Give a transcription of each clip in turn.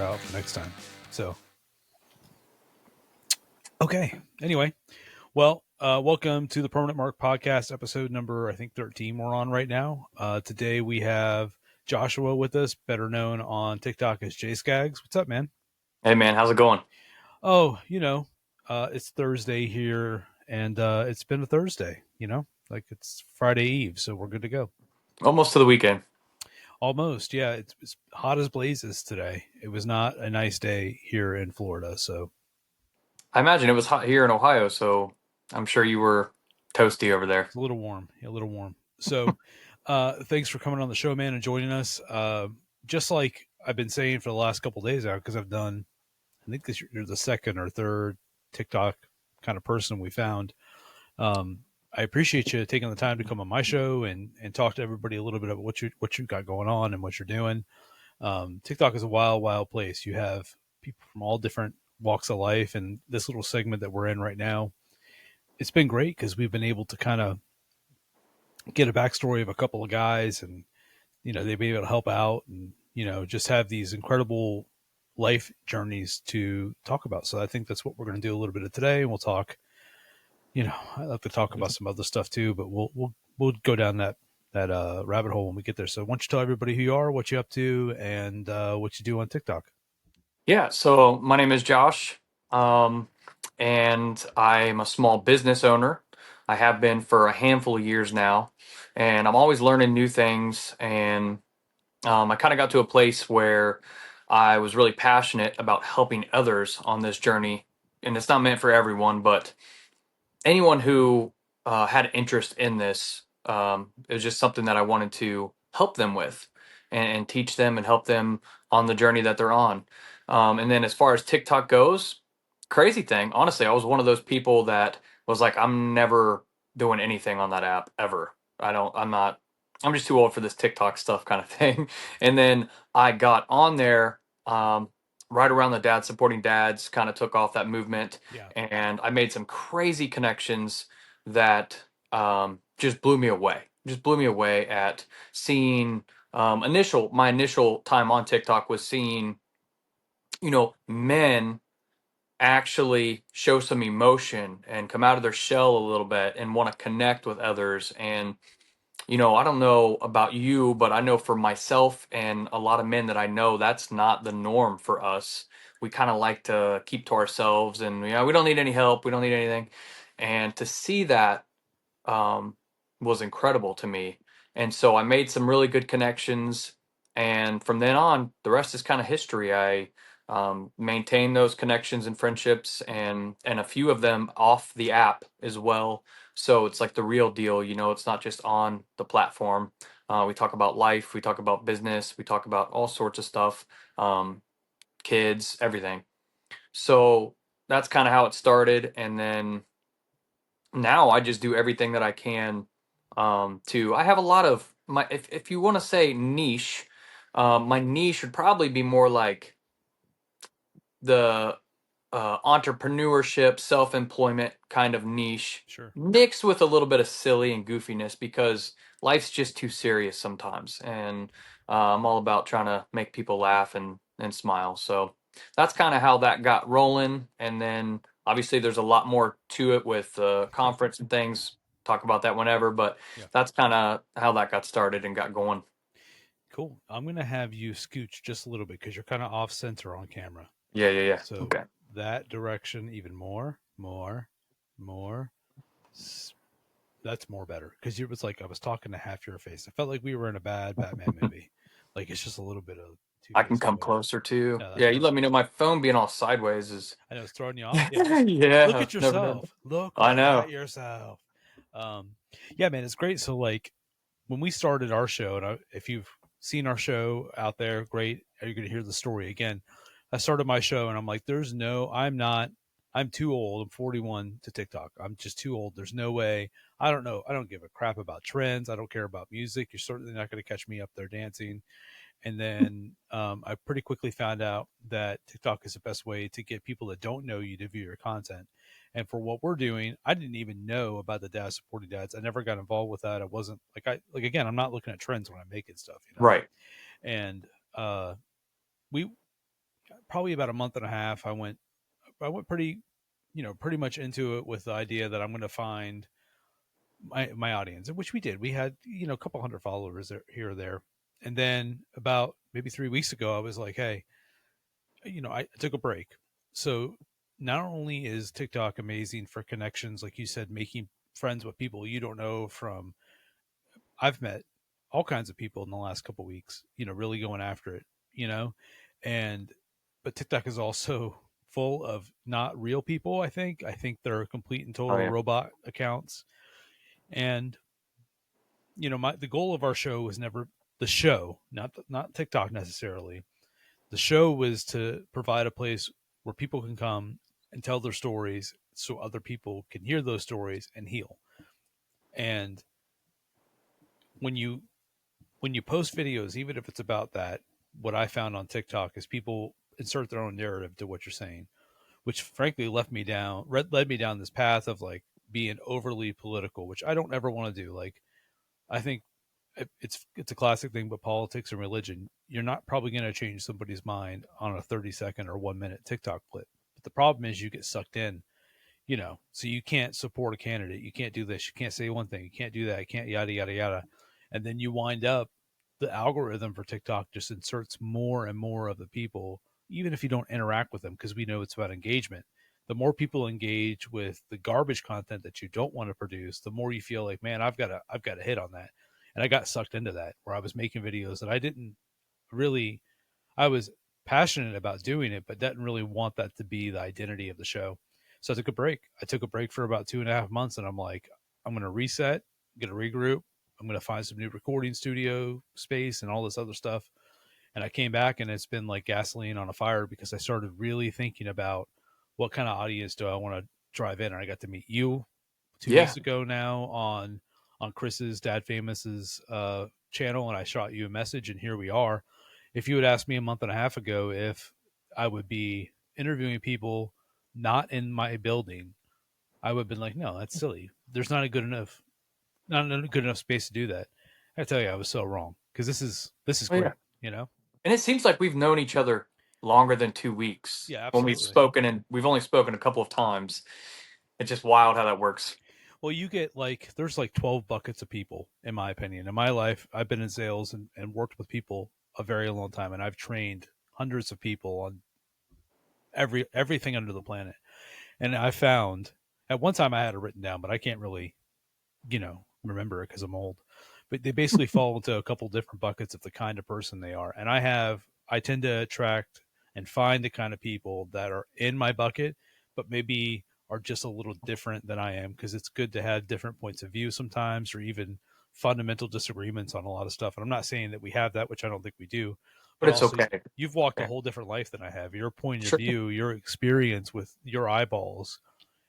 it out for next time. So, okay. Anyway, well, welcome to the Permanent Mark Podcast, episode number, I think, 13 we're on right now. Today we have Joshua with us, better known on TikTok as Jay Skaggs. What's up, man? Hey, man, how's it going? Oh, it's Thursday here, and it's been a Thursday, like it's Friday Eve, so we're good to go. Almost to the weekend. Almost, yeah. It's hot as blazes today. It was not a nice day here in Florida, so I imagine it was hot here in Ohio, so I'm sure you were toasty over there. it's a little warm. A little warm. So, thanks for coming on the show, man, and joining us. Just like I've been saying for the last couple of days now, because I've done, I think you're the second or third TikTok kind of person we found. I appreciate you taking the time to come on my show and talk to everybody a little bit about what you got going on and what you're doing. TikTok is a wild, wild place. You have people from all different walks of life, and this little segment that we're in right now, it's been great because we've been able to kind of get a backstory of a couple of guys, and they've been able to help out, and just have these incredible life journeys to talk about. So I think that's what we're going to do a little bit of today, and we'll talk. I'd like to talk about some other stuff too, but we'll go down that rabbit hole when we get there. So why don't you tell everybody who you are, what you're up to, and what you do on TikTok? Yeah, so my name is Josh, and I'm a small business owner. I have been for a handful of years now, and I'm always learning new things. And I kind of got to a place where I was really passionate about helping others on this journey. And it's not meant for everyone, but anyone who had interest in this, it was just something that I wanted to help them with and teach them and help them on the journey that they're on. And then as far as TikTok goes, crazy thing, honestly, I was one of those people that was like, I'm never doing anything on that app ever. I'm just too old for this TikTok stuff kind of thing. And then I got on there. Right around the dad supporting dads kind of took off that movement, Yeah. and I made some crazy connections that just blew me away. Just blew me away at seeing my initial time on TikTok was seeing, men actually show some emotion and come out of their shell a little bit and want to connect with others. And I don't know about you, but I know for myself and a lot of men that I know, that's not the norm for us. We kind of like to keep to ourselves, and we don't need any help. We don't need anything. And to see that um, was incredible to me. And so I made some really good connections. And from then on, the rest is kind of history. I maintained those connections and friendships, and a few of them off the app as well. So it's like the real deal. It's not just on the platform. We talk about life, we talk about business, we talk about all sorts of stuff, kids, everything. So that's kind of how it started. And then now I just do everything that I can to. I have a lot of my. If you want to say niche, my niche would probably be more like the entrepreneurship, self-employment kind of niche, Sure. mixed with a little bit of silly and goofiness because life's just too serious sometimes, and I'm all about trying to make people laugh and smile. So that's kind of how that got rolling, and then obviously there's a lot more to it with conference and things. Talk about that whenever, but Yeah. that's kind of how that got started and got going. Cool. I'm going to have you scooch just a little bit because you're kind of off center on camera. Yeah, yeah, yeah. So Okay. that direction, even more. That's more better because it was like I was talking to half your face. I felt like we were in a bad Batman movie. Like it's just a little bit of Two I can Face come away. closer too. No, that's Yeah, you let perfect. me know. My phone being all sideways is. I know it's throwing you off. Yeah, just look Yeah, at never done. yourself. Look I at know. yourself. Yeah, man, it's great. So like when we started our show, and if you've seen our show out there, great. You're going to hear the story again. I started my show, and I'm like, I'm not. I'm too old. I'm 41 to TikTok. I'm just too old. There's no way. I don't know. I don't give a crap about trends. I don't care about music. You're certainly not going to catch me up there dancing. And then I pretty quickly found out that TikTok is the best way to get people that don't know you to view your content. And for what we're doing, I didn't even know about the dad supporting dads. I never got involved with that. I wasn't like again, I'm not looking at trends when I'm making stuff, Right. And uh, we probably about a month and a half, I went pretty, pretty much into it with the idea that I'm going to find my audience, which we did. We had, a couple hundred followers here or there. And then about maybe 3 weeks ago, I was like, hey, I took a break. So not only is TikTok amazing for connections, like you said, making friends with people you don't know from, I've met all kinds of people in the last couple of weeks, really going after it, and, but TikTok is also full of not real people. I think they're complete and Oh total yeah. robot accounts. And, the goal of our show was never the show, not TikTok necessarily. The show was to provide a place where people can come and tell their stories so other people can hear those stories and heal. And when you post videos, even if it's about that, what I found on TikTok is people insert their own narrative to what you're saying, which frankly led me down this path of like being overly political, which I don't ever want to do. Like, I think it's a classic thing, but politics and religion, you're not probably going to change somebody's mind on a 30-second or 1 minute TikTok clip. But the problem is you get sucked in, so you can't support a candidate, you can't do this, you can't say one thing, you can't do that, you can't yada yada yada, and then you wind up, the algorithm for TikTok just inserts more and more of the people, even if you don't interact with them, because we know it's about engagement. The more people engage with the garbage content that you don't want to produce, the more you feel like, man, I've got to hit on that. And I got sucked into that, where I was making videos that I didn't really, I was passionate about doing it, but didn't really want that to be the identity of the show. So I took a break. I took a break for about 2.5 months, and I'm like, I'm going to reset, get a regroup. I'm going to find some new recording studio space and all this other stuff. And I came back, and it's been like gasoline on a fire, because I started really thinking about what kind of audience do I want to drive in. And I got to meet you two Yeah. weeks ago now on Chris's Dad Famous's channel, and I shot you a message, and here we are. If you had asked me a month and a half ago if I would be interviewing people not in my building, I would have been like, no, that's silly. There's not a good enough space to do that. I tell you, I was so wrong, because this is Oh yeah. great. You know? And it seems like we've known each other longer than 2 weeks Yeah, when we've absolutely. spoken, and we've only spoken a couple of times. It's just wild how that works. Well, you get like, there's like 12 buckets of people, in my opinion. In my life, I've been in sales and worked with people a very long time, and I've trained hundreds of people on everything under the planet. And I found, at one time I had it written down, but I can't really, remember it because I'm old. But they basically fall into a couple different buckets of the kind of person they are. And I tend to attract and find the kind of people that are in my bucket, but maybe are just a little different than I am, because it's good to have different points of view sometimes, or even fundamental disagreements on a lot of stuff. And I'm not saying that we have that, which I don't think we do, But but it's also, okay. you've walked a Yeah. whole different life than I have. Your point of Sure. view, your experience with your eyeballs,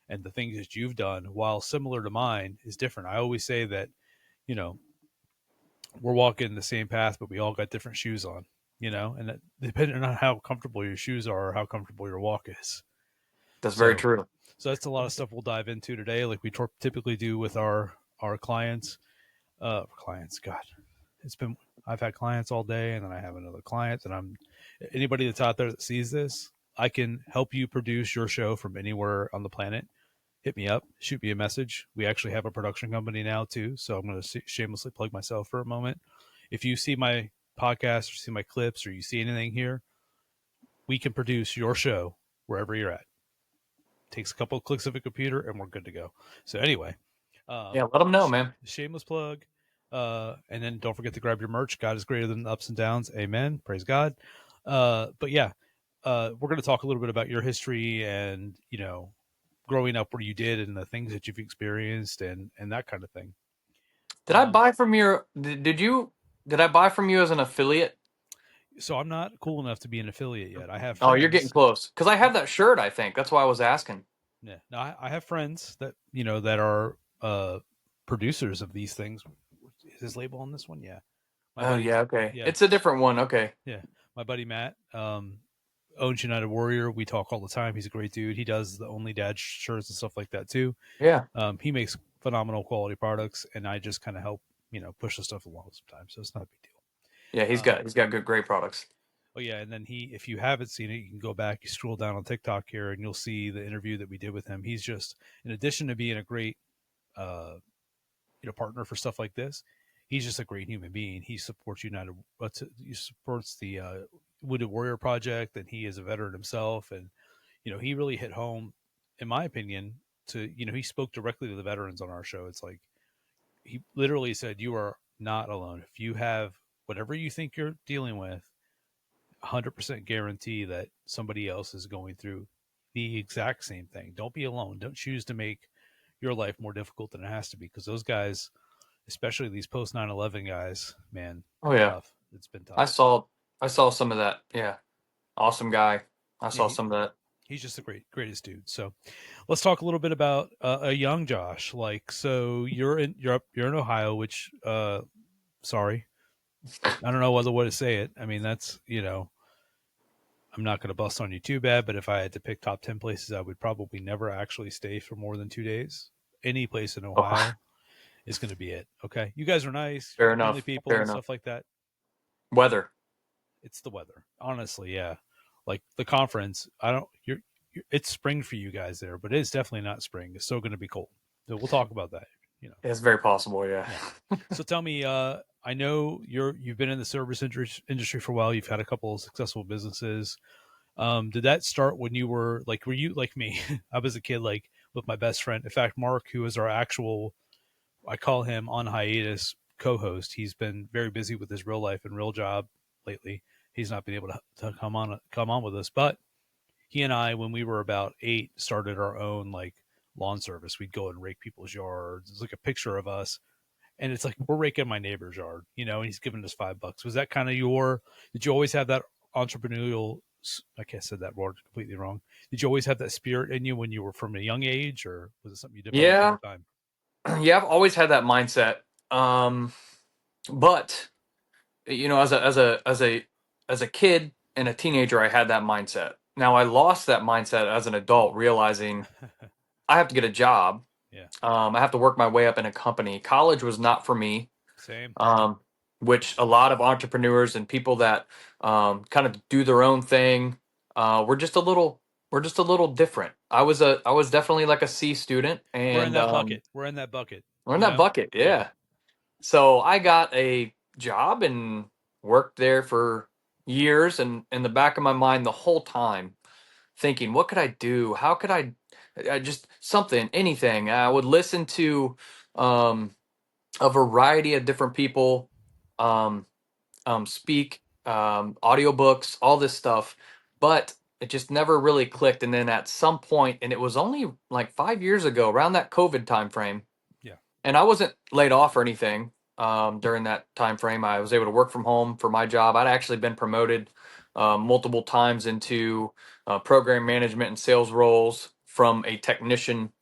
and the things that you've done, while similar to mine, is different. I always say that, you know, we're walking the same path, but we all got different shoes on, and that, depending on how comfortable your shoes are or how comfortable your walk is. That's very So, true. so that's a lot of stuff we'll dive into today, like we typically do with our clients. Clients, God, it's been I've had clients all day, and then I have another client, and I'm anybody that's out there that sees this, I can help you produce your show from anywhere on the planet. Hit me up, shoot me a message. We actually have a production company now too, so I'm going to shamelessly plug myself for a moment. If you see my podcast or see my clips, or you see anything here, we can produce your show wherever you're at. Takes a couple of clicks of a computer, and we're good to go. So anyway, Yeah, let them know, man. shameless plug. And then don't forget to grab your merch. God is greater than ups and downs. Amen. Praise God. But yeah, we're going to talk a little bit about your history, and growing up where you did, and the things that you've experienced, and that kind of thing. Did I buy from your? Did you? Did I buy from you as an affiliate? So I'm not cool enough to be an affiliate yet. I have Oh, you're getting friends. close. Because I have that shirt. I think that's why I was asking. Yeah, no, I have friends that that are producers of these things. Is his label on this one? Yeah, my Oh buddy. yeah, okay. Yeah, It's a different one. Okay. yeah, my buddy Matt owns United Warrior. We talk all the time. He's a great dude. He does the Only Dad shirts and stuff like that too. Yeah. He makes phenomenal quality products, and I just kind of help push the stuff along sometimes. So it's not a big deal. Yeah, Uh, he's got good great products. Oh yeah, and then if you haven't seen it, you can go back, you scroll down on TikTok here, and you'll see the interview that we did with him. He's just, in addition to being a great, uh, partner for stuff like this, he's just a great human being. He supports United, he supports the Wounded Warrior Project, and he is a veteran himself, and he really hit home, in my opinion. He spoke directly to the veterans on our show. It's like he literally said, "You are not alone. If you have whatever you think you're dealing with, 100% guarantee that somebody else is going through the exact same thing. Don't be alone. Don't choose to make your life more difficult than it has to be, because those guys, especially these post 9/11 guys, man, Oh yeah, tough. It's been I tough. saw I saw some of that. Yeah, awesome guy. I Yeah, saw some of that. he's just the greatest dude. So let's talk a little bit about a young Josh. Like, so you're in Ohio, which sorry, I don't know whether way to say it. I mean, that's I'm not going to bust on you too bad, but if I had to pick top 10 places, I would probably never actually stay for more than 2 days. Any place in Oh, Ohio is going to be it. Okay. You guys are nice, fair friendly enough. people Fair and enough. stuff like that. Weather. It's the weather. Honestly, yeah. Like the conference, I don't, it's spring for you guys there, but it's definitely not spring. It's still going to be cold. So we'll talk about that. You know, It's very possible. Yeah. yeah. So tell me, I know you've been in the service industry for a while. You've had a couple of successful businesses. Did that start when you were you like me? I was a kid, like with my best friend. In fact, Mark, who is our actual, I call him on hiatus co-host. He's been very busy with his real life and real job lately. He's not been able to come on with us, but he and I, when we were about 8, started our own like lawn service. We'd go and rake people's yards. It's like a picture of us, and it's like we're raking my neighbor's yard, and he's giving us $5. Was that kind of did you always have that entrepreneurial, I guess I said that word completely wrong. Did you always have that spirit in you when you were from a young age, or was it something you developed over Yeah. time? Yeah. I've always had that mindset. But as a kid and a teenager, I had that mindset. Now I lost that mindset as an adult, realizing I have to get a job. Yeah, I have to work my way up in a company. College was not for me. same. um, which a lot of entrepreneurs and people that kind of do their own thing, we're just a little different. I was definitely like a C student, We're in and that bucket. We're in that bucket. we're in that bucket, Yeah, yeah. So I got a job and worked there for years, and in the back of my mind the whole time, thinking, what could I do? How could I just something, anything? I would listen to um, a variety of different people. Um, speak, audiobooks, all this stuff, but it just never really clicked. And then at some point, and it was only like 5 years ago, around that COVID time frame, yeah. and I wasn't laid off or anything during that time frame. I was able to work from home for my job. I'd actually been promoted multiple times into program management and sales roles from a technician.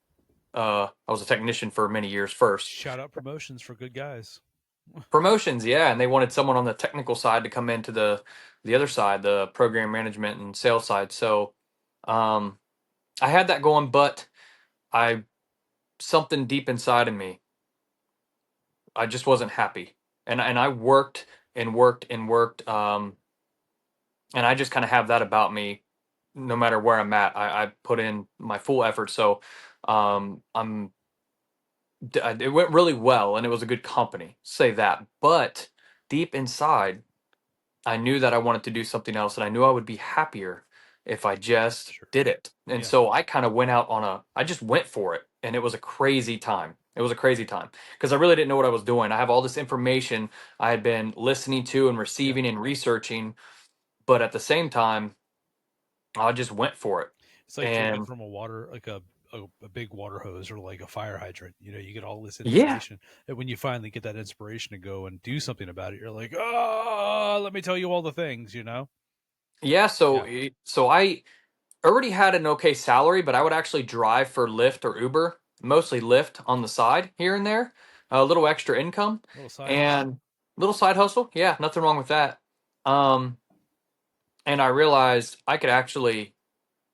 I was a technician for many years first. Shout out promotions for good guys. Promotions, yeah, and they wanted someone on the technical side to come into the other side, the program management and sales side. So um, I had that going, but I something deep inside of me, I just wasn't happy, and I worked and worked and worked, and I just kind of have that about me. No matter where I'm at, I put in my full effort. So I'm it went really well, and it was a good company. Say that, but deep inside, I knew that I wanted to do something else, and I knew I would be happier if I just Sure. did it. And Yeah. so I kind of went out on I just went for it, and it was a crazy time. It was a crazy time because I really didn't know what I was doing. I have all this information I had been listening to and Yeah. receiving and researching, but at the same time, I just went for it. It's like drinking And from a water, like a big water hose or like a fire hydrant. You get all this yeah, information. And when you finally get that inspiration to go and do something about it, you're like, oh, let me tell you all the things. yeah. Yeah. So I already had an okay salary, but I would actually drive for Lyft or Uber, mostly Lyft on the side here and there, a little extra income Little side hustle. and little side hustle. Yeah, nothing wrong with that. Um, and I realized I could actually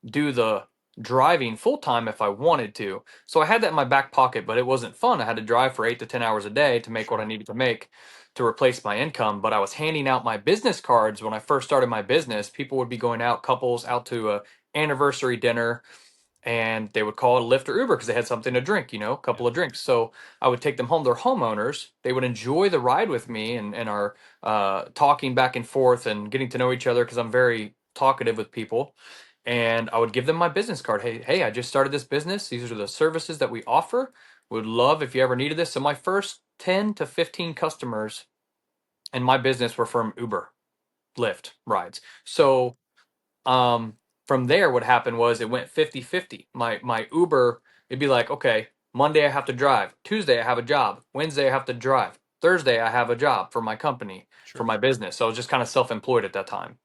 do the driving full time if I wanted to. So I had that in my back pocket, but it wasn't fun. I had to drive for 8 to 10 hours a day to make what I Sure. needed to make to replace my income. But I was handing out my business cards when I first started my business. People would be going out, couples out to a anniversary dinner, and they would call it a Lyft or Uber because they had something to drink, a Yeah. couple of drinks. So I would take them home. They're homeowners. They would enjoy the ride with me and our talking back and forth and getting to know each other because I'm very talkative with people. And I would give them my business card. Hey, I just started this business. These are the services that we offer. Would love if you ever needed this. So my first 10 to 15 customers in my business were from Uber, Lyft rides. Yeah. So um from there what happened was it went 50-50. My Uber, it'd be like, okay, Monday I have to drive, Tuesday I have a job, Wednesday I have to drive, Thursday I have a job for my company, for Sure. my business. So I was just kind of self-employed at that time.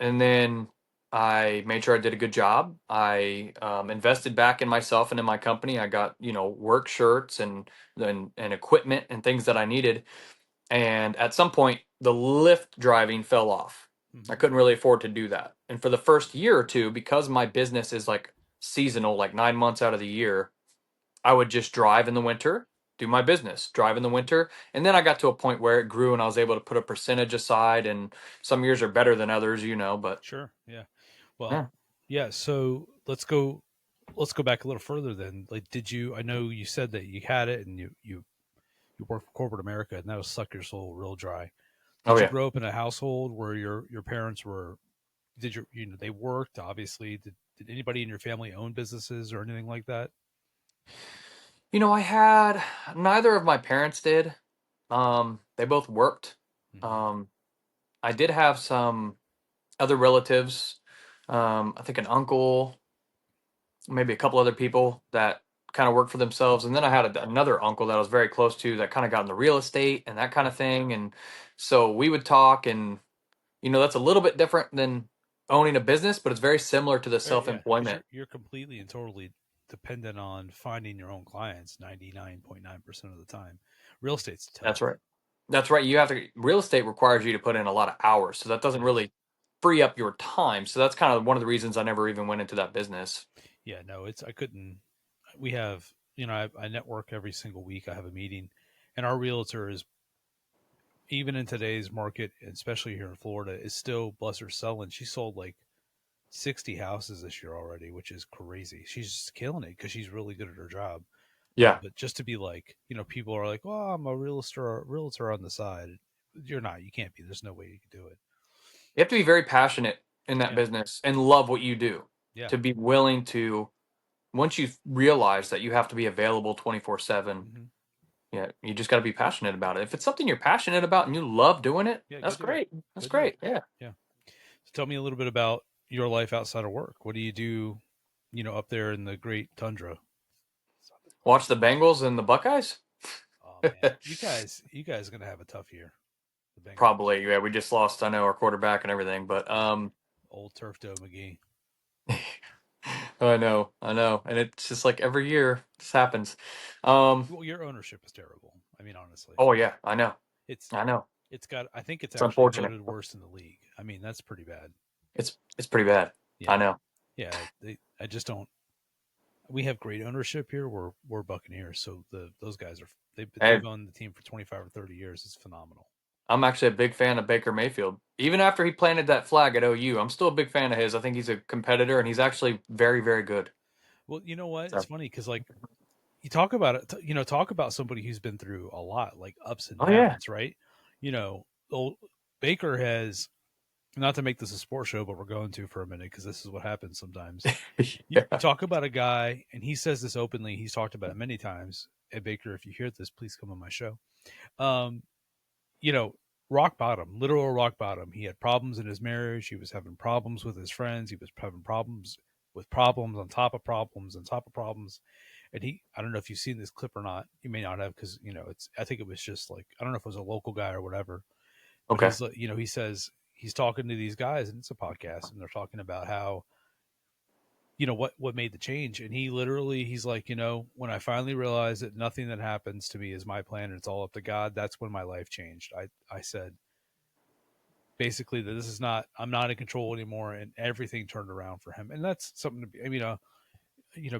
And then I made sure I did a good job. I invested back in myself and in my company. I got, work shirts and equipment and things that I needed. And at some point, the Lyft driving fell off. I Hmm. couldn't really afford to do that. And for the first year or two, because my business is like seasonal, like 9 months out of the year, I would just drive in the winter, do my business, drive in the winter. And then I got to a point where it grew and I was able to put a percentage aside. And some years are better than others, but Sure. Yeah. Well, yeah. yeah. So let's go back a little further then. Like, did you? I know you said that you had it and you worked for corporate America and that was suck your soul real dry. Oh, Did you yeah. grow up in a household where your parents were? Did they worked obviously? Did anybody in your family own businesses or anything like that? I had neither of my parents did. They both worked. Hmm. Um, I did have some other relatives. I think an uncle, maybe a couple other people that kind of worked for themselves. And then I had another uncle that I was very close to that kind of got into real estate and that kind Sure. of thing. And so we would talk, and that's a little bit different than owning a business, but it's very similar to the Right, yeah, because self-employment. you're completely and totally dependent on finding your own clients 99.9% of the time. Real estate's That's tough. right. That's right. Real estate requires you to put in a lot of hours. So that doesn't Yes. really free up your time. So that's kind of one of the reasons I never even went into that business. Yeah, no, it's I couldn't. We have, I network every single week. I have a meeting, and our realtor is, even in today's market, especially here in Florida, is still, bless her, selling. She sold like 60 houses this year already, which is crazy. She's just killing it because she's really good at her job. Yeah. But just to be like, people are like, "Oh, I'm a realtor on the side." You're not. You can't be. There's no way you can do it. You have to be very passionate in that Yeah, business and love what you do yeah. to be willing to, once you realize that you have to be available 24/7, Hmm. yeah, you just got to be passionate about it. If it's something you're passionate about and you love doing it, Yeah, go that's do it. great. That's Go do it. great. Yeah. Yeah. So tell me a little bit about your life outside of work. What do you do, up there in the great tundra? Watch the Bengals and the Buckeyes? Oh man, you guys are gonna have a tough year. The Bengals, Probably. Yeah, we just lost, I know, our quarterback and everything, but old Turf Toe McGee. I know, I know. And it's just like every year this happens. Um, Well, your ownership is terrible. I mean, honestly, oh yeah, I know. it's I know. it's got. I think it's It's actually unfortunate. voted worst in the league. I mean, that's pretty bad. It's pretty bad. I Yeah, know. yeah. I just don't. We have great ownership here. We're Buccaneers, so those guys are they've Hey, owned the team for 25 or 30 years. It's phenomenal. I'm actually a big fan of Baker Mayfield. Even after he planted that flag at OU, I'm still a big fan of his. I think he's a competitor and he's actually very, very good. Well, you know what? It's So, funny because like you talk about it, talk about somebody who's been through a lot, like ups and oh yeah. downs, right? Old Baker has, not to make this a sports show, but we're going to for a minute because this is what happens sometimes. You Yeah. talk about a guy, and he says this openly. He's talked about it many times. Hey, Baker, if you hear this, please come on my show. Um, you know, rock bottom, literal rock bottom. He had problems in his marriage. He was having problems with his friends. He was having problems with problems on top of problems on top of problems. And I don't know if you've seen this clip or not. You may not have because, I think it was just like, I don't know if it was a local guy or whatever, but Okay. he's like, he says he's talking to these guys and it's a podcast and they're talking about how, what made the change. And he's like, when I finally realized that nothing that happens to me is my plan and it's all up to God, that's when my life changed. I said, basically that this is not, I'm not in control anymore, and everything turned around for him. And that's something to be, I mean,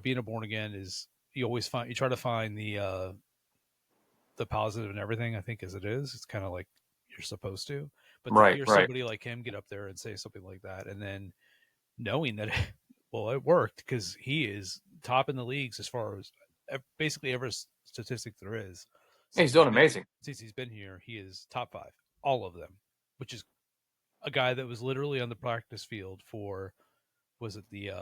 being a born again is, you always find, you try to find the positive in everything. I think as it is, it's kind of like you're supposed to. But to Right, hear right. somebody like him get up there and say something like that, and then knowing that, well, it worked because he is top in the leagues as far as basically every statistic there is Yeah, he's since doing amazing. he's been here. He is top five, all of them, which is a guy that was literally on the practice field for, was it the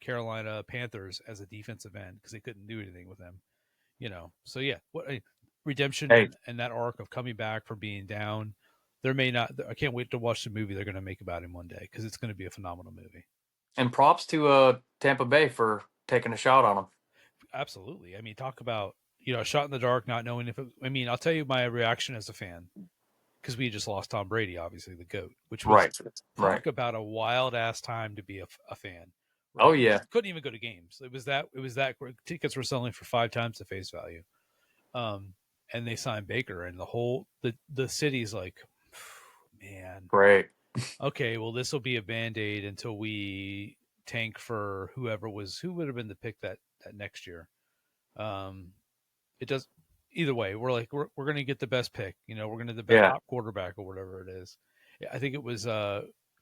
Carolina Panthers as a defensive end because they couldn't do anything with him. So yeah, redemption Hey, and that arc of coming back from being down. There may not. I can't wait to watch the movie they're going to make about him one day because it's going to be a phenomenal movie. and props to Tampa Bay for taking a shot on him. Absolutely. I mean, talk about a shot in the dark, not knowing if it. I mean, I'll tell you my reaction as a fan because we just lost Tom Brady, obviously the goat, which was, Right, right. talk about a wild ass time to be a fan. Oh Right? yeah, Couldn't even go to games. It was that tickets were selling for 5 times the face value. Um, and they signed Baker, and the city's like, man, great. okay, well, this will be a band-aid until we tank for who would have been the pick that next year. Um, it does either way. We're like we're going to get the best pick. We're going to the best Yeah. top quarterback or whatever it is. I think it was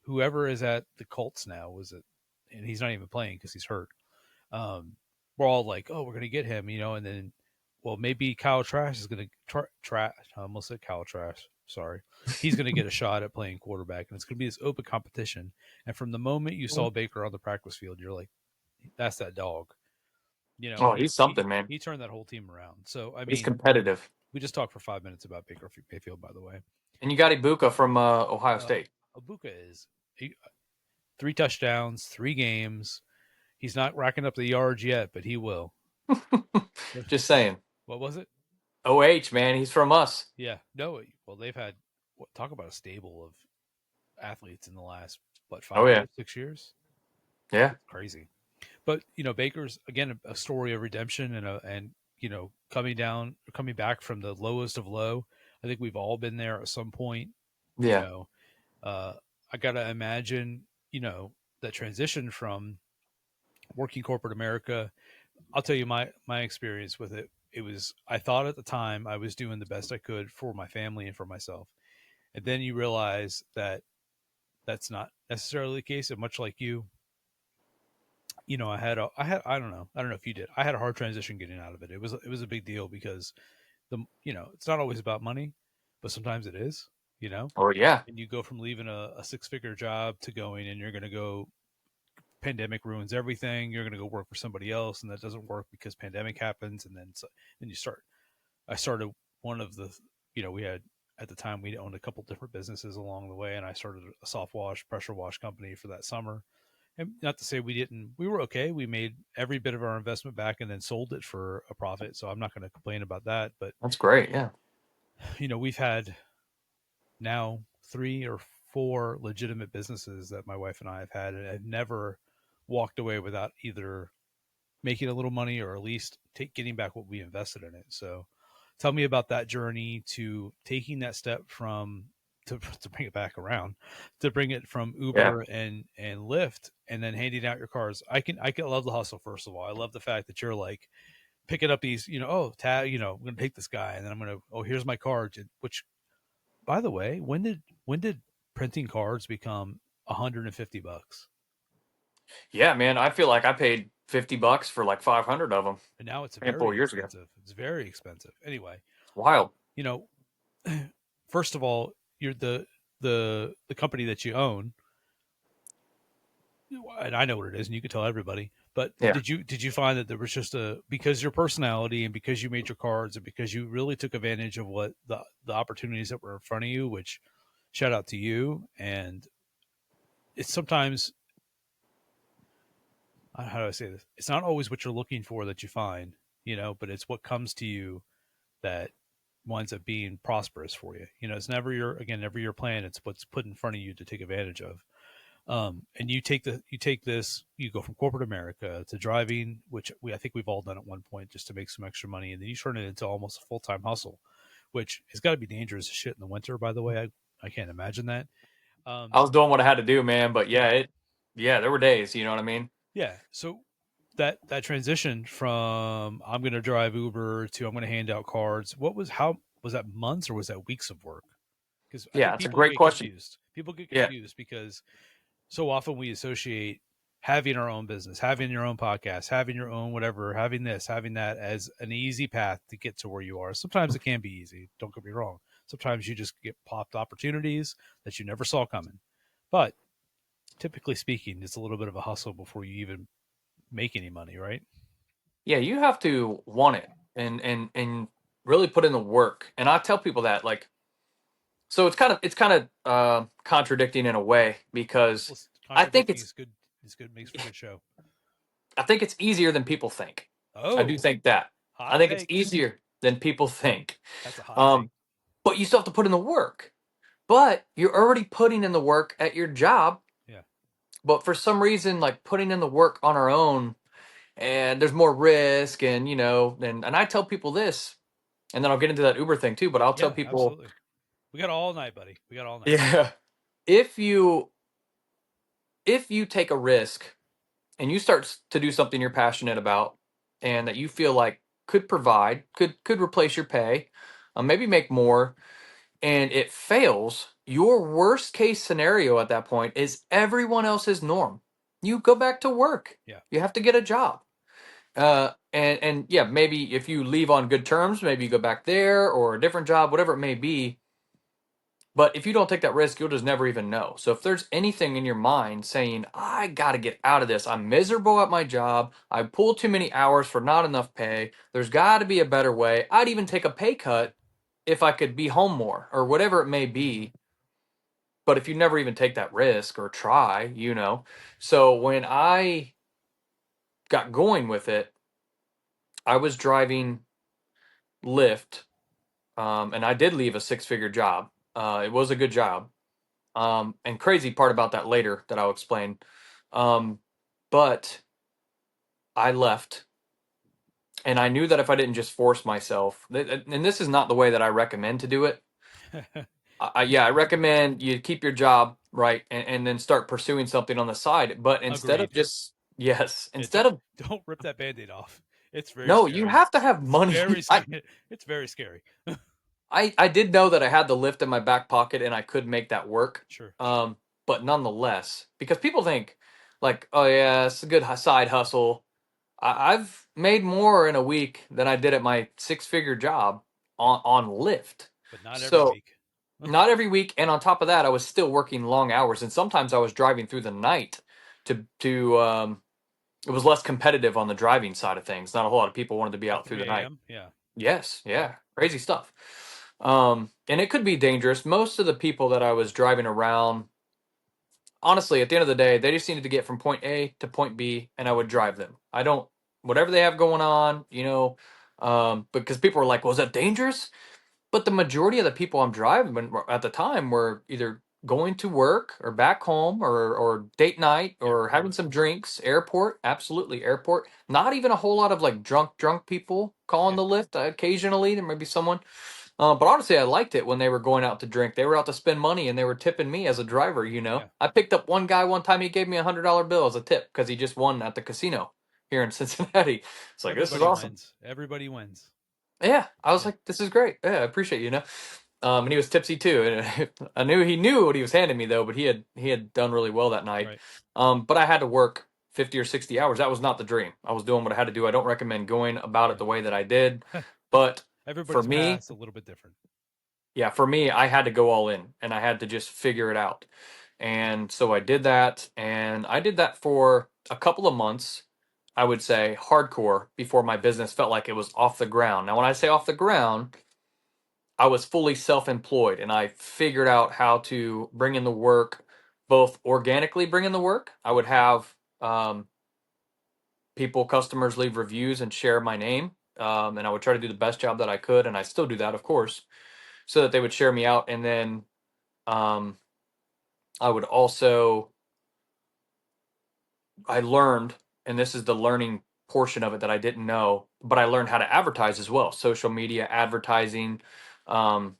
whoever is at the Colts now, was it, and he's not even playing because he's hurt. We're all like, oh, we're going to get him, and then, well, maybe Kyle Trash is going to trash. I almost said Kyle Trash. Sorry, he's going to get a shot at playing quarterback, and it's going to be this open competition. And from the moment you saw Baker on the practice field, you're like, that's that dog. And Oh, he he's he something, man. he turned that whole team around. So I He's mean, competitive. we just talked for 5 minutes about Baker Mayfield, by the way. And you got Ibuka from Ohio Uh, State. Abuka is 3 touchdowns, 3 games. He's not racking up the yards yet, but he will. Just saying. What was it? OH, man, he's from us. Yeah, no. Well, they've had, talk about a stable of athletes in the last, what, Oh 5 yeah, years, 6 years. yeah, It's crazy. But Baker's again a story of redemption and coming back from the lowest of low. I think we've all been there at some point. You yeah, know, uh, I gotta imagine that transition from working corporate America. I'll tell you my experience with it. It was, I thought at the time I was doing the best I could for my family and for myself. And then you realize that that's not necessarily the case. And much like you, I don't know if you did. I had a hard transition getting out of it. It was a big deal because it's not always about money, but sometimes it is, you know, oh yeah, and you go from leaving a 6-figure job to going, and you're going to go, pandemic ruins everything. You're going to go work for somebody else, and that doesn't work because pandemic happens. And then I started one of the, we had, at the time we owned a couple different businesses along the way, and I started a soft wash, pressure wash company for that summer. And not to say we were okay. We made every bit of our investment back and then sold it for a profit. So I'm not going to complain about that. But, that's great. Yeah, we've had now 3 or 4 legitimate businesses that my wife and I have had, and I've never walked away without either making a little money or at least getting back what we invested in it. So tell me about that journey to taking that step to bring it back around, to bring it from yeah, Uber and Lyft, and then handing out your cars. I can love the hustle. First of all, I love the fact that you're like picking up these, I'm going to take this guy, and then I'm going to, oh, here's my card. Which, by the way, when did printing cards become $150? yeah, man. I feel like I paid $50 for like 500 of them And now it's a handful very of years ago. expensive. It's very expensive. Anyway, It's wild. you know, first of all, you're the company that you own, and I know what it is, and you can tell everybody. But Yeah. did you find that there was just because your personality and because you made your cards and because you really took advantage of what the opportunities that were in front of you, which shout out to you. And it's sometimes, how do I say this? It's not always what you're looking for that you find, but it's what comes to you that winds up being prosperous for you. It's never your plan. It's what's put in front of you to take advantage of. And you go from corporate America to driving, which I think we've all done at one point just to make some extra money. And then you turn it into almost a full-time hustle which has got to be dangerous as shit in the winter. By the way, I can't imagine that. I was doing what I had to do, man. But Yeah, yeah, there were days. You know what I mean? yeah. So that transition from I'm going to drive Uber to I'm going to hand out cards. How was that, months or was that weeks of work? Because I Yeah, think it's a people great get question. confused. People get Yeah, confused because so often we associate having our own business, having your own podcast, having your own whatever, having this, having that as an easy path to get to where you are. Sometimes it can be easy. Don't get me wrong. Sometimes you just get popped opportunities that you never saw coming. But typically speaking, it's a little bit of a hustle before you even make any money, right? yeah. You have to want it and really put in the work. And I tell people that like, so it's kind of contradicting in a way because Well, I think contradicting it's is good. Is good. Makes for a good show. I think it's easier than people think. I do Oh, think that. I hot think it's take. easier than people think. That's a hot take. Um, but you still have to put in the work. But you're already putting in the work at your job. Yeah. But for some reason, like putting in the work on our own, and there's more risk, and and I tell people this, and then I'll get into that Uber thing too. But I'll tell Yeah, people, absolutely. We got all night, buddy. We got all night. yeah, if you if you take a risk and you start to do something you're passionate about and that you feel like could replace your pay, maybe make more, and it fails, your worst case scenario at that point is everyone else's norm. You go back to work. Yeah. You have to get a job. And yeah, maybe if you leave on good terms, maybe you go back there or a different job, whatever it may be. But if you don't take that risk, you'll just never even know. So if there's anything in your mind saying, I got to get out of this, I'm miserable at my job, I pull too many hours for not enough pay, there's got to be a better way. I'd even take a pay cut if I could be home more or whatever it may be. But if you never even take that risk or try, So when I got going with it, I was driving Lyft, and I did leave a six-figure job. It was a good job. And crazy part about that later that I'll explain. Um, but I left, and I knew that if I didn't just force myself, and this is not the way that I recommend to do it. Yeah, I recommend you keep your job right and then start pursuing something on the side. But instead of Agreed. just yes, Yeah, instead of don't rip that band-aid off. It's very no, you scary. have to have It's money. very scary. It's very scary. I did know that I had the lift in my back pocket and I could make that work. Sure. But nonetheless, because people think like, oh yeah, it's a good side hustle. I've made more in a week than I did at my six-figure job on Lyft. But not every So week. not every week, and on top of that, I was still working long hours, and sometimes I was driving through the night to. It was less competitive on the driving side of things. Not a whole lot of people wanted to be Like out through the 3 night. a.m. Yeah. Yes, Yeah. yeah, crazy stuff. And it could be dangerous. Most of the people that I was driving around, honestly, at the end of the day, they just needed to get from point A to point B, and I would drive them. I don't, whatever they have going on, because people were like, "Was that dangerous?" But the majority of the people I'm driving at the time were either going to work or back home or date night or having Airport. some drinks. Airport, absolutely airport. Not even a whole lot of like drunk people calling Yeah. the lift. Occasionally there might be someone. But honestly, I liked it when they were going out to drink. They were out to spend money and they were tipping me as a driver. Yeah. I picked up one guy one time. He gave me $100 bill as a tip because he just won at the casino here in Cincinnati. It's like, this is Everybody awesome. wins. Everybody wins. Yeah, I was Yeah. like, this is great. Yeah, I appreciate you. And he was tipsy too. And I knew he knew what he was handing me though, but he had done really well that night. Right. But I had to work 50 or 60 hours. That was not the dream. I was doing what I had to do. I don't recommend going about it the way that I did. Yeah. But for Everybody's me, past a little bit different. yeah, for me, I had to go all in and I had to just figure it out. And so I did that, and I did that for a couple of months, I would say hardcore, before my business felt like it was off the ground. Now, when I say off the ground, I was fully self-employed and I figured out how to bring in the work, both organically bring in the work. I would have customers leave reviews and share my name. And I would try to do the best job that I could. And I still do that, of course, so that they would share me out. And then um, I would also, I learned, and this is the learning portion of it that I didn't know, but I learned how to advertise as well. Social media advertising, Um,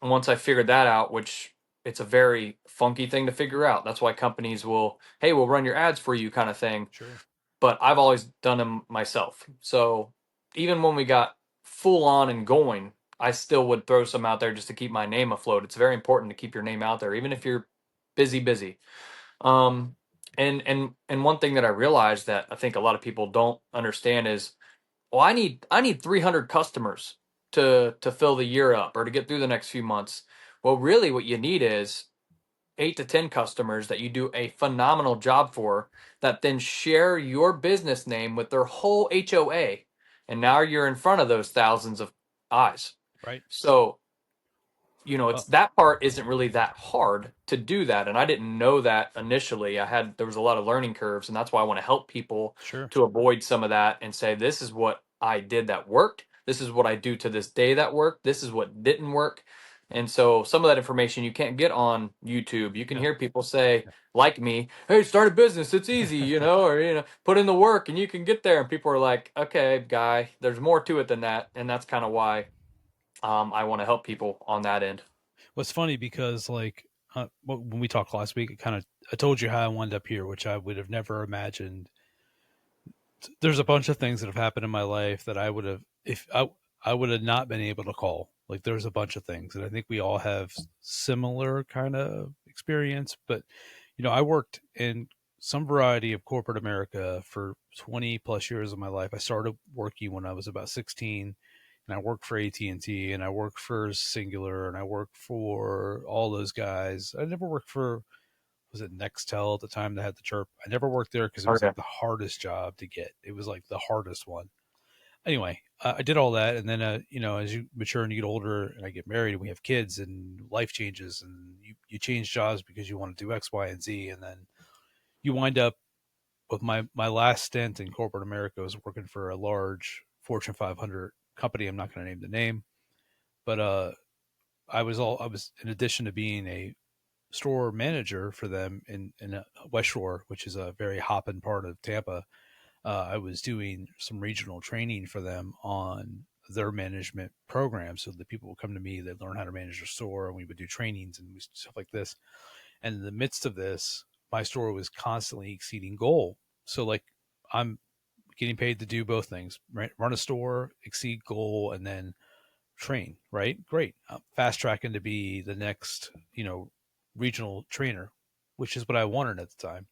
once I figured that out, which it's a very funky thing to figure out. That's why companies will, hey, we'll run your ads for you kind of thing. Sure. But I've always done them myself. So even when we got full on and going, I still would throw some out there just to keep my name afloat. It's very important to keep your name out there, even if you're busy. Um, and one thing that I realized that I think a lot of people don't understand is, well, I need 300 customers to fill the year up or to get through the next few months. Well, really, what you need is 8 to 10 customers that you do a phenomenal job for that then share your business name with their whole HOA. And now you're in front of those thousands of eyes. Right. So, it's Well, that part isn't really that hard to do that. And I didn't know that initially. There was a lot of learning curves. And that's why I want to help people sure. to avoid some of that and say, this is what I did that worked. This is what I do to this day that worked. This is what didn't work. And so some of that information you can't get on YouTube. You can No. hear people say, like me, hey, start a business. It's easy, or, put in the work and you can get there. And people are like, okay, guy, there's more to it than that. And that's kind of why I want to help people on that end. What's funny because like when we talked last week, I told you how I wound up here, which I would have never imagined. There's a bunch of things that have happened in my life that I would have if I would have not been able to call. Like there's a bunch of things, and I think we all have similar kind of experience. But I worked in some variety of corporate America for 20 plus years of my life. I started working when I was about 16, and I worked for AT&T, and I worked for Singular, and I worked for all those guys. I never worked for, was it Nextel at the time that had the chirp? I never worked there because it was Okay. like the hardest job to get. It was like the hardest one. Anyway, I did all that, and then as you mature and you get older, and I get married, and we have kids, and life changes, and you change jobs because you want to do X, Y, and Z, and then you wind up with my last stint in corporate America was working for a large Fortune 500 company. I'm not going to name the name, but I was in addition to being a store manager for them in West Shore, which is a very hopping part of Tampa. I was doing some regional training for them on their management program. So the people would come to me, they'd learn how to manage their store, and we would do trainings and stuff like this. And in the midst of this, my store was constantly exceeding goal. So like I'm getting paid to do both things, right? Run a store, exceed goal, and then train, right? Great. Fast tracking to be the next, regional trainer, which is what I wanted at the time.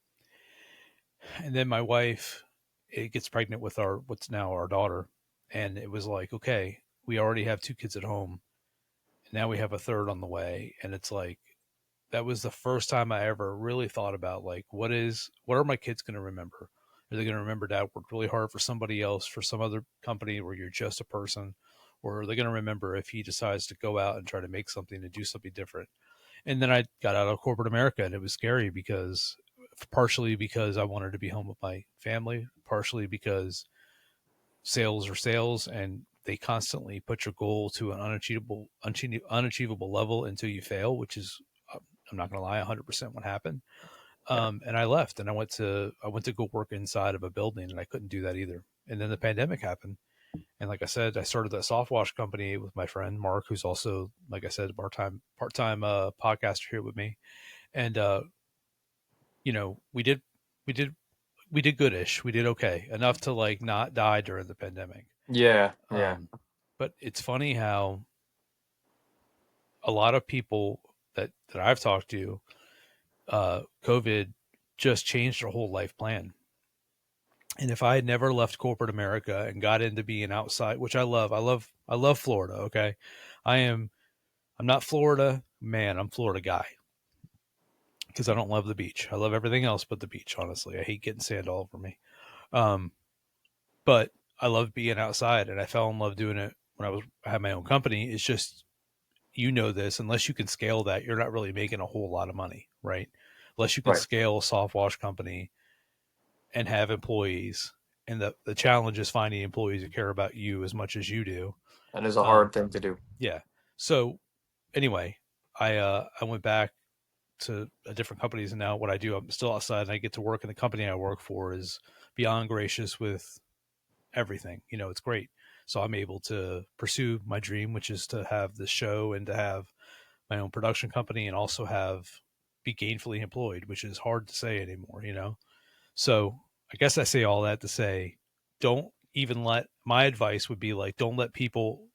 And then my wife it gets pregnant with what's now our daughter, and it was like, okay, we already have two kids at home, and now we have a third on the way, and it's like that was the first time I ever really thought about like what are my kids going to remember? Are they going to remember dad worked really hard for somebody else for some other company where you're just a person, or are they going to remember if he decides to go out and try to make something and do something different? And then I got out of corporate America, and it was scary because partially because I wanted to be home with my family, partially because sales are sales and they constantly put your goal to an unachievable level until you fail, which is I'm not going to lie, 100% what happened. Yeah. And I left and I went to go work inside of a building, and I couldn't do that either. And then the pandemic happened. And like I said, I started that soft wash company with my friend Mark, who's also, like I said, a part time podcaster here with me. And we did we did goodish. We did okay enough to like not die during the pandemic. Yeah. Yeah. Um, but it's funny how a lot of people that I've talked to, COVID just changed their whole life plan. And if I had never left corporate America and got into being outside, which I love Florida. Okay, I'm not Florida man. I'm Florida guy because I don't love the beach. I love everything else but the beach. Honestly, I hate getting sand all over me. Um, but I love being outside, and I fell in love doing it when I had my own company. It's just this, unless you can scale that, you're not really making a whole lot of money, right? Unless you can Right. scale a soft wash company and have employees, and the challenge is finding employees who care about you as much as you do. That is a Um, hard thing to do. yeah. So anyway, I went back to a different companies, and now what I do, I'm still outside, and I get to work in the company I work for is beyond gracious with everything. It's great. So I'm able to pursue my dream, which is to have the show and to have my own production company and also have be gainfully employed, which is hard to say anymore, you know? So I guess I say all that to say, don't even let my advice would be like, don't let people,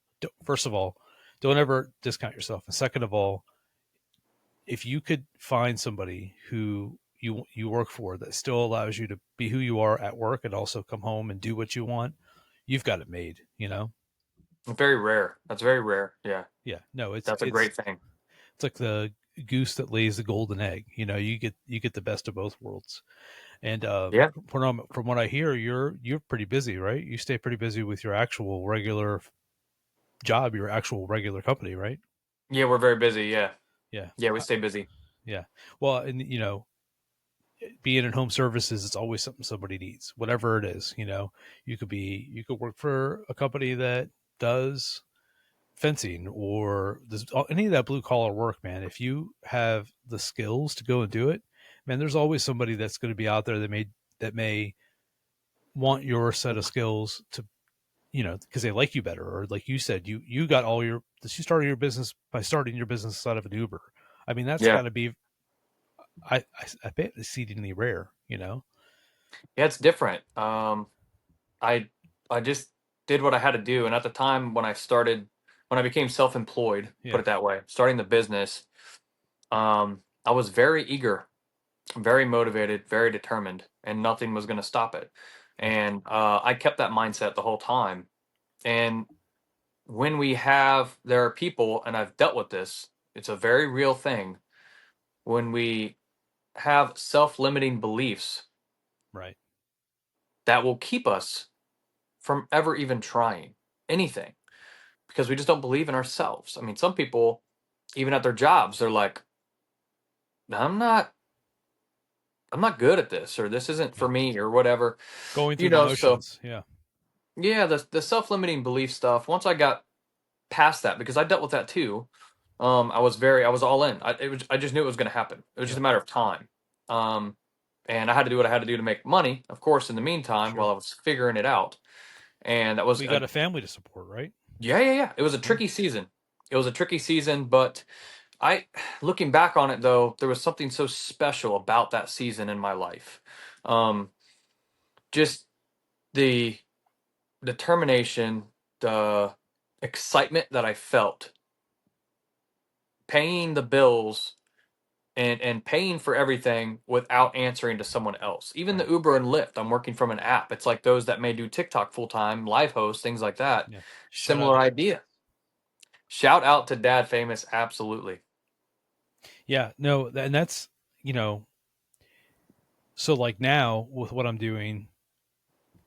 first of all, don't ever discount yourself. And second of all, if you could find somebody who you work for that still allows you to be who you are at work and also come home and do what you want, you've got it made, you know? Very rare. That's very rare. Yeah. Yeah. No, That's a great thing. it's like the goose that lays the golden egg. You know, you get the best of both worlds. And Yeah. from what I hear, you're pretty busy, right? You stay pretty busy with your actual regular job, your actual regular company, right? Yeah, we're very busy. Yeah. Yeah. Yeah, we stay busy. Yeah. Well, and you know, being in home services, it's always something somebody needs, whatever it is. You know, you could work for a company that does fencing or does any of that blue collar work, man. If you have the skills to go and do it, man, there's always somebody that's going to be out there that may want your set of skills to, you know, because they like you better, or like you said, you got all your you started your business by starting your business out of an Uber. I mean, that's Yeah. got to be I bet exceedingly rare, you know. Yeah, it's different. I I just did what I had to do, and at the time when I became self-employed, put Yeah, it that way, starting the business, I was very eager, very motivated, very determined, and nothing was going to stop it. yeah, And I kept that mindset the whole time. And when there are people, and I've dealt with this, it's a very real thing. When we have self-limiting beliefs right. that will keep us from ever even trying anything because we just don't believe in ourselves. I mean, some people, even at their jobs, they're like, I'm not I'm not good at this, or this isn't Yeah, for me, or whatever. going You through the know, so motions. Yeah, yeah, the self-limiting belief stuff, once I got past that, because I dealt with that too, I was all in. I just knew it was gonna happen. It was just yeah, a matter of time. Um, and I had to do what I had to do to make money, of course, in the meantime, while sure. I was figuring it out. And that was We a got a family to support, right? yeah, yeah, yeah. It was a Yeah, tricky season. It was a tricky season, but I looking back on it though, there was something so special about that season in my life. Um, just the determination, the excitement that I felt paying the bills and paying for everything without answering to someone else. Even the right. Uber and Lyft, I'm working from an app. It's like those that may do TikTok full time, live host, things like that. Yeah. Shout out Similar to idea. Shout out to Dad Famous, absolutely. yeah, no, and that's you know, so like now with what I'm doing,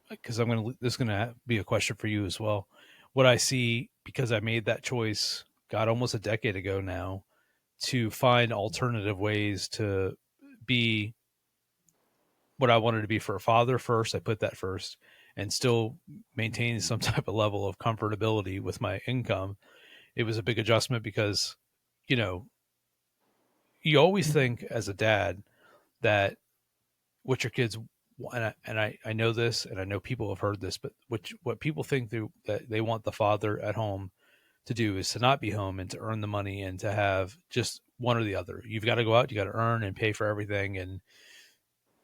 because this is gonna be a question for you as well. What I see because I made that choice, God, almost a decade ago now, to find alternative ways to be what I wanted to be for a father first. I put that first, and still maintain some type of level of comfortability with my income. It was a big adjustment because, you know, you always think as a dad that what your kids I know this and I know people have heard this, but what people think that they want the father at home to do is to not be home and to earn the money and to have just one or the other. You've got to go out, you got to earn and pay for everything, and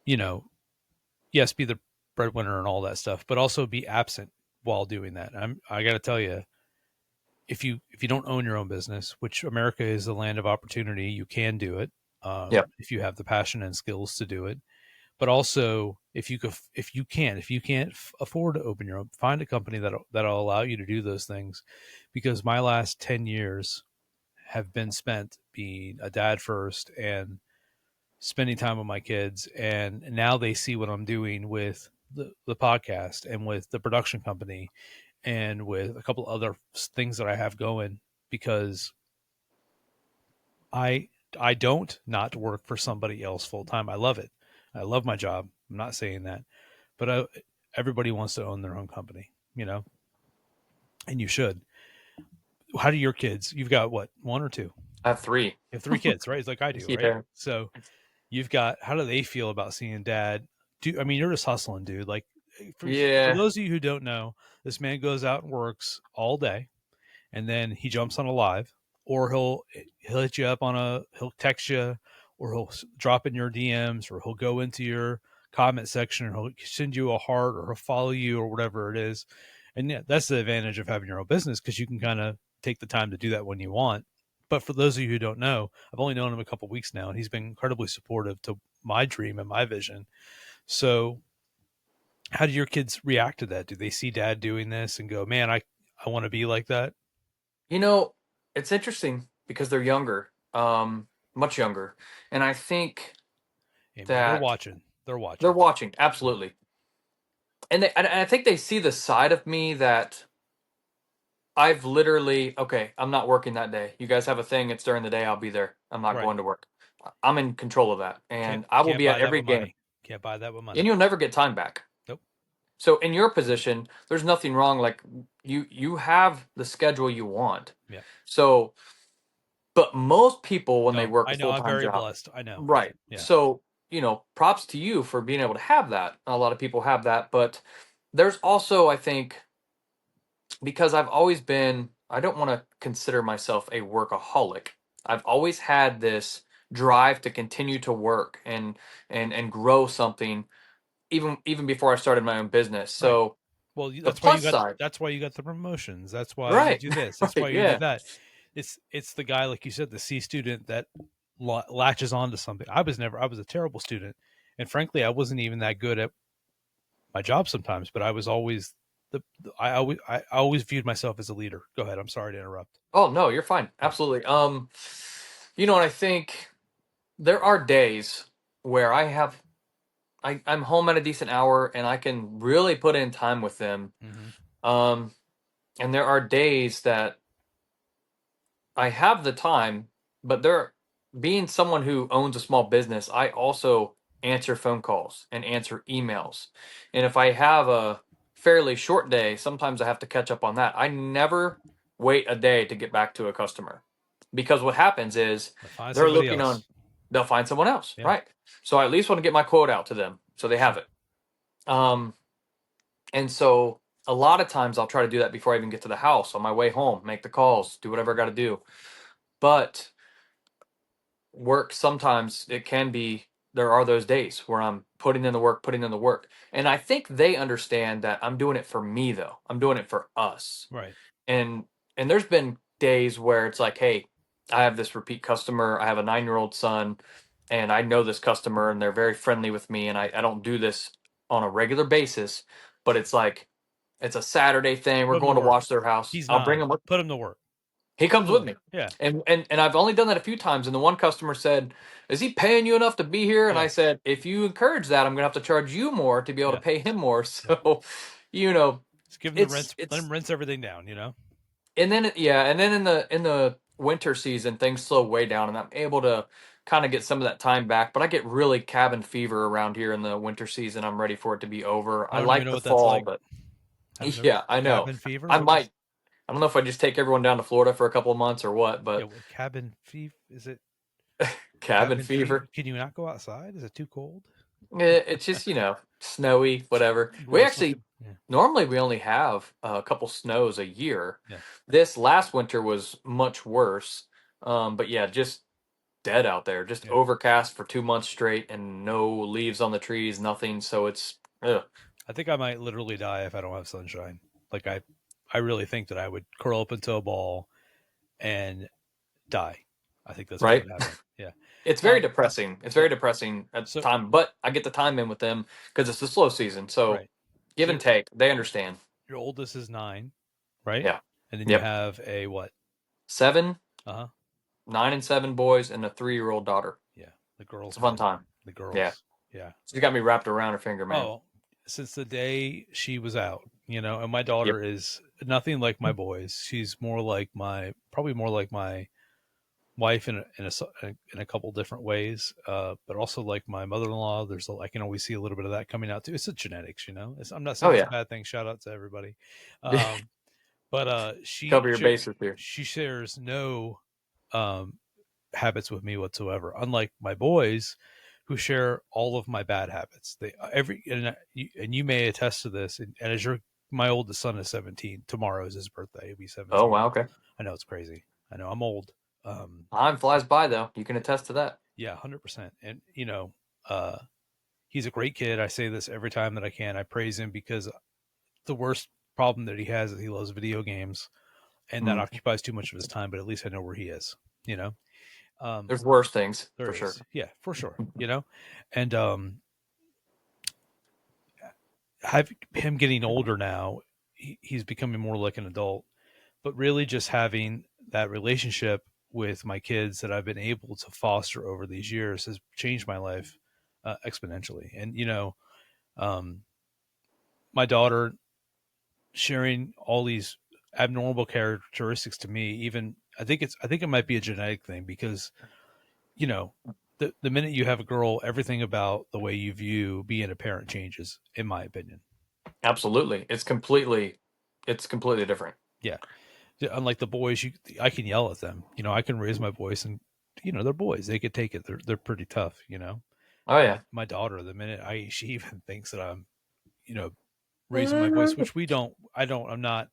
you know, yes, be the breadwinner and all that stuff, but also be absent while doing that. I got to tell you, if you don't own your own business, which America is the land of opportunity, you can do it Yep. if you have the passion and skills to do it. But also, if you can't afford to open your own, find a company that'll allow you to do those things. Because my last 10 years have been spent being a dad first and spending time with my kids, and now they see what I'm doing with the podcast and with the production company and with a couple other things that I have going because I I don't not work for somebody else full time. I love it. I love my job. I'm not saying that, but everybody wants to own their own company, you know, and you should. How do your kids? You've got what, one or two? I have three. You have three kids, right? It's like I do, right? Yeah. So you've got. How do they feel about seeing dad? I mean, you're just hustling, dude. Like for Yeah. those of you who don't know, this man goes out and works all day, and then he jumps on a live, or he'll hit you up he'll text you, or he'll drop in your DMs, or he'll go into your comment section, or he'll send you a heart, or he'll follow you, or whatever it is. And yeah, that's the advantage of having your own business, because you can kind of take the time to do that when you want. But for those of you who don't know, I've only known him a couple weeks now, and he's been incredibly supportive to my dream and my vision. So how do your kids react to that? Do they see dad doing this and go, man, I want to be like that? You know, it's interesting because they're younger, much younger, and I think Hey, man, they're that watching. They're they're watching. watching absolutely, and I think they see the side of me that I've literally, okay, I'm not working that day. You guys have a thing, it's during the day, I'll be there. I'm not Right. going to work. I'm in control of that, Can't and I will can't be at buy that every with game, money. Can't buy that with and money. you'll never get time back. Nope. So in your position, there's nothing wrong. Like you have the schedule you want. Yeah. So, but most people when they No, work I a know. full I'm time very job, blessed. I know. right? Yeah. So props to you for being able to have that. A lot of people have that, but there's also, I think, because I've always been, I don't want to consider myself a workaholic. I've always had this drive to continue to work and grow something even before I started my own business. Right. So Well, the plus side, that's why you got the promotions. That's why you right, do this. That's why right, you do yeah. that. It's the guy, like you said, the C student that latches onto something. I was a terrible student, and frankly, I wasn't even that good at my job sometimes. But I was always I always viewed myself as a leader. Go ahead. I'm sorry to interrupt. Oh no, you're fine. Yeah. Absolutely. And I think there are days where I'm home at a decent hour and I can really put in time with them. Mm-hmm. Um, and there are days that I have the time, but being someone who owns a small business, I also answer phone calls and answer emails. And if I have a fairly short day, sometimes I have to catch up on that. I never wait a day to get back to a customer because what happens is Find they're somebody looking else. on, they'll find someone else, Yeah. right? So I at least want to get my quote out to them so they have Sure. it. Um, and so a lot of times I'll try to do that before I even get to the house on my way home, make the calls, do whatever I got to do. But work sometimes it can be there are those days where I'm putting in the work. And I think they understand that I'm doing it for me though. I'm doing it for us. Right. And there's been days where it's like, hey, I have this repeat customer. I have a 9-year-old son and I know this customer and they're very friendly with me and I don't do this on a regular basis, but it's like it's a Saturday thing. We're Put him to going to work. wash their house. He's I'll bring 9. him. Put him to work. He Put him comes to with work. me. Yeah. And I've only done that a few times. And the one customer said, "Is he paying you enough to be here?" And I Yeah. said, "If you encourage that, I'm gonna have to charge you more to be able to Yeah. pay him more." Yeah. So, you know, Just give him the it's rinse. Let him rinse everything down. and then yeah, and then in the winter season, things slow way down, and I'm able to kind of get some of that time back. But I get really cabin fever around here in the winter season. I'm ready for it to be over. I I don't even like know the what that's fall, like. but Having a yeah, I know. cabin fever. I What is? might. I don't know if I just take everyone down to Florida for a couple of months or what, Yeah. but What, cabin fever? Is it cabin cabin fever? fever. Can you not go outside? Is it too cold? It's just, snowy, whatever. We Gross actually, looking. Yeah. normally we only have a couple snows a year. Yeah. This last winter was much worse. But yeah, just dead out there, just Yeah. overcast for 2 months straight and no leaves on the trees, nothing. So it's, ugh. I think I might literally die if I don't have sunshine. Like I really think that I would curl up into a ball and die. I think that's what Right? would happen. Yeah. It's very Um. depressing. It's Yeah. very depressing at the So time, but I get the time in with them because it's the slow season. So right. give So and take. They understand. your oldest is 9, right? Yeah. And then you Yep. have a what? 7, Uh huh. 9 and 7 boys and a 3-year-old daughter. Yeah. The It's girls, a fun man. time. The Yeah. girls. Yeah. She's got me wrapped around her finger, man. Oh, since the day she was out, and my Yep. daughter is nothing like my boys. She's probably more like my wife in a couple different ways, but also like my mother-in-law. I can always see a little bit of that coming out too. It's a genetics. I'm not Oh saying it's a yeah. bad thing. Shout out to everybody. Um, but Cover your bases here. she shares no um, habits with me whatsoever. Unlike my boys, who share all of my bad habits. They every and you may attest to this. And as your my oldest son is 17. Tomorrow is his birthday. He'll be Oh 17. wow, okay. I know it's crazy. I know I'm old. Time flies by though. You can attest to that. Yeah, 100%. And uh, he's a great kid. I say this every time that I can. I praise him because the worst problem that he has is he loves video games, and that Mm. occupies too much of his time. But at least I know where he is. You know, um, There's worse things there for sure. is. Yeah, for sure. And have him getting older now, he's becoming more like an adult. But really, just having that relationship with my kids that I've been able to foster over these years has changed my life exponentially. And um, my daughter sharing all these abnormal characteristics to me, even I think it might be a genetic thing because you know the minute you have a girl, everything about the way you view being a parent changes, in my opinion. Absolutely. It's completely different. Yeah. Yeah, unlike the boys, I can yell at them. I can raise my voice, and they're boys. They could take it. They're pretty tough. Oh yeah. My daughter, the minute she even thinks that I'm, you know, raising my voice, which we don't. I don't. I'm not.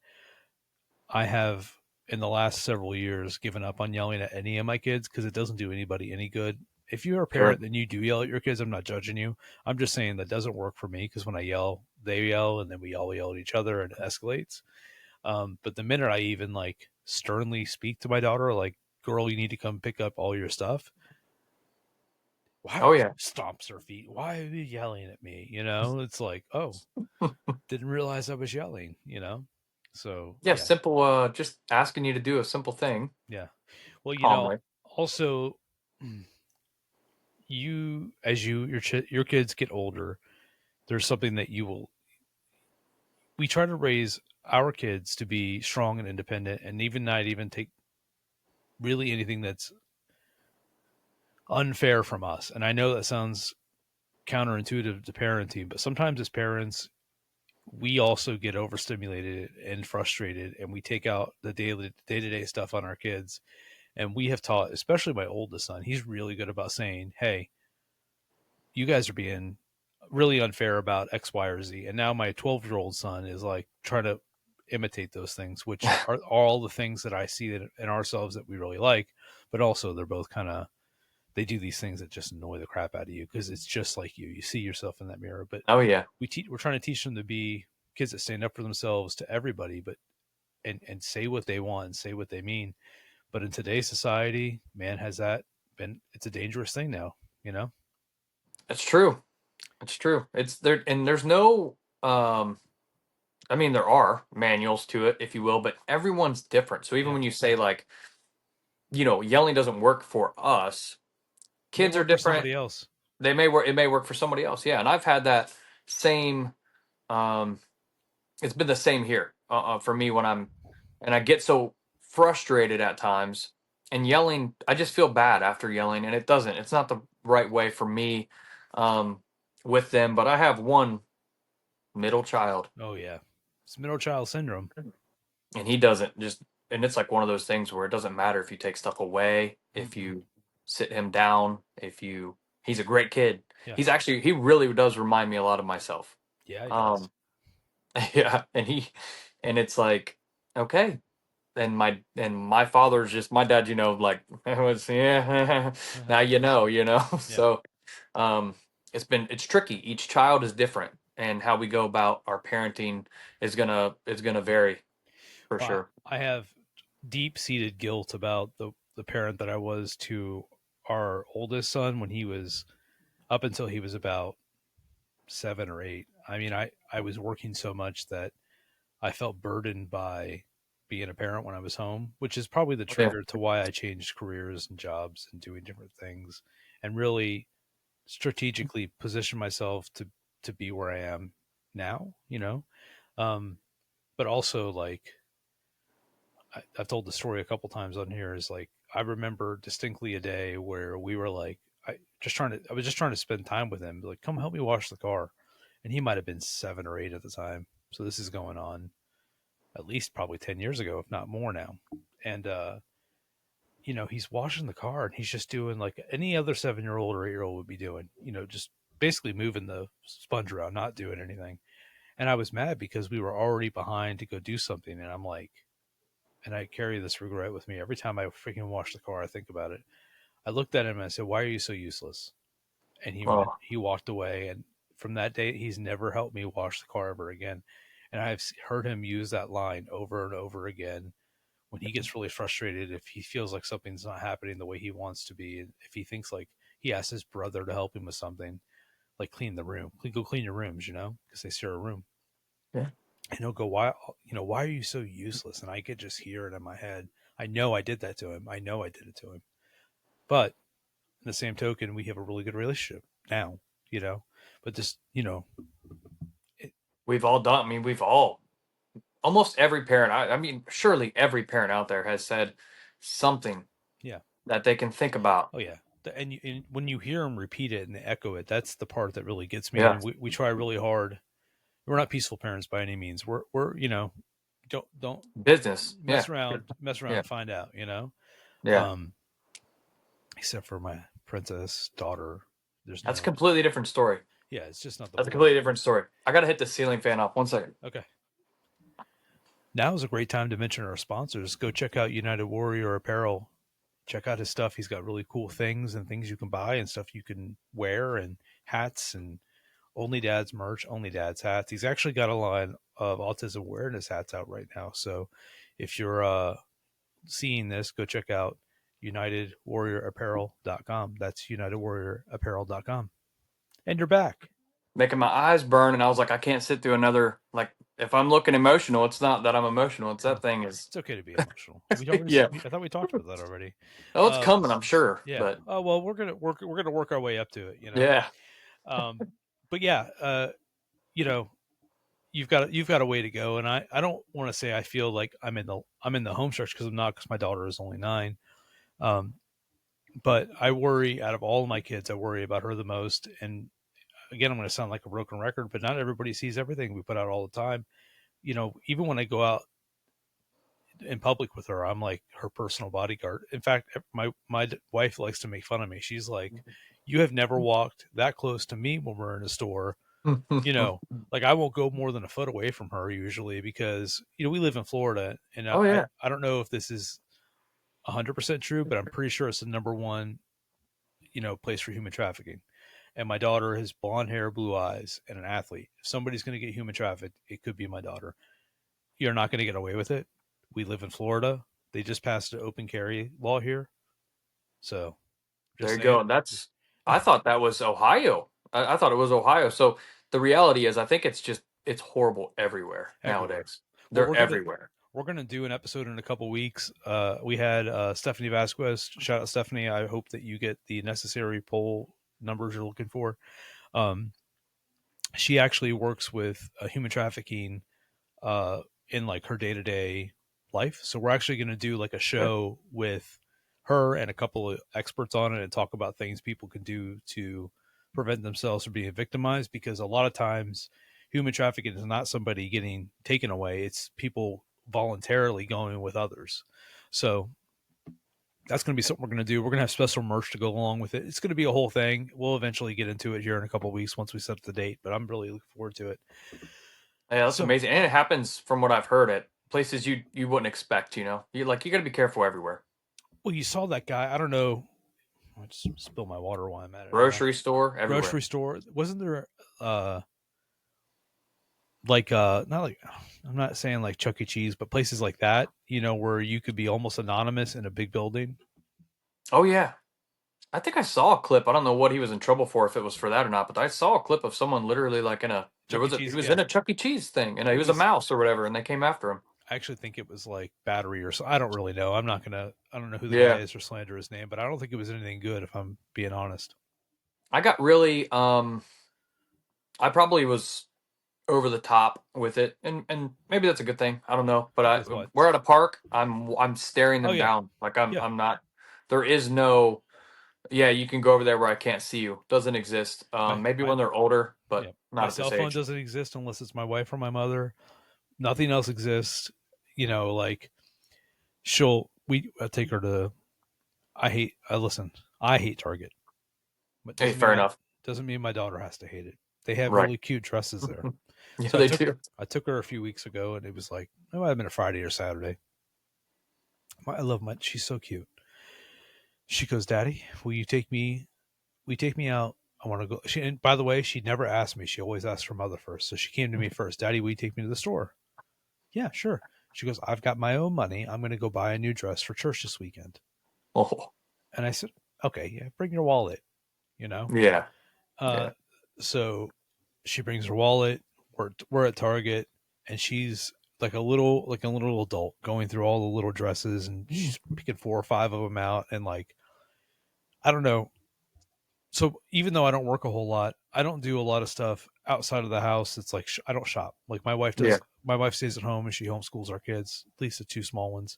I have in the last several years given up on yelling at any of my kids because it doesn't do anybody any good. If you're a Sure. parent, then you do yell at your kids. I'm not judging you. I'm just saying that doesn't work for me because when I yell, they yell, and then we all yell at each other, and it escalates. But the minute I even like sternly speak to my daughter, like, girl, you need to come pick up all your stuff. Why Oh yeah. stomps her feet? Why are you yelling at me? It's like, oh, didn't realize I was yelling, So Yeah, yeah, simple just asking you to do a simple thing yeah. Well, calmly. also you as your kids get older, there's something that we try to raise our kids to be strong and independent and even not even take really anything that's unfair from us. And I know that sounds counterintuitive to parenting, but sometimes as parents, we also get overstimulated and frustrated, and we take out the daily day to day stuff on our kids. And we have taught, especially my oldest son, he's really good about saying, "Hey, you guys are being really unfair about X, Y, or Z." And now my 12-year-old son is like trying to imitate those things, which are all the things that I see in ourselves that we really like, but also they're both kind of they do these things that just annoy the crap out of you because it's just like you see yourself in that mirror. But Oh yeah. we're trying to teach them to be kids that stand up for themselves to everybody, but and say what they want and say what they mean. But in today's society, man, has that been? It's a dangerous thing now. You know? It's true. It's true. It's there, and there's no I mean there are manuals to it, if you will, but everyone's different. So even Yeah, when you say like, yelling doesn't work for us, it may kids are work for different. somebody else. They may work it may work for somebody else. Yeah, and I've had that same um it's been the same here for me when I get so frustrated at times and yelling. I just feel bad after yelling, and it's not the right way for me um, with them. But I have one middle child, Oh yeah, it's middle child syndrome. and he doesn't just. And it's like one of those things where it doesn't matter if you take stuff away, if Mm-mm. you sit him down, if you. He's a great kid. Yeah, He really does remind me a lot of myself. yeah, he does. Um, yeah, and it's like, okay, and my father's just my dad, like it was, yeah. Now Yeah. so um it's tricky. Each child is different, and how we go about our parenting is gonna vary for Well, sure. I have deep seated guilt about the parent that I was to our oldest son when he was up until he was about 7 or 8. I mean, I was working so much that I felt burdened by being a parent when I was home, which is probably the Yeah. trigger to why I changed careers and jobs and doing different things and really strategically position myself to be where I am now. Um, but also like I've told the story a couple times on here is like I remember distinctly a day where we were like I was just trying to spend time with him, like come help me wash the car, and he might have been 7 or 8 at the time. So this is going on at least probably 10 years ago, if not more now. And he's washing the car and he's just doing like any other 7-year-old or 8-year-old would be doing, just basically moving the sponge around, not doing anything. And I was mad because we were already behind to go do something. And I'm like, and I carry this regret with me every time I freaking wash the car. I think about it. I looked at him and I said, "Why are you so useless?" And Oh, he walked away. And from that day, he's never helped me wash the car ever again. And I've heard him use that line over and over again when he gets really frustrated, if he feels like something's not happening the way he wants to be, if he thinks like he asks his brother to help him with something, like clean the room, go clean your rooms, because they share a room. yeah. And he'll go, why are you so useless? And I could just hear it in my head. I know I did that to him. I know I did it to him. But in the same token, we have a really good relationship now, but just, it, We've all done. I mean, we've all almost every parent. I mean, surely every parent out there has said something yeah. that they can think about. Oh yeah. And when you hear them repeat it and they echo it, that's the part that really gets me. Yeah, And we try really hard. We're not peaceful parents by any means. We're don't business. Yeah, mess around yeah, and find out. yeah. Um, except for my princess daughter, there's That's a no, completely different story. yeah, it's just not the That's a point. completely different story. I gotta hit the ceiling fan off. 1 second. Okay. Now is a great time to mention our sponsors. Go check out United Warrior Apparel. Check out his stuff. He's got really cool things and things you can buy and stuff you can wear and hats and Only Dad's merch, Only Dad's hats. He's actually got a line of autism awareness hats out right now. So if you're seeing this, go check out UnitedWarriorApparel.com. That's UnitedWarriorApparel.com. And you're back. Making my eyes burn, and I was like, I can't sit through another. Like, if I'm looking emotional, it's not that I'm emotional. It's that thing is. It's okay to be emotional. We already, Yeah. I thought we talked about that already. Oh, it's coming, I'm sure. Yeah. But Oh well, we're gonna work our way up to it. yeah, But yeah, you know, you've got a way to go, and I don't want to say I feel like I'm in the home stretch because I'm not, because my daughter is only 9. Um, but I worry, out of all of my kids, I worry about her the most. And again, I'm going to sound like a broken record, but not everybody sees everything we put out all the time. Even when I go out in public with her, I'm like her personal bodyguard. In fact, my wife likes to make fun of me. She's like, "You have never walked that close to me when we're in a store." you know, like I won't go more than a foot away from her usually, because we live in Florida, and oh yeah, I don't know if this is 100% true, but I'm pretty sure it's the number one place for human trafficking. And my daughter has blonde hair, blue eyes, and an athlete. If somebody's going to get human trafficked, it could be my daughter. You're not going to get away with it. We live in Florida. They just passed an open carry law here, so there just you go. saying. And that's. I thought that was Ohio. I thought it was Ohio. So the reality is, I think it's horrible everywhere Everywhere. nowadays. Well, They're everywhere. we're gonna do an episode in a couple weeks. We had Stephanie Vasquez. Shout out Stephanie. I hope that you get the necessary poll numbers you're looking for. Um, she actually works with human trafficking in like her day to day life. So we're actually going to do like a Yeah. show with her and a couple of experts on it and talk about things people can do to prevent themselves from being victimized. Because a lot of times, human trafficking is not somebody getting taken away; it's people voluntarily going with others. So that's going to be something we're going to do. We're going to have special merch to go along with it. It's going to be a whole thing. We'll eventually get into it here in a couple of weeks once we set up the date, but I'm really looking forward to it. Yeah, that's So, amazing, and it happens from what I've heard at places you wouldn't expect. You got to be careful everywhere. well, you saw that guy. I don't know. I just spill my water while I'm at it. Grocery store, everywhere. Grocery store. Wasn't there not like, I'm not saying like Chuck E. Cheese, but places like that, where you could be almost anonymous in a big building. Oh yeah, I think I saw a clip. I don't know what he was in trouble for, if it was for that or not, but I saw a clip of someone literally like in a there Chuck E. was a he Cheese, was yeah. in a Chuck E. Cheese thing, and he It was a was mouse or whatever, and they came after him. I actually think it was like battery or so. I don't really know. I don't know who the guy Yeah, is or slander his name, but I don't think it was anything good, if I'm being honest. I got really I probably was over the top with it, and maybe that's a good thing. I don't know, but With what? we're at a park. I'm staring Oh them yeah. down like Yeah. I'm not. There is no. Yeah, you can go over there where I can't see you. Doesn't exist. Maybe My when they're older, yeah. but My not at cell this phone age. doesn't exist unless it's my wife or my mother. Nothing else exists. Like I take her to I listen. I hate Target, but Hey, fair enough. doesn't mean my daughter has to hate it. They have Right. really cute dresses there. Yeah, So they do. I took her a few weeks ago, and it was like it might have been a Friday or Saturday. I love my. She's so cute. She goes, "Daddy, will you take me out? I want to go." She, and by the way, she never asked me. She always asked her mother first. So she came to me first. "Daddy, will you take me to the store?" Yeah, sure. She goes, "I've got my own money. I'm going to go buy a new dress for church this weekend." Oh, And I said, "Okay, yeah, bring your wallet." You know. yeah. Uh, Yeah. so she brings her wallet. We're at Target, and she's like a little adult going through all the little dresses, and she's picking 4 or 5 of them out, and like I don't know. So even though I don't work a whole lot, I don't do a lot of stuff outside of the house. It's like I don't shop. Like my wife Yeah. does. My wife stays at home and she homeschools our kids, at least the 2 small ones.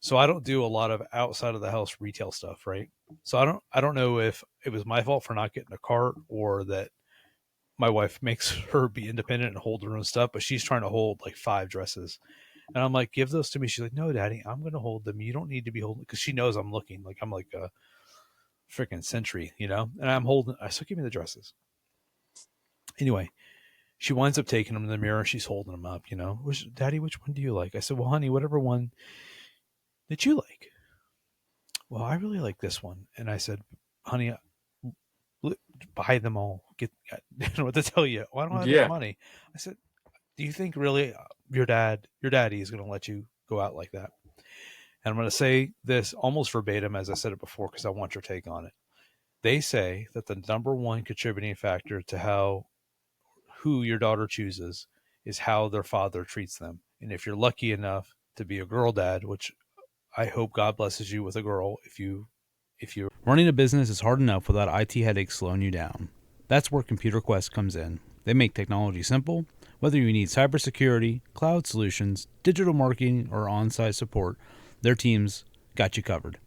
So I don't do a lot of outside of the house retail stuff, right? So I don't know if it was my fault for not getting a cart or that my wife makes her be independent and hold her own stuff, but she's trying to hold like 5 dresses. And I'm like, give those to me. She's like, no, daddy, I'm going to hold them. You don't need to be holding because she knows I'm looking like I'm like a freaking sentry, you know? And I'm holding, I said, give me the dresses. Anyway, she winds up taking them in the mirror. She's holding them up, you know, daddy, which one do you like? I said, well, honey, whatever one that you like. Well, I really like this one. And I said, honey, buy them all. I don't know what to tell you. Well, I don't have that Yeah. money. I said, do you think really your daddy is going to let you go out like that? And I'm going to say this almost verbatim as I said it before because I want your take on it. They say that the number one contributing factor to how who your daughter chooses is how their father treats them. And if you're lucky enough to be a girl dad, which I hope God blesses you with a girl, if you Running a business is hard enough without IT headaches slowing you down. That's where Computer Quest comes in. They make technology simple. Whether you need cybersecurity, cloud solutions, digital marketing, or on-site support, their teams got you covered.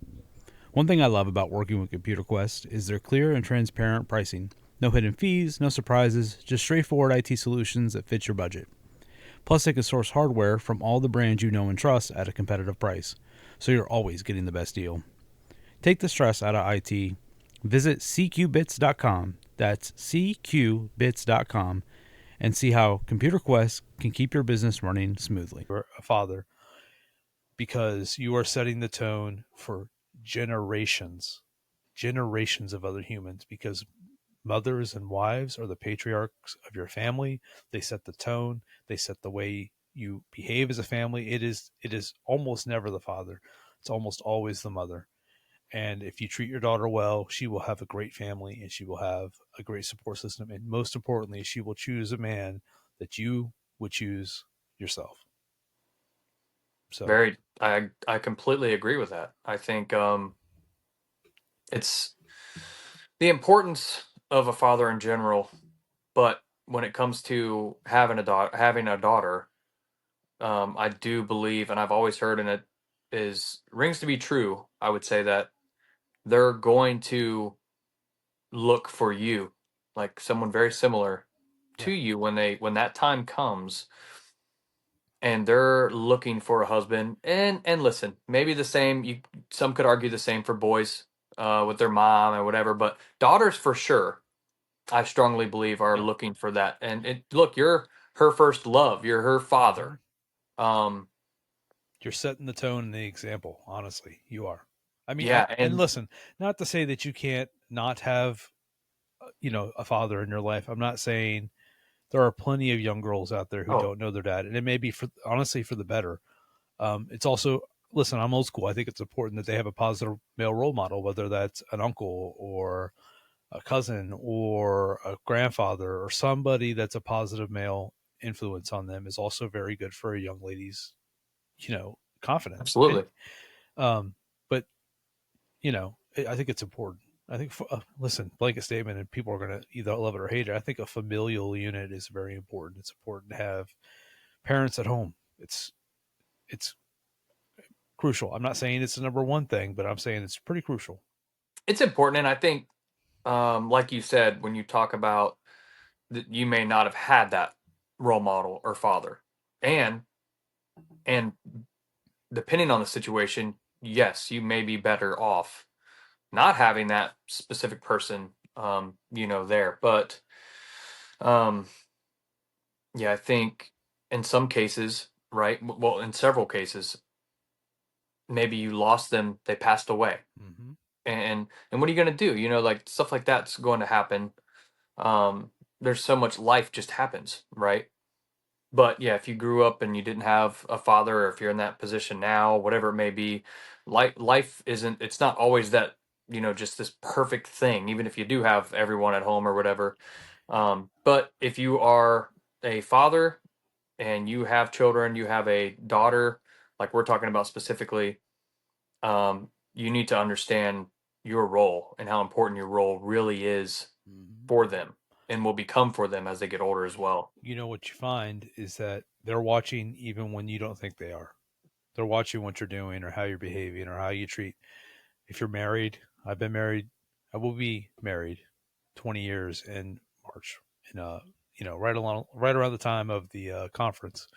One thing I love about working with Computer Quest is their clear and transparent pricing. No hidden fees, no surprises, just straightforward IT solutions that fit your budget. Plus, they can source hardware from all the brands you know and trust at a competitive price, so you're always getting the best deal. Take the stress out of IT. Visit cqbits.com. That's cqbits.com and see how Computer Quest can keep your business running smoothly. you're a father, because you are setting the tone for generations, generations of other humans, because mothers and wives are the patriarchs of your family. They set the tone, they set the way you behave as a family. It is almost never the father. It's almost always the mother. And if you treat your daughter well, she will have a great family and she will have a great support system. And most importantly, she will choose a man that you would choose yourself. So, Very. I completely agree with that. I think it's the importance of a father in general, but when it comes to having a daughter, I do believe, and I've always heard, and it is rings to be true. I would say that they're going to look for you, like someone very similar to yeah. you, when that time comes, and they're looking for a husband. And listen, maybe the same. Some could argue the same for boys, with their mom and whatever, but daughters for sure. I strongly believe are Yeah. looking for that. And look, you're her first love. You're her Mhm. father. Um, You're setting the tone and the example. Honestly, you are. I mean, yeah, and and listen, not to say that you can't not have, a father in your life. I'm not saying there are plenty of young girls out there who oh, don't know their dad, and it may be for honestly for the better. It's also listen. I'm old school. I think it's important that they have a positive male role model, whether that's an uncle or a cousin or a grandfather or somebody that's a positive male influence on them is also very good for a young lady's, confidence. absolutely. Um, but I think it's important. I think, listen, blanket statement, and people are going to either love it or hate it. I think a familial unit is very important. It's important to have parents at home. It's crucial. I'm not saying it's the number one thing, but I'm saying it's pretty crucial. It's important, and I think, like you said, when you talk about that, you may not have had that role model or father, and and depending on the situation, yes, you may be better off. not having that specific person, there. But um, yeah, I think in some cases, right? Well, in several cases, maybe you lost them, they passed away, Mm-hmm. and what are you going to do? Like stuff like that's going to happen. There's so much life just happens, right? But yeah, if you grew up and you didn't have a father, or if you're in that position now, whatever it may be, life isn't, it's not always that, just this perfect thing, even if you do have everyone at home or whatever. But if you are a father and you have children, you have a daughter, like we're talking about specifically, you need to understand your role and how important your role really is Mm-hmm. for them and will become for them as they get older as well. You know what you find is that they're watching even when you don't think they are. They're watching what you're doing or how you're behaving or how you treat. If you're married, I've been married. I will be married 20 years in March. In right around the time of the conference.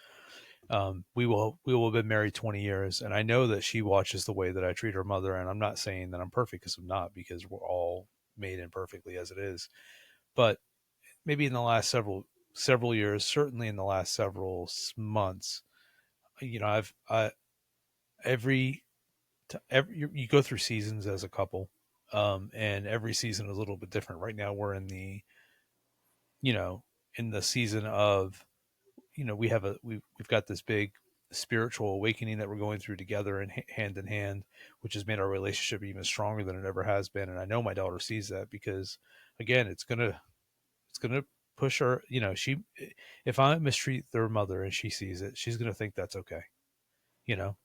We will have been married 20 years, and I know that she watches the way that I treat her mother. And I'm not saying that I'm perfect, because I'm not, because we're all made imperfectly as it is. But maybe in the last several years, certainly in the last several months, I every you go through seasons as a couple, and every season is a little bit different. Right now, we're in the you know in the season of we've got this big spiritual awakening that we're going through together and hand in hand, which has made our relationship even stronger than it ever has been. And I know my daughter sees that, because again, it's gonna push her. She if I mistreat their mother and she sees it, she's gonna think that's okay. You know,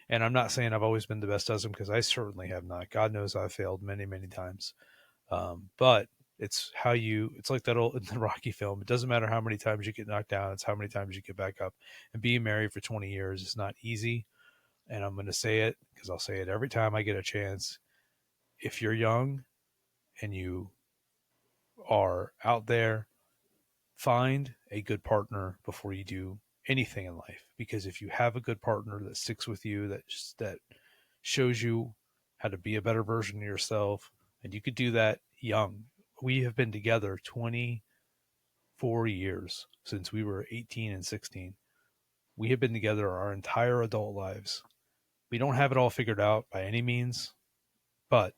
and I'm not saying I've always been the best husband, because I certainly have not. God knows I've failed many, many times. But it's like that old in the Rocky film. It doesn't matter how many times you get knocked down, it's how many times you get back up. And being married for 20 years is not easy. And I'm going to say it because I'll say it every time I get a chance. If you're young and you are out there, find a good partner before you do anything in life. Because if you have a good partner that sticks with you, that shows you how to be a better version of yourself, and you could do that young. We have been together 24 years, since we were 18 and 16. We have been together our entire adult lives. We don't have it all figured out by any means, but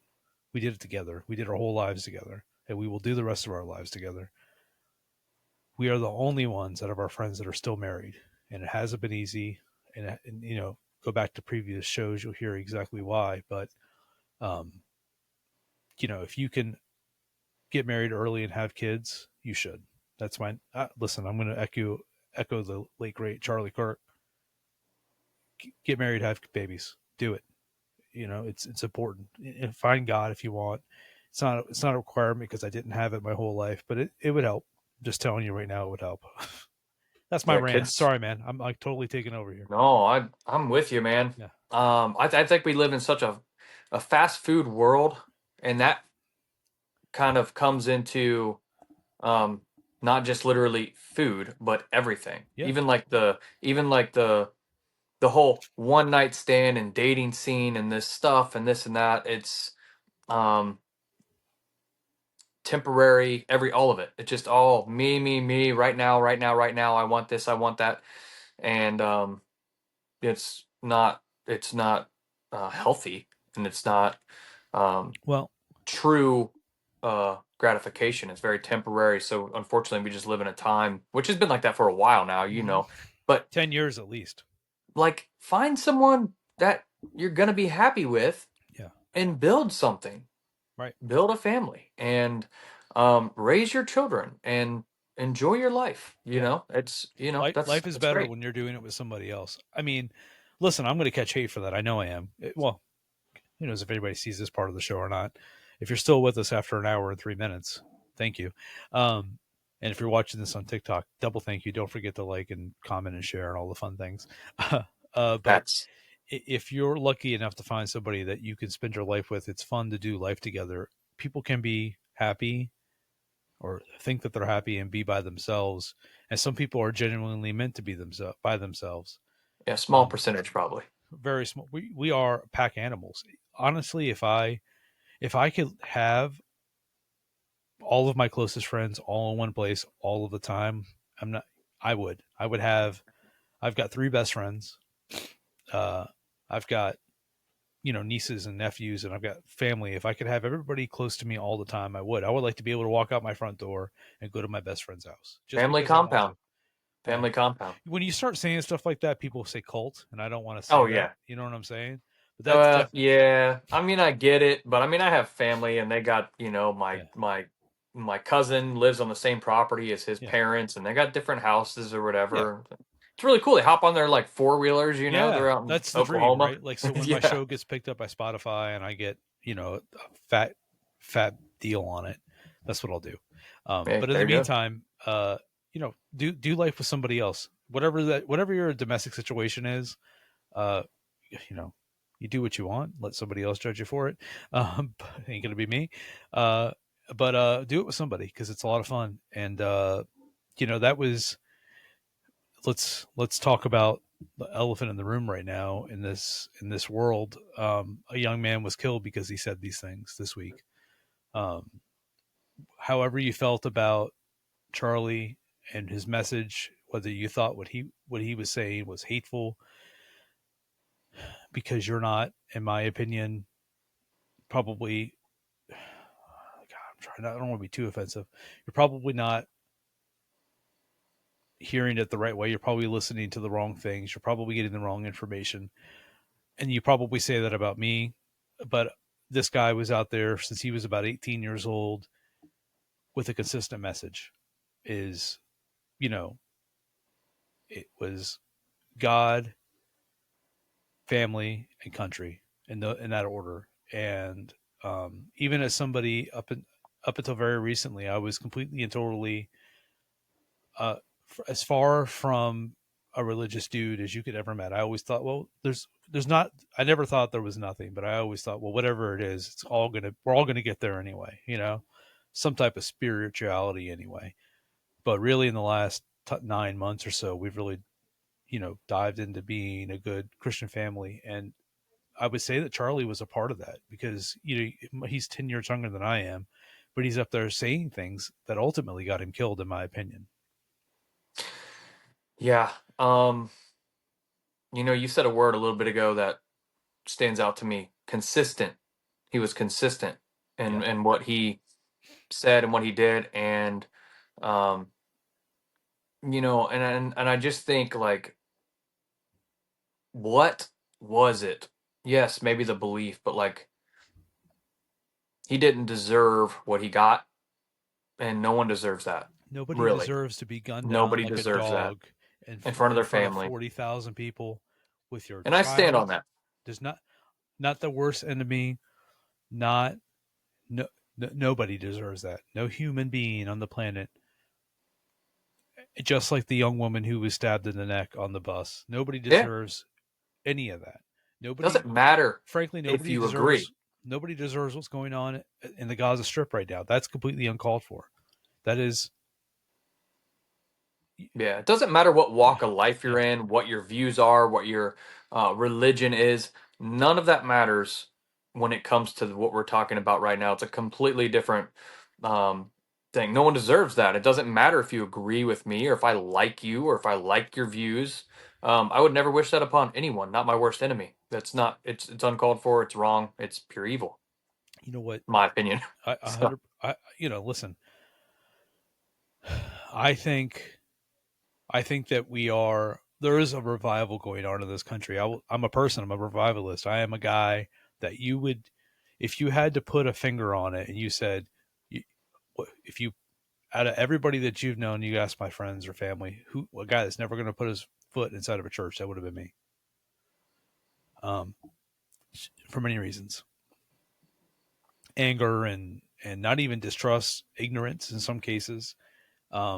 we did it together. We did our whole lives together, and we will do the rest of our lives together. We are the only ones out of our friends that are still married, and it hasn't been easy. And go back to previous shows, you'll hear exactly why. But um, if you can get married early and have kids, you should. That's my listen. I'm going to echo the late great Charlie Kirk. Get married, have babies, do it. It's important. And find God if you want. It's not a requirement, because I didn't have it my whole life, but it would help. I'm just telling you right now, it would help. That's my Yeah, rant. kids. Sorry, man. I'm like totally taking over here. No, I'm with you, man. Yeah. I think we live in such a fast food world, and that kind of comes into um, not just literally food, but everything. Yeah. Even like the whole one night stand and dating scene and this stuff and this and that. It's um, temporary. All of it. It's just all me, me, me. Right now, right now, right now. I want this. I want that, and it's not healthy, and it's not Well, true gratification. It's very temporary. So unfortunately, we just live in a time which has been like that for a while now. Mhm. But 10 years at least. like, find someone that you're gonna be happy with Yeah. and build something. Right. Build a family and raise your children and enjoy your life. Yeah. That's Life is that's better great. when you're doing it with somebody else. I mean, listen, I'm going to catch hate for that. I know I am. Well, who knows if anybody sees this part of the show or not. If you're still with us after an hour and 3 minutes, thank you. Um, and if you're watching this on TikTok, double thank you. Don't forget to like and comment and share and all the fun things. But That's if you're lucky enough to find somebody that you can spend your life with, it's fun to do life together. People can be happy or think that they're happy and be by themselves. And some people are genuinely meant to be by themselves. yeah, small percentage probably. Very small. We are pack animals. Honestly, if I could have all of my closest friends all in one place all of the time, I would. I've got 3 best friends. I've got, nieces and nephews, and I've got family. If I could have everybody close to me all the time, I would. I would like to be able to walk out my front door and go to my best friend's house just Family because I want to. compound. Family compound. When you start saying stuff like that, people say cult, and I don't want to say Oh that. yeah. You know what I'm saying? But that's Yeah. I mean, I get it, but I mean, I have family, and they got yeah, my cousin lives on the same property as his yeah, parents, and they got different houses or yeah, whatever. It's really cool. They hop on their like 4-wheelers. yeah. They're out in That's the dream, Oklahoma. right? Like, so when my Yeah. show gets picked up by Spotify and I get a fat deal on it, that's what I'll do. Hey, But in there the you go. meantime, do life with somebody else. Whatever your domestic situation is, uh, you know, you do what you want. Let somebody else judge you for it. Ain't gonna be me. But do it with somebody because it's a lot of fun. And that was. Let's talk about the elephant in the room right now in this world. A young man was killed because he said these things this week. Um, However you felt about Charlie and his message, whether you thought what he was saying was hateful, because you're not, in my opinion, probably. God, I'm trying. I don't want to be too offensive. You're probably not hearing it the right way. You're probably listening to the wrong things. You're probably getting the wrong information, and you probably say that about me. But this guy was out there since he was about 18 years old with a consistent message. Is it was God, family, and country in that order. And even as somebody up until very recently, I was completely and totally uh, as far from a religious dude as you could ever met. I always thought, well, there's not. I never thought there was nothing, but I always thought, well, whatever it is, we're all gonna get there anyway. Some type of spirituality anyway. But really, in the last 9 months or so, we've really dived into being a good Christian family. And I would say that Charlie was a part of that because he's 10 years younger than I am, but he's up there saying things that ultimately got him killed, in my opinion. Yeah. You said a word a little bit ago that stands out to me. Consistent. He was consistent in Yeah. what he said and what he did, and um, and I just think like, what was it? Yes, maybe the belief, but like, he didn't deserve what he got, and no one deserves that. Nobody Really, deserves to be gunned down nobody like a deserves that dog in in front of in their front of family, 40,000 people with your and I stand on child. that. Does not the worst enemy. Not no, nobody deserves that. No human being on the planet, just like the young woman who was stabbed in the neck on the bus. Nobody Yeah, deserves any of that. Nobody, doesn't matter frankly, if you agree. nobody deserves what's going on in the Gaza Strip right now. That's completely uncalled for. That is, Yeah, it doesn't matter what walk of life you're yeah. in, what your views are, what your religion is. None of that matters when it comes to what we're talking about right now. It's a completely different um, thing. No one deserves that. It doesn't matter if you agree with me or if I like you or if I like your views. I would never wish that upon anyone, not my worst enemy. That's not. It's uncalled for. It's wrong. It's pure evil, You know what? in my opinion. I So, 100. Listen. I think that there is a revival going on in this country. I'm a person. I'm a revivalist. I am a guy that you would, if you had to put a finger on it, and you said, if you out of everybody that you've known, you asked my friends or family, a guy that's never going to put his foot inside of a church, that would have been me. Um, for many reasons, anger and not even distrust, ignorance in some cases.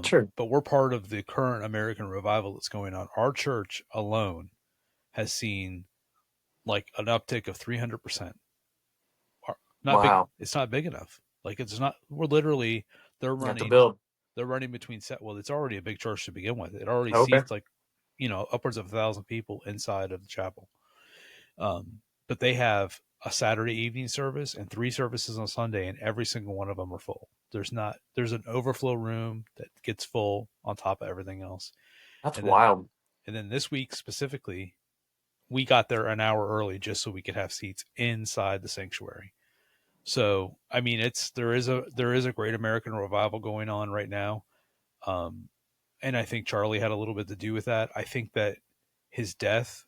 sure. But we're part of the current American revival that's going on. Our church alone has seen like an uptick of 300%. Not big. Wow. It's not big enough. Like it's not. We're literally they're You have to running. build. They're running between set. Well, it's already a big church to begin with. It already Okay. seats like upwards of 1,000 people inside of the chapel. but they have a Saturday evening service and 3 services on Sunday, and every single one of them are full. There's an overflow room that gets full on top of everything else. That's And then wild. this week specifically, we got there an hour early just so we could have seats inside the sanctuary. So I mean, there is a great American revival going on right now, and I think Charlie had a little bit to do with that. I think that his death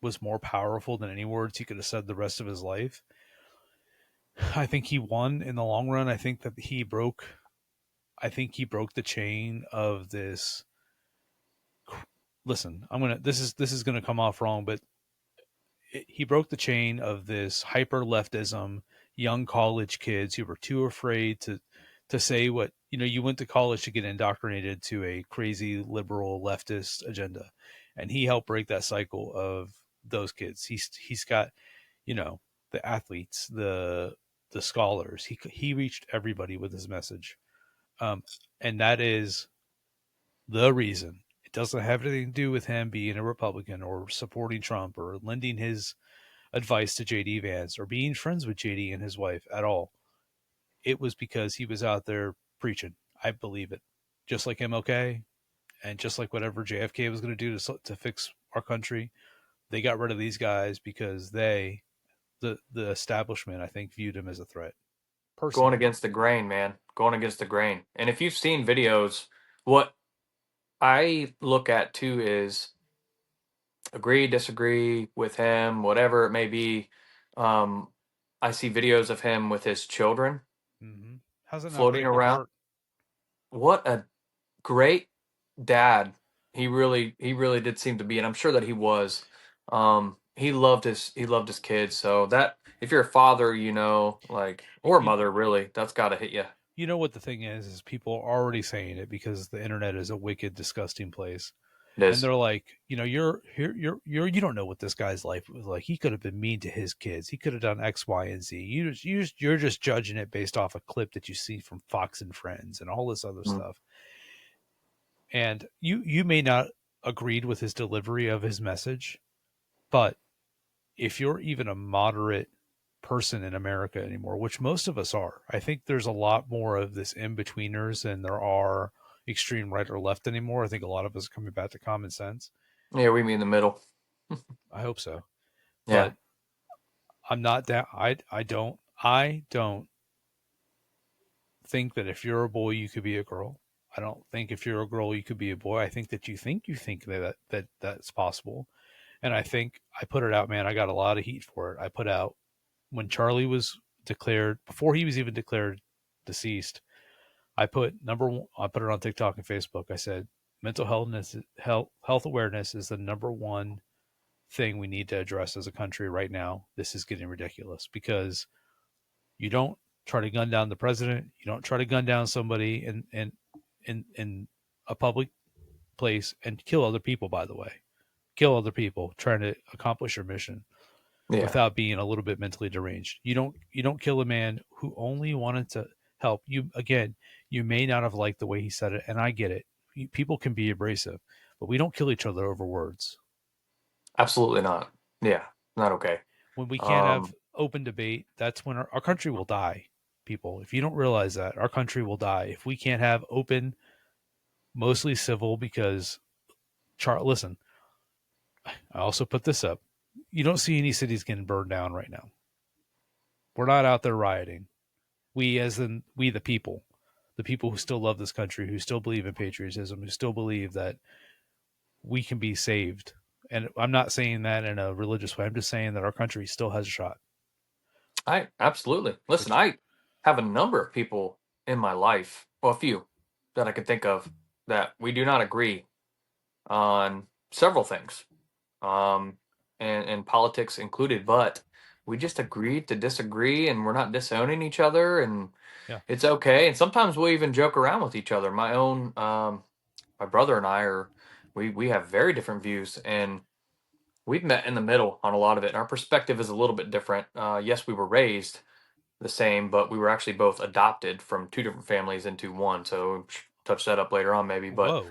was more powerful than any words he could have said the rest of his life. I think he won in the long run. I think he broke the chain of this. Listen, this is gonna come off wrong, but he broke the chain of this hyper leftism, young college kids who were too afraid to say what, you went to college to get indoctrinated to a crazy liberal leftist agenda, and he helped break that cycle of those kids. He's got, the athletes, the scholars. He reached everybody with his message, and that is the reason. It doesn't have anything to do with him being a Republican or supporting Trump or lending his advice to JD Vance or being friends with JD and his wife at all. It was because he was out there preaching. I believe it. Just like MLK and just like whatever JFK was going to do to fix our country, they got rid of these guys because the establishment, I think, viewed him as a threat. Personally. Going against the grain, man. Going against the grain. And if you've seen videos, what I look at too is agree, disagree with him, whatever it may be. I see videos of him with his children Mm-hmm. How's it not floating break your around. heart? What a great dad he really did seem to be, and I'm sure that he was. He loved his kids. So that if you're a father, like, or a You, mother, really, that's got to hit you. you know what the thing is people are already saying it because the internet is a wicked, disgusting place. It And is. they're like, you don't know what this guy's life was like. He could have been mean to his kids. He could have done X, Y, and Z. You're just judging it based off a clip that you see from Fox and Friends and all this other Mm. stuff. And you may not agreed with his delivery of his message, but if you're even a moderate person in America anymore, which most of us are, I think there's a lot more of this in betweeners than there are extreme right or left anymore. I think a lot of us are coming back to common sense. Yeah, we meet in the middle. I hope so. Yeah. But I'm not down. I don't think that if you're a boy you could be a girl. I don't think if you're a girl you could be a boy. I think that you think that's possible. And I think I put it out, man. I got a lot of heat for it. I put out when Charlie was declared, before he was even declared deceased. I put I put it on TikTok and Facebook. I said mental health awareness is the number one thing we need to address as a country right now. This is getting ridiculous because you don't try to gun down the president. You don't try to gun down somebody in a public place and kill other people. By the way, kill other people trying to accomplish your mission without being a little bit mentally deranged. You don't kill a man who only wanted to help you. Again, you may not have liked the way he said it, and I get it. People can be abrasive, but we don't kill each other over words. Absolutely not. Yeah, not okay. When we can't have open debate, that's when our country will die. People, if you don't realize that, our country will die if we can't have open, mostly civil. Because, listen, I also put this up. You don't see any cities getting burned down right now. We're not out there rioting. We, as in we, the people who still love this country, who still believe in patriotism, who still believe that we can be saved. And I'm not saying that in a religious way. I'm just saying that our country still has a shot. I absolutely listen. I have a number of people in my life, well, a few that I can think of that we do not agree on several things, and politics included. But we just agreed to disagree, and we're not disowning each other, and it's okay. And sometimes we'll even joke around with each other. My brother and I we have very different views, and we've met in the middle on a lot of it. And our perspective is a little bit different. Yes, we were raised the same, but we were actually both adopted from two different families into one. So we'll touch that up later on, maybe. But whoa,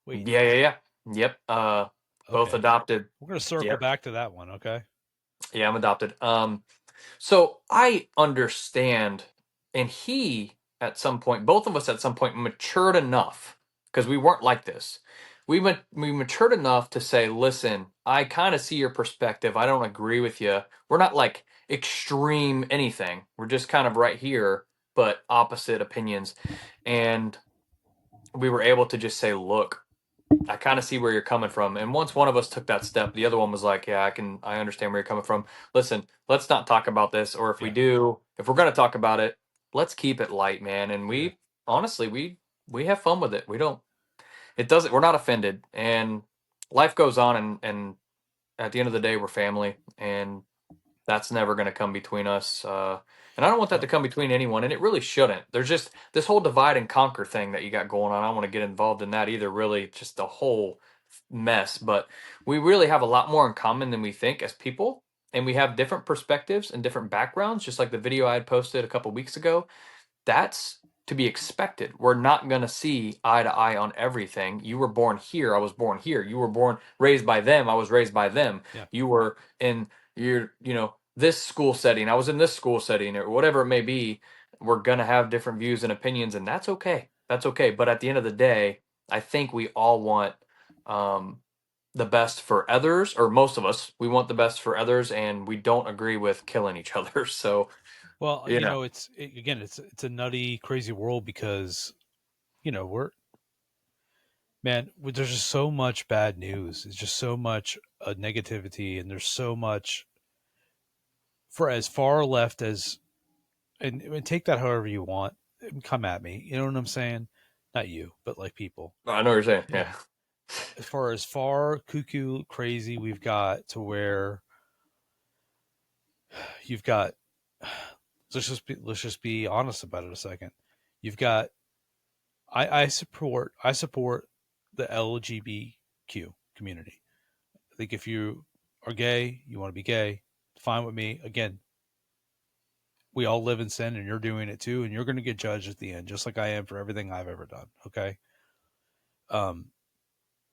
wait, yeah, yep. Both okay. adopted. We're gonna circle back to that one, okay? Yeah, I'm adopted. So I understand, and he at some point, both of us at some point matured enough because we weren't like this. We matured enough to say, listen, I kind of see your perspective. I don't agree with you. We're not like extreme anything. We're just kind of right here, but opposite opinions. And we were able to just say, look, I kind of see where you're coming from. And once one of us took that step, the other one was like, yeah, I understand where you're coming from. Listen, let's not talk about this. Or if we Yeah. do, if we're going to talk about it, let's keep it light, man. And Yeah. we, honestly, we have fun with it. We don't, it doesn't, we're not offended. And life goes on. And at the end of the day, we're family. And that's never going to come between us. And I don't want that to Well, come between anyone, and it really shouldn't. There's just this whole divide and conquer thing that you got going on. I don't want to get involved in that either. Really, just a whole mess. But we really have a lot more in common than we think as people, and we have different perspectives and different backgrounds. Just like the video I had posted a couple weeks ago, that's to be expected. We're not going to see eye to eye on everything. You were born here. I was born here. You were born raised by them. I was raised by them. yeah. You were in your, this school setting. I was in this school setting or whatever it may be. We're going to have different views and opinions, and that's okay. That's okay. But at the end of the day, I think we all want um, the best for others, or most of us, we want the best for others, and we don't agree with killing each other. So, Well, you know, again, it's a nutty, crazy world because we're man. There's just so much bad news. It's just so much negativity, and there's so much for as far left as and take that however you want. Come at me. You know what I'm saying? Not you, but like people. I know what you're saying. Yeah. Yeah. As far cuckoo crazy we've got to where you've got let's just be honest about it a second. You've got I support the LGBTQ community. I think if you are gay, you want to be gay, fine with me. Again, we all live in sin and you're doing it too, and you're going to get judged at the end, just like I am for everything I've ever done. Okay. Um,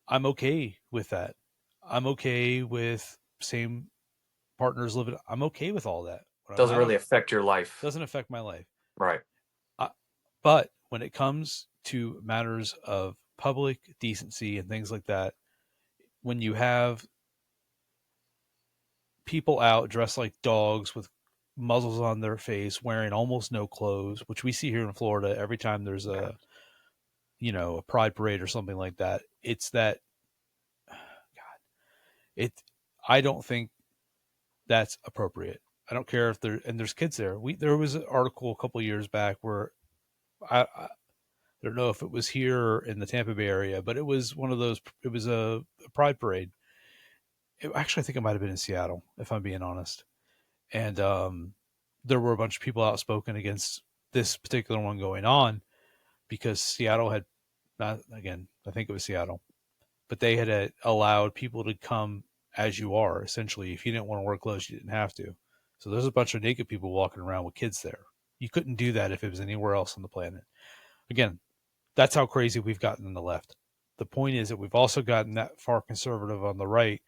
I'm okay with that. I'm okay with same partners living. I'm okay with all that. What I'm Doesn't not really affect your life. doesn't affect my life. Right. Uh, but when it comes to matters of public decency and things like that, when you have people out dressed like dogs with muzzles on their face, wearing almost no clothes, which we see here in Florida every time there's a pride parade or something like that. It's that God, it. I don't think that's appropriate. I don't care if there's kids there. There was an article a couple of years back where I don't know if it was here in the Tampa Bay area, but it was one of those. It was a pride parade. Actually, I think it might have been in Seattle, if I'm being honest. And there were a bunch of people outspoken against this particular one going on because Seattle had not again. I think it was Seattle, but they had allowed people to come as you are. Essentially, if you didn't want to wear clothes, you didn't have to. So there's a bunch of naked people walking around with kids there. You couldn't do that if it was anywhere else on the planet. Again, that's how crazy we've gotten on the left. The point is that we've also gotten that far conservative on the right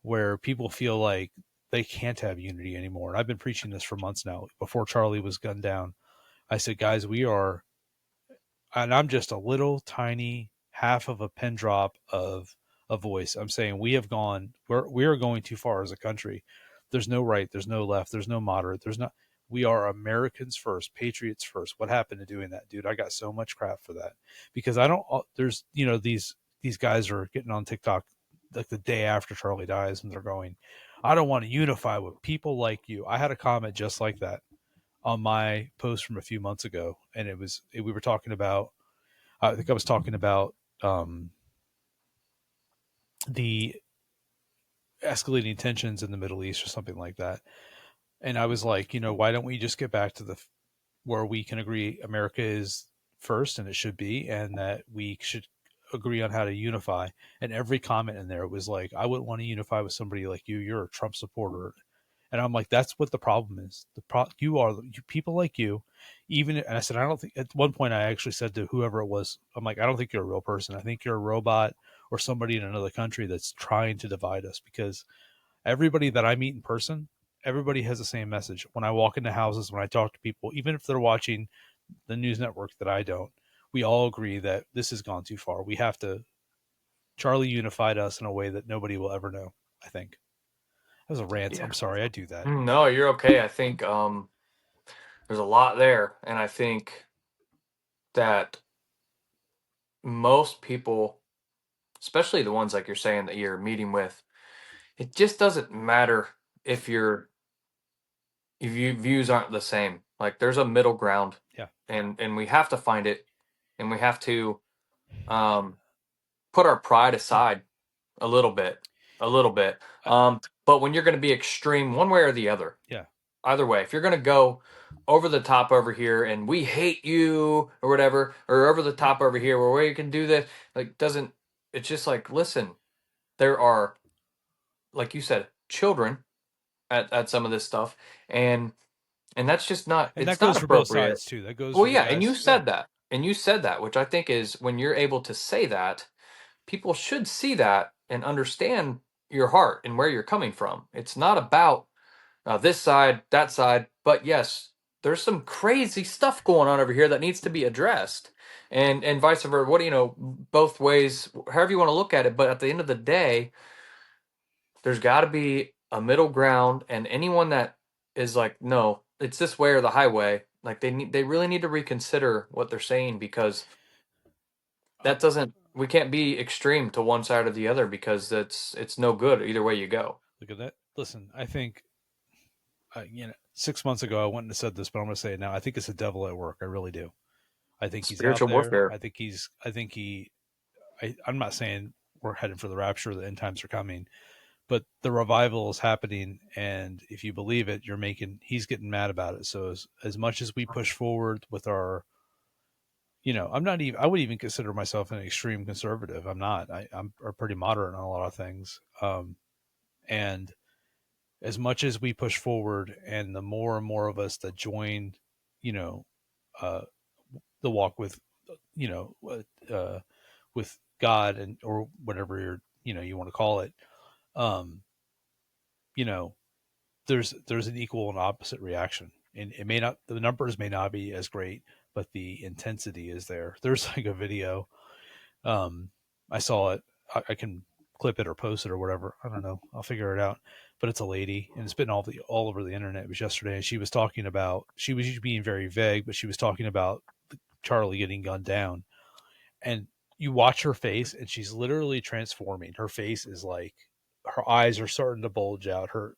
where people feel like they can't have unity anymore. And I've been preaching this for months now. Before Charlie was gunned down, I said, guys, we are, and I'm just a little tiny half of a pin drop of a voice. I'm saying we are going too far as a country. There's no right, there's no left, there's no moderate, there's not. We are Americans first, patriots first. What happened to doing that, dude? I got so much crap for that because I don't. There's these guys are getting on TikTok like the day after Charlie dies, and they're going, "I don't want to unify with people like you." I had a comment just like that on my post from a few months ago, and we were talking about. I think I was talking about the escalating tensions in the Middle East or something like that. And I was like, why don't we just get back to where we can agree America is first and it should be, and that we should agree on how to unify. And every comment in there was like, I wouldn't want to unify with somebody like you. You're a Trump supporter. And I'm like, that's what the problem is. People like you, and I said, I don't think, at one point I actually said to whoever it was, I'm like, I don't think you're a real person. I think you're a robot or somebody in another country that's trying to divide us, because everybody that I meet in person, everybody has the same message. When I walk into houses, when I talk to people, even if they're watching the news network that I don't, we all agree that this has gone too far. We have to. Charlie unified us in a way that nobody will ever know. I think that was a rant. Yeah. I'm sorry, I do that. No, you're okay. I think there's a lot there, and I think that most people, especially the ones like you're saying that you're meeting with, it just doesn't matter if your views aren't the same. Like there's a middle ground. Yeah. And we have to find it, and we have to put our pride aside a little bit. But when you're going to be extreme one way or the other. Yeah. Either way, if you're going to go over the top over here and we hate you or whatever, or over the top over here where you can do this, like doesn't, it's just like, listen, there are, like you said, children at some of this stuff, and that's just not, And it's that not goes for both appropriate. sides too. That goes Well, for the yeah, and guys. you said that, which I think is when you're able to say that, people should see that and understand your heart and where you're coming from. It's not about this side, that side, but yes, there's some crazy stuff going on over here that needs to be addressed, and vice versa. What do you know? Both ways, however you want to look at it. But at the end of the day, there's got to be a middle ground, and anyone that is like, no, it's this way or the highway, like they really need to reconsider what they're saying, because that doesn't, we can't be extreme to one side or the other, because it's no good either way you go. Look at that. Listen, I think, 6 months ago I wouldn't have said this, but I'm going to say it now. I think it's the devil at work. I really do. I think he's Spiritual out there. warfare. I'm not saying we're headed for the rapture, the end times are coming, but the revival is happening. And if you believe it, he's getting mad about it. So as much as we push forward with our, I would even consider myself an extreme conservative. I'm not, I'm pretty moderate on a lot of things. And as much as we push forward and the more and more of us that join, the walk with, with God, and, or whatever you want to call it, there's an equal and opposite reaction, and the numbers may not be as great, but the intensity is there. There's like a video, I saw it. I can clip it or post it or whatever. I don't know. I'll figure it out. But it's a lady, and it's been all over the internet. It was yesterday, and she was being very vague, but she was talking about Charlie getting gunned down, and you watch her face, and she's literally transforming. Her face is like, her eyes are starting to bulge out. Her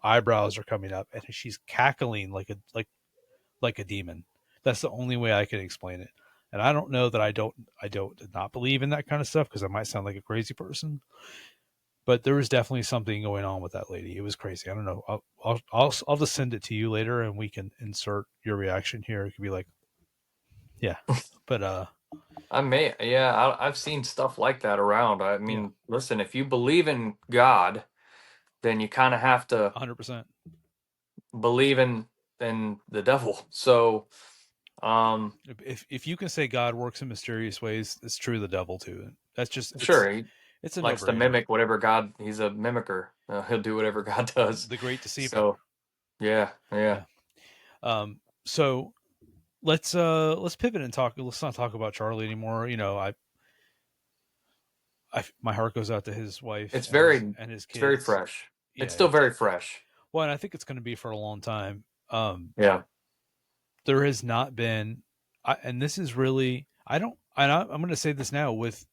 eyebrows are coming up, and she's cackling like a demon. That's the only way I can explain it. And I don't know that I don't not believe in that kind of stuff, because I might sound like a crazy person, but there was definitely something going on with that lady. It was crazy. I don't know. I'll just send it to you later, and we can insert your reaction here. It could be like, yeah, but I've seen stuff like that around. I mean, listen, if you believe in God, then you kind of have to 100% believe in the devil. So, if you can say God works in mysterious ways, it's true of the devil too. That's just, sure, he it's a likes to no-brainer. mimic whatever God. He's a mimicker. He'll do whatever God does. The great deceiver. So, yeah. So let's pivot and talk. Let's not talk about Charlie anymore. My heart goes out to his wife. It's and very his kids. It's very fresh. Yeah, it's still very fresh. Well, and I think it's going to be for a long time. Yeah. There has not been, and this is really, I'm going to say this now with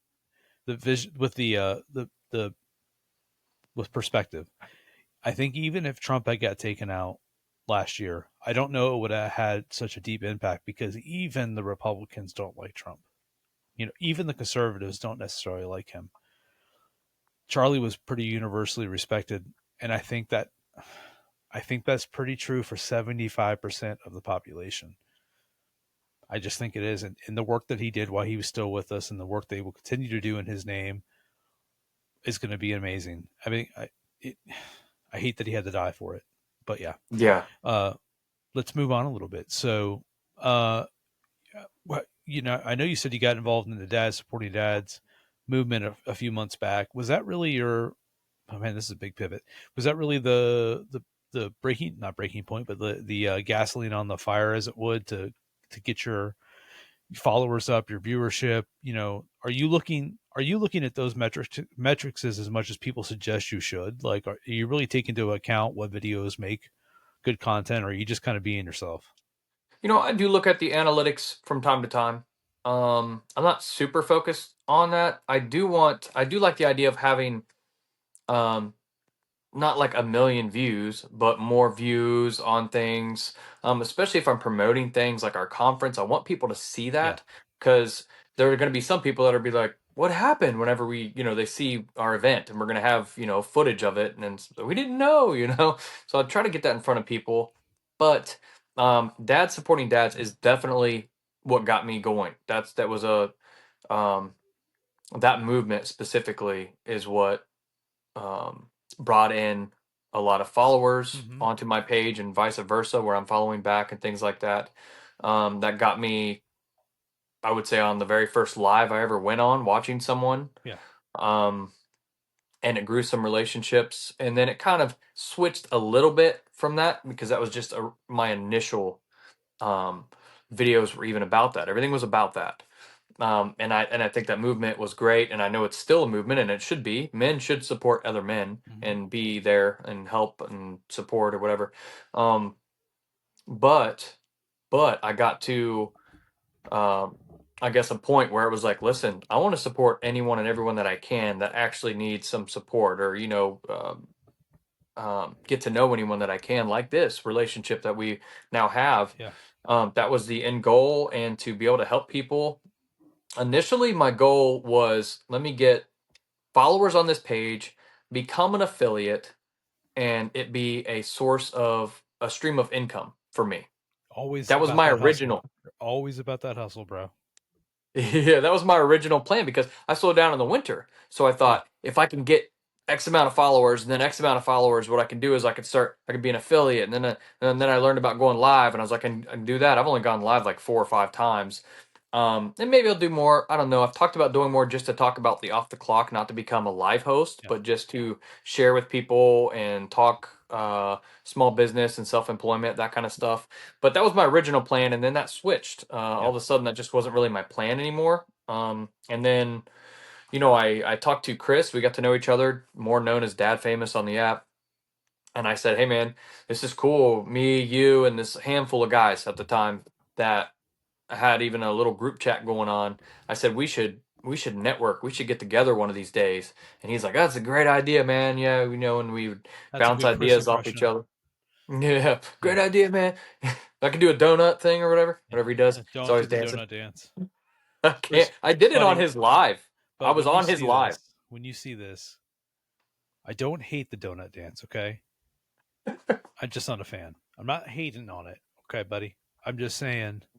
the vision, with with perspective. I think even if Trump had got taken out last year, I don't know it would have had such a deep impact, because even the Republicans don't like Trump. Even the conservatives don't necessarily like him. Charlie was pretty universally respected, and I think that's pretty true for 75% of the population. I just think it is. And the work that he did while he was still with us, and the work they will continue to do in his name, is going to be amazing. I mean, I hate that he had to die for it, but yeah. Yeah. Let's move on a little bit. So, I know you said you got involved in the supporting dads movement a few months back. Was that really oh man, this is a big pivot. Was that really the not breaking point, but the gasoline on the fire, as it would, to get your followers up, your viewership. Are you looking at those metrics as much as people suggest you should? Like, are you really taking into account what videos make good content, or are you just kind of being yourself? I do look at the analytics from time to time. I'm not super focused on that. I do like the idea of having, um, not like a million views, but more views on things. Especially if I'm promoting things like our conference, I want people to see Yeah. that, because there are going to be some people that are be like, "What happened?" Whenever they see our event, and we're going to have footage of it, and then we didn't know. So I try to get that in front of people, but dad supporting dads is definitely what got me going. That was um, that movement specifically is what um, brought in a lot of followers Mm-hmm. onto my page, and vice versa, where I'm following back and things like that. That got me, I would say, on the very first live I ever went on, watching someone. Yeah. Um, and it grew some relationships, and then it kind of switched a little bit from that, because that was just my initial um, videos were even about that. Everything was about that. And I think that movement was great, and I know it's still a movement, and it should be. Men should support other men Mm-hmm. and be there and help and support or whatever. Um, but I got to, um, I guess, a point where it was like, listen, I want to support anyone and everyone that I can that actually needs some support, or get to know anyone that I can, like this relationship that we now have. Yeah. That was the end goal, and to be able to help people. Initially, my goal was, let me get followers on this page, become an affiliate, and it be a stream of income for me. Always That was about my that hustle. original. Always about that hustle, bro. Yeah, that was my original plan, because I slowed down in the winter. So I Yeah. thought, if I can get X amount of followers, and then X amount of followers, what I can do is I could be an affiliate. And then I learned about going live, and I was like, I can do that. I've only gone live like 4 or 5 times. And maybe I'll do more. I don't know. I've talked about doing more, just to talk about the off the clock, not to become a live host, Yeah. but just to share with people and talk small business and self-employment, that kind of stuff. But that was my original plan, and then that switched. All of a sudden, that just wasn't really my plan anymore. And then, I talked to Chris. We got to know each other, more known as Dad Famous on the app. And I said, "Hey, man, this is cool. Me, you, and this handful of guys at the time that had even a little group chat going on." I said, we should network. We should get together one of these days." And he's like, "That's a great idea, man. Yeah, and we would That's a bounce good Chris ideas off each impression. other." Yeah, great Yeah. idea, man. I can do a donut thing or whatever he does. He's Don't do always the dancing. donut dance. I Chris, can't. I did it on buddy, his live. I but was when you on his see live. this, I don't hate the donut dance, okay? I'm just not a fan. I'm not hating on it, okay, buddy? I'm just saying, if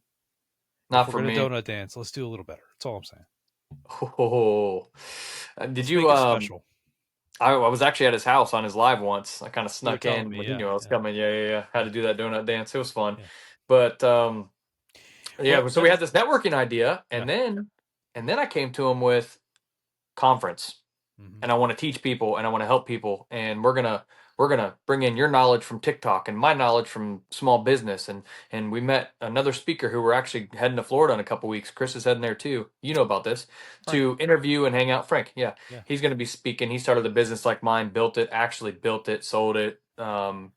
Not we're for gonna me. donut dance, let's do a little better. That's all I'm saying. Oh, did Let's you? make it special. I was actually at his house on his live once. I kind of You were snuck telling in me, when he yeah, knew I was yeah, coming. Yeah, yeah, yeah. Had yeah, to do that donut dance. It was fun. yeah. But Well, yeah, so we had this networking idea, yeah. and then I came to him with conference, Mm-hmm. and I want to teach people, and I want to help people, and we're gonna bring in your knowledge from TikTok and my knowledge from small business. And we met another speaker who we're actually heading to Florida in a couple weeks. Chris is heading there too. You know about this, Frank. to interview and hang out. Frank, yeah, Yeah. he's going to be speaking. He started a business like mine, built it, sold it, and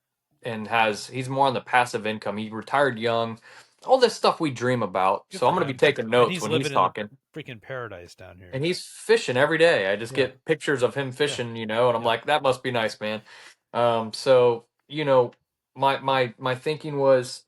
he's more on the passive income. He retired young. All this stuff we dream about. Good So I'm for going to be him. taking And notes he's when he's living in a talking. freaking paradise down here. And he's fishing every day. I just Yeah. get pictures of him Yeah. fishing, and I'm Yeah. like, that must be nice, man. So my thinking was,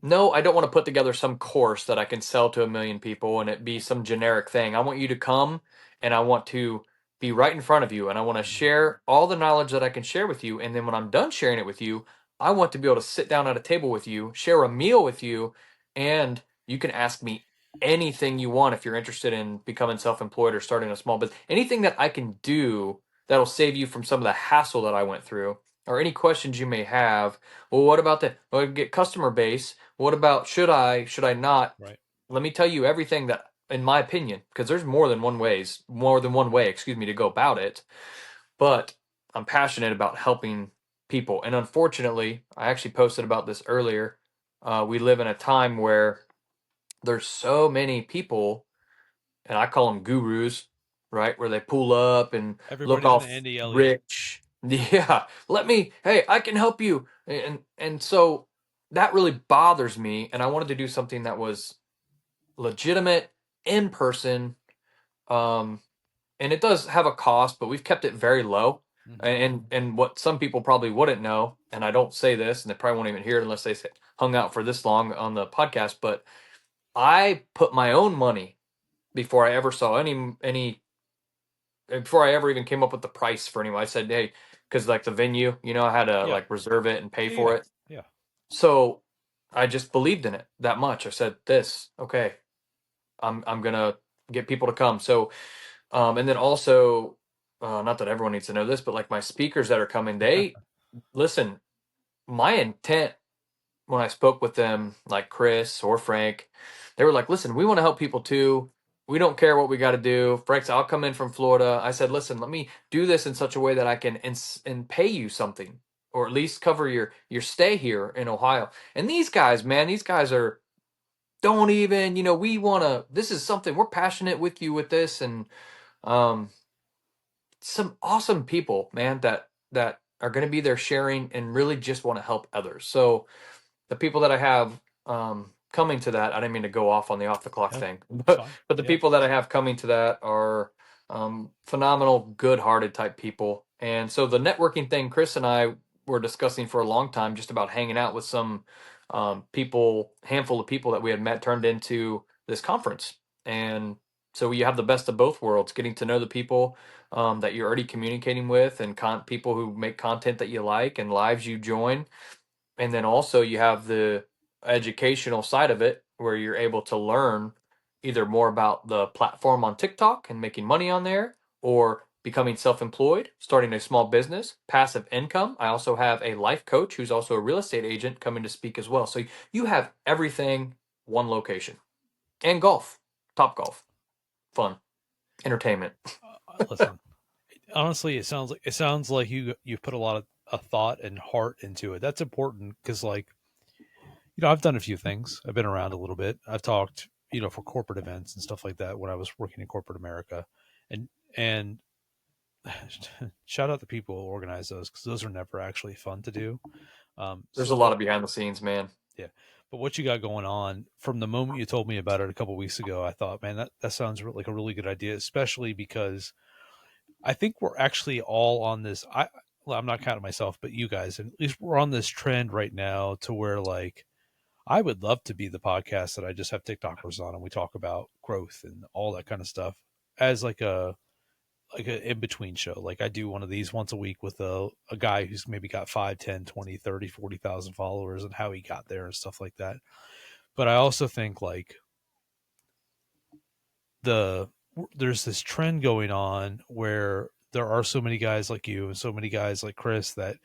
no, I don't want to put together some course that I can sell to a million people and it be some generic thing. I want you to come, and I want to be right in front of you, and I want to Mhm. share all the knowledge that I can share with you. And then when I'm done sharing it with you, I want to be able to sit down at a table with you, share a meal with you, and you can ask me anything you want if you're interested in becoming self-employed or starting a small business. Anything that I can do that'll save you from some of the hassle that I went through, or any questions you may have. Well, what about the get customer base? What about should I not? Right. Let me tell you everything that, in my opinion, because there's more than one way, excuse me, to go about it. But I'm passionate about helping people. And unfortunately, I actually posted about this earlier. We live in a time where there's so many people, and I call them gurus, right? Where they pull up and look Everybody's all an Andy Elliott. rich. Yeah, hey, I can help you. And so that really bothers me. And I wanted to do something that was legitimate, in person. Um, and it does have a cost, but we've kept it very low. And what some people probably wouldn't know, and I don't say this, and they probably won't even hear it unless they hung out for this long on the podcast. But I put my own money before I ever saw any before I ever even came up with the price for anyone. I said, hey, because like the venue, I had to Yeah. like reserve it and pay Yeah, for yeah. it. Yeah. So I just believed in it that much. I said, this, okay, I'm gonna get people to come. So and then also, not that everyone needs to know this, but like my speakers that are coming, they listen. My intent when I spoke with them, like Chris or Frank, they were like, listen, we want to help people too. We don't care what we got to do. Frank said, I'll come in from Florida. I said, listen, let me do this in such a way that I can and pay you something, or at least cover your stay here in Ohio. And these guys, man, these guys are, don't even, we want to, this is something we're passionate with you with this. And um, some awesome people, man, that are going to be there sharing and really just want to help others. So the people that I have coming to that, I didn't mean to go off on the off the clock Yep, thing, it's but fine. the Yep. people that I have coming to that are phenomenal, good-hearted type people. And so the networking thing, Chris and I were discussing for a long time, just about hanging out with some people, handful of people that we had met, turned into this conference. And so you have the best of both worlds, getting to know the people that you're already communicating with, and people who make content that you like and lives you join. And then also you have the educational side of it where you're able to learn either more about the platform on TikTok and making money on there, or becoming self-employed, starting a small business, passive income. I also have a life coach who's also a real estate agent coming to speak as well. So you have everything, one location. And golf, top golf, fun, entertainment. Listen, honestly, it sounds like you put a lot of thought and heart into it. That's important because, like, I've done a few things. I've been around a little bit. I've talked, for corporate events and stuff like that when I was working in corporate America, and shout out the people who organize those because those are never actually fun to do. There's a lot of behind the scenes, man. Yeah. But what you got going on from the moment you told me about it a couple weeks ago, I thought, man, that sounds like a really good idea, especially because I think we're actually all on this. I'm not counting myself, but you guys, and at least we're on this trend right now to where, like, I would love to be the podcast that I just have TikTokers on and we talk about growth and all that kind of stuff as like an in-between show. Like I do one of these once a week with a guy who's maybe got 5, 10, 20, 30, 40,000 followers and how he got there and stuff like that. But I also think like there's this trend going on where there are so many guys like you and so many guys like Chris that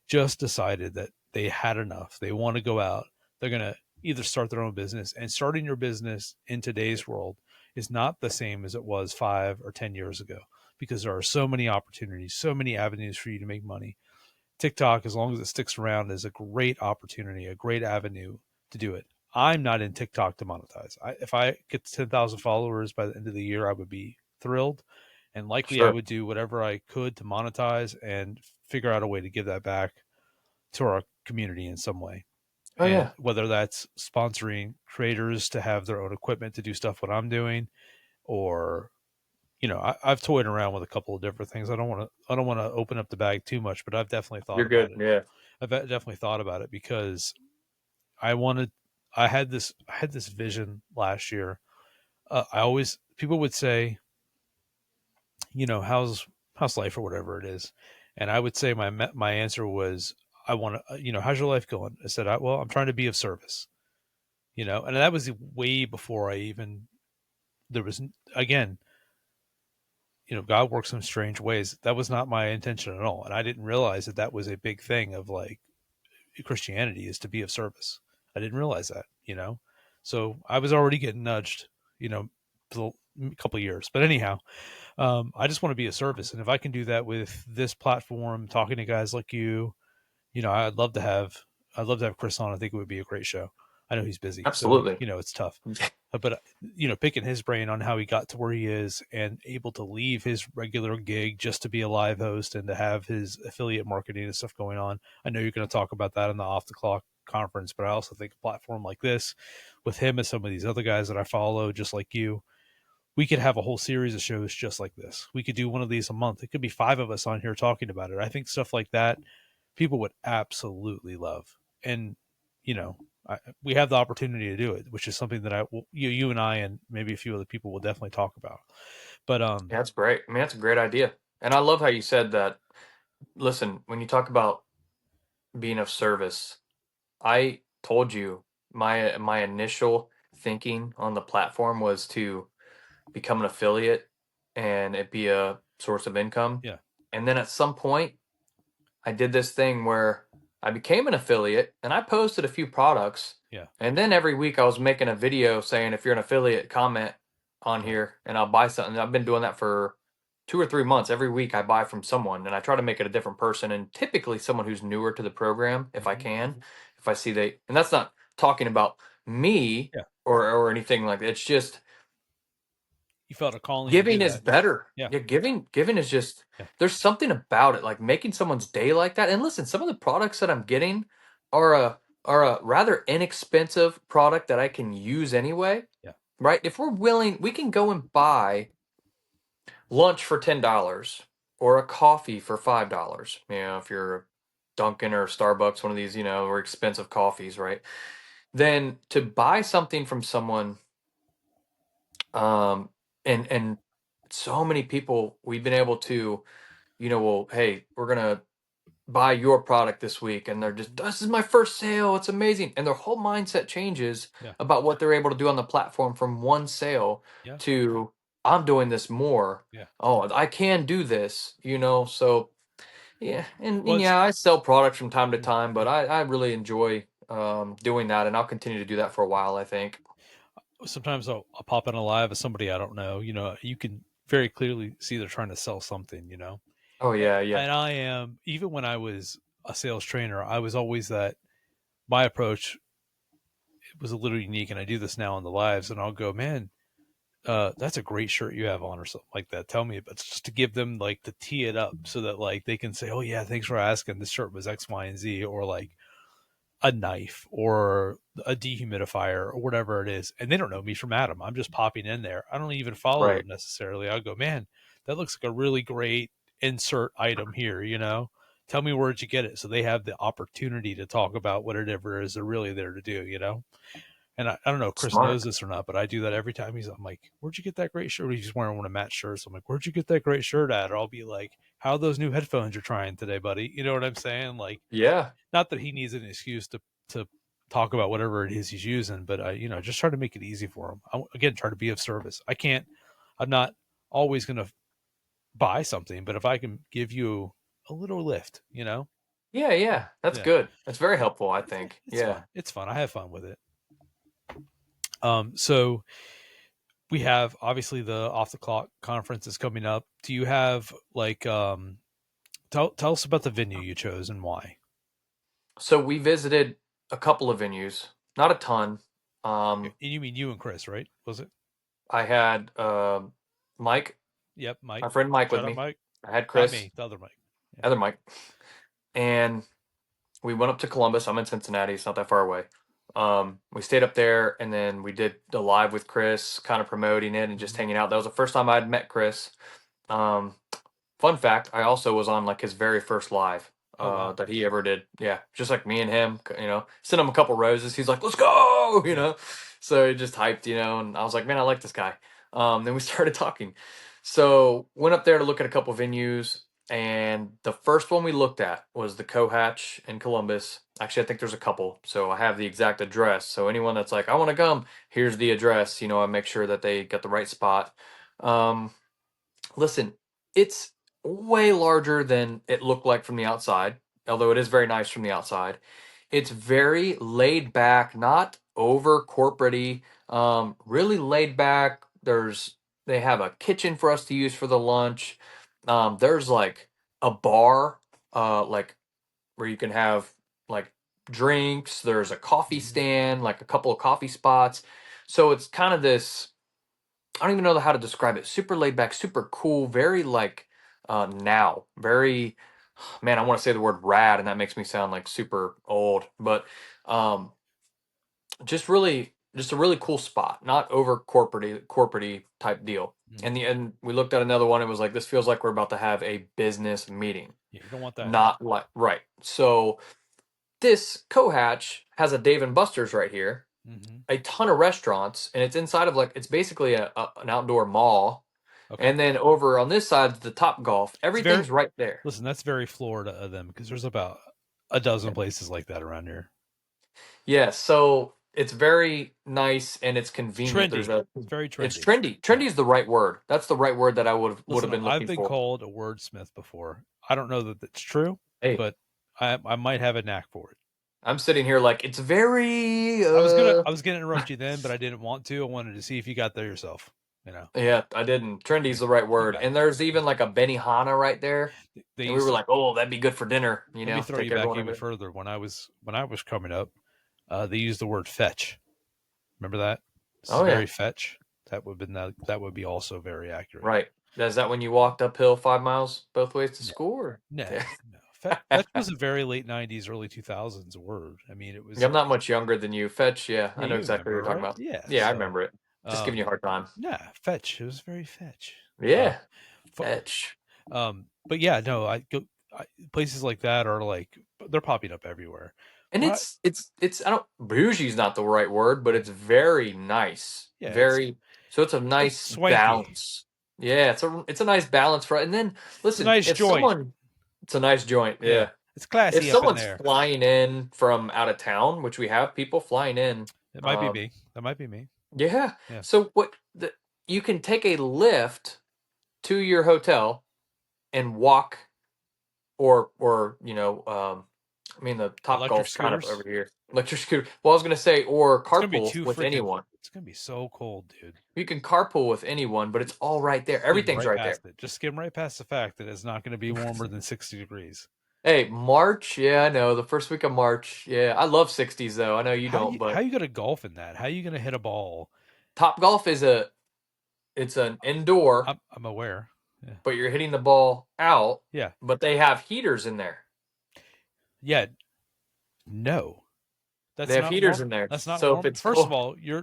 just decided that they had enough. They want to go out. They're going to either start their own business, and starting your business in today's world is not the same as it was 5 or 10 years ago because there are so many opportunities, so many avenues for you to make money. TikTok, as long as it sticks around, is a great opportunity, a great avenue to do it. I'm not in TikTok to monetize. If I get to 10,000 followers by the end of the year, I would be thrilled. And likely I Sure. would do whatever I could to monetize and figure out a way to give that back to our community in some way. Oh And yeah. whether that's sponsoring creators to have their own equipment to do stuff what I'm doing, or I've toyed around with a couple of different things. I don't want to open up the bag too much, but I've definitely thought You're about good. it. Yeah. I've definitely thought about it because I had this vision last year. People would say, how's life or whatever it is, and I would say my answer was, I want to, how's your life going? I said, well, I'm trying to be of service, and that was way before I even there was again, God works in strange ways. That was not my intention at all, and I didn't realize that was a big thing of like Christianity is to be of service. I didn't realize that. So I was already getting nudged, for a couple of years. But anyhow, I just want to be of service, and if I can do that with this platform, talking to guys like you, I'd love to have Chris on. I think it would be a great show. I know he's busy, so Absolutely. it's tough. But picking his brain on how he got to where he is and able to leave his regular gig just to be a live host and to have his affiliate marketing and stuff going on. I know you're going to talk about that in the Off the Clock conference, but I also think a platform like this, with him and some of these other guys that I follow, just like you, we could have a whole series of shows just like this. We could do one of these a month. It could be 5 of us on here talking about it. I think stuff like that people would absolutely love. And, you know, we have the opportunity to do it, which is something that you and I and maybe a few other people will definitely talk about. But Yeah, that's great. I mean, that's a great idea. And I love how you said that. Listen, when you talk about being of service, I told you my initial thinking on the platform was to become an affiliate and it be a source of income. yeah, And then at some point, I did this thing where I became an affiliate and I posted a few products. yeah, And then every week I was making a video saying, if you're an affiliate, comment on yeah. here and I'll buy something. I've been doing that for 2 or 3 months. Every week I buy from someone and I try to make it a different person, and typically someone who's newer to the program, if I Mhm. can, if I see and that's not talking about me Yeah. or anything like that. It's just You felt a calling to do giving is that. better. Yeah. Yeah, giving is just, Yeah. there's something about it, like making someone's day like that. And listen, some of the products that I'm getting are a rather inexpensive product that I can use anyway. Yeah. Right? If we're willing, we can go and buy lunch for $10 or a coffee for $5. If you're Dunkin' or Starbucks, one of these, or expensive coffees, right? Then to buy something from someone, and so many people we've been able to, well, hey, we're gonna buy your product this week, and they're just, this is my first sale, it's amazing, and their whole mindset changes Yeah. about what they're able to do on the platform from one sale Yeah. to, I'm doing this more. Yeah. Oh, I can do this, so yeah. And Well, yeah, I sell products from time to mm, time, but I really enjoy doing that, and I'll continue to do that for a while, I think. sometimes I'll pop in a live of somebody I don't know. You can very clearly see they're trying to sell something. Oh yeah, yeah. And I am, even when I was a sales trainer, I was always that. My approach was a little unique, and I do this now on the lives, and I'll go, man, that's a great shirt you have on, or something like that. Tell me, but just to give them like to tee it up so that like they can say, oh yeah, thanks for asking. This shirt was X, Y, and Z, or like a knife or a dehumidifier or whatever it is. And they don't know me from Adam. I'm just popping in there. I don't even follow Right. them necessarily. I'll go, man, that looks like a really great insert item here, Tell me where'd you get it? So they have the opportunity to talk about whatever it is they're really there to do. And I don't know if Chris Smart. knows this or not, but I do that every time. I'm like, where'd you get that great shirt? He's wearing one of Matt's shirts. I'm like, where'd you get that great shirt at? Or I'll be like, how are those new headphones you're trying today, buddy? You know what I'm saying? Like, Yeah. not that he needs an excuse to talk about whatever it is he's using, but I, just try to make it easy for him. Again, try to be of service. I'm not always going to buy something, but if I can give you a little lift. Yeah, yeah. That's Yeah, good. That's very helpful, I it's, think. it's Yeah. fun. It's fun. I have fun with it. So we have obviously the Off the Clock conference is coming up. Do you have like tell us about the venue you chose and why? So we visited a couple of venues, not a ton. And you mean you and Chris, right? Was it? I had Mike, Yep, Mike. my friend Mike, with Shout out me. Mike. I had Not Chris, me, the other Mike. Yeah. other Mike, and we went up to Columbus. I'm in Cincinnati. It's not that far away. We stayed up there, and then we did the live with Chris, kind of promoting it and just Mhm. hanging out. That was the first time I'd met Chris. Um, Fun fact, I also was on like his very first live Oh wow. that he ever did. Yeah, just like me and him, sent him a couple roses. He's like, "Let's go," Yeah. So he just hyped, and I was like, "Man, I like this guy." Then we started talking. So went up there to look at a couple venues, and the first one we looked at was the Cohatch in Columbus. Actually, I think there's a couple, so I have the exact address. So anyone that's like, "I want to come," here's the address. I make sure that they get the right spot. Um, Listen, it's way larger than it looked like from the outside, although it is very nice from the outside. It's very laid back, not over corporate-y, really laid back. They have a kitchen for us to use for the lunch. There's like a bar, like where you can have like drinks. There's a coffee stand, like a couple of coffee spots. So it's kind of this, I don't even know how to describe it. Super laid back, super cool, very like now, very, man, I want to say the word rad, and that makes me sound like super old, but um, just a really cool spot, not over corporate type deal. Mm. And we looked at another one. It was like, this feels like we're about to have a business meeting, Yeah, you don't want that. not like right. So this Cohatch has a Dave and Buster's right here, Mm-hmm. a ton of restaurants, and it's inside of like, it's basically an outdoor mall. Okay. And then over on this side, the Top Golf, everything's right there. Listen, that's very Florida of them because there's about a dozen places like that around here. Yeah, so it's very nice and it's convenient. Trendy. It's very trendy. It's trendy. Trendy is the right word. That's the right word that I would have been looking I've been for. called a wordsmith before. I don't know that that's true, Hey, but I might have a knack for it. I'm sitting here like it's very. I was gonna interrupt you then, but I didn't want to. I wanted to see if you got there yourself. You know. Yeah, I didn't. Trendy is the right word. Okay. And there's even like a Benihana right there. And we were like, oh, that'd be good for dinner. You Let know, me throw you back even further. When I was coming up, they used the word fetch. Remember that? Very fetch. That would be also very accurate. Right. Is that when you walked uphill 5 miles both ways to school? Or? No. Fetch was a very late '90s, early 2000s word. I mean, it was. I'm not much younger than you. Fetch, yeah, I know exactly what you're talking about. Yeah, yeah, I remember it. Just giving you a hard time. Yeah, fetch. It was very fetch. Yeah, fetch. But yeah, no, places like that are like they're popping up everywhere. And it's I don't bougie's not the right word, but it's very nice. Yeah, so it's a nice balance. Yeah, it's a nice balance for. And then listen, it's a nice joint. It's a nice joint. Yeah. It's classy. If someone's flying in from out of town, which we have people flying in, it might be me. That might be me. Yeah. So you can take a lift to your hotel and walk, or I mean the Top Golf's kind of over here. Electric scooter. Well, I was gonna say, or carpool with anyone. It's gonna be so cold, dude. You can carpool with anyone, but it's all right there. Everything's right there. Just skim right past the fact that it's not going to be warmer than 60 degrees. Hey, March, yeah, I know. The first week of March, yeah. I love 60s, though. I know you don't, but... How are you going to golf in that? How are you going to hit a ball? Top Golf is it's an indoor. I'm aware. Yeah. But you're hitting the ball out. Yeah. But they have heaters in there. Yeah. No. They have heaters in there. That's not so warm. If it's First of all, you're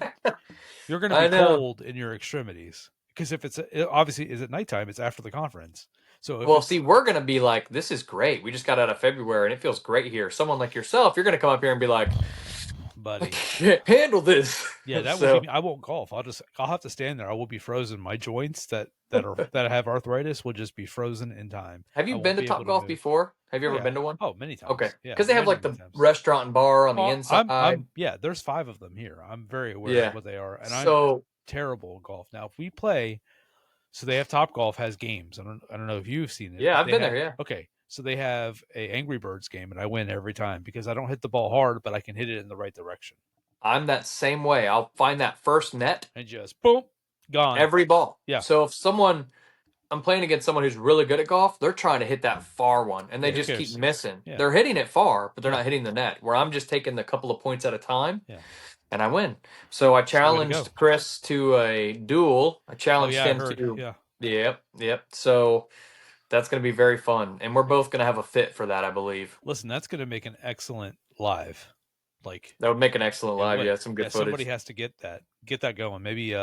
going to be cold in your extremities. Because if it's obviously is at nighttime, it's after the conference. So see, we're gonna be like, this is great. We just got out of February and it feels great here. Someone like yourself, you're gonna come up here and be like, buddy, I can't handle this. Yeah, that would be me. I won't golf. I'll have to stand there. I will be frozen. My joints that have arthritis will just be frozen in time. Have you been to Top Golf before? Have you ever been to one? Oh, many times. Okay, yeah, because they have like the restaurant and bar on the inside. Yeah, there's 5 of them here. I'm very aware of what they are, and I'm terrible at golf. Now, if we play, so they have Top Golf has games. I don't know if you've seen it. Yeah, I've been there. Yeah. Okay, so they have a Angry Birds game, and I win every time because I don't hit the ball hard, but I can hit it in the right direction. I'm that same way. I'll find that first net and just boom, gone every ball. Yeah. So if I'm playing against someone who's really good at golf, they're trying to hit that far one, and they just keep missing. Yeah. They're hitting it far, but they're not hitting the net. Where I'm just taking the couple of points at a time. Yeah. And I win. So I challenged Chris to a duel. I challenged him to. Yeah. Yep. So that's going to be very fun, and we're both going to have a fit for that, I believe. Listen, that's going to make an excellent live. That would make an excellent live. Yeah, some good footage. Somebody has to get that going. Maybe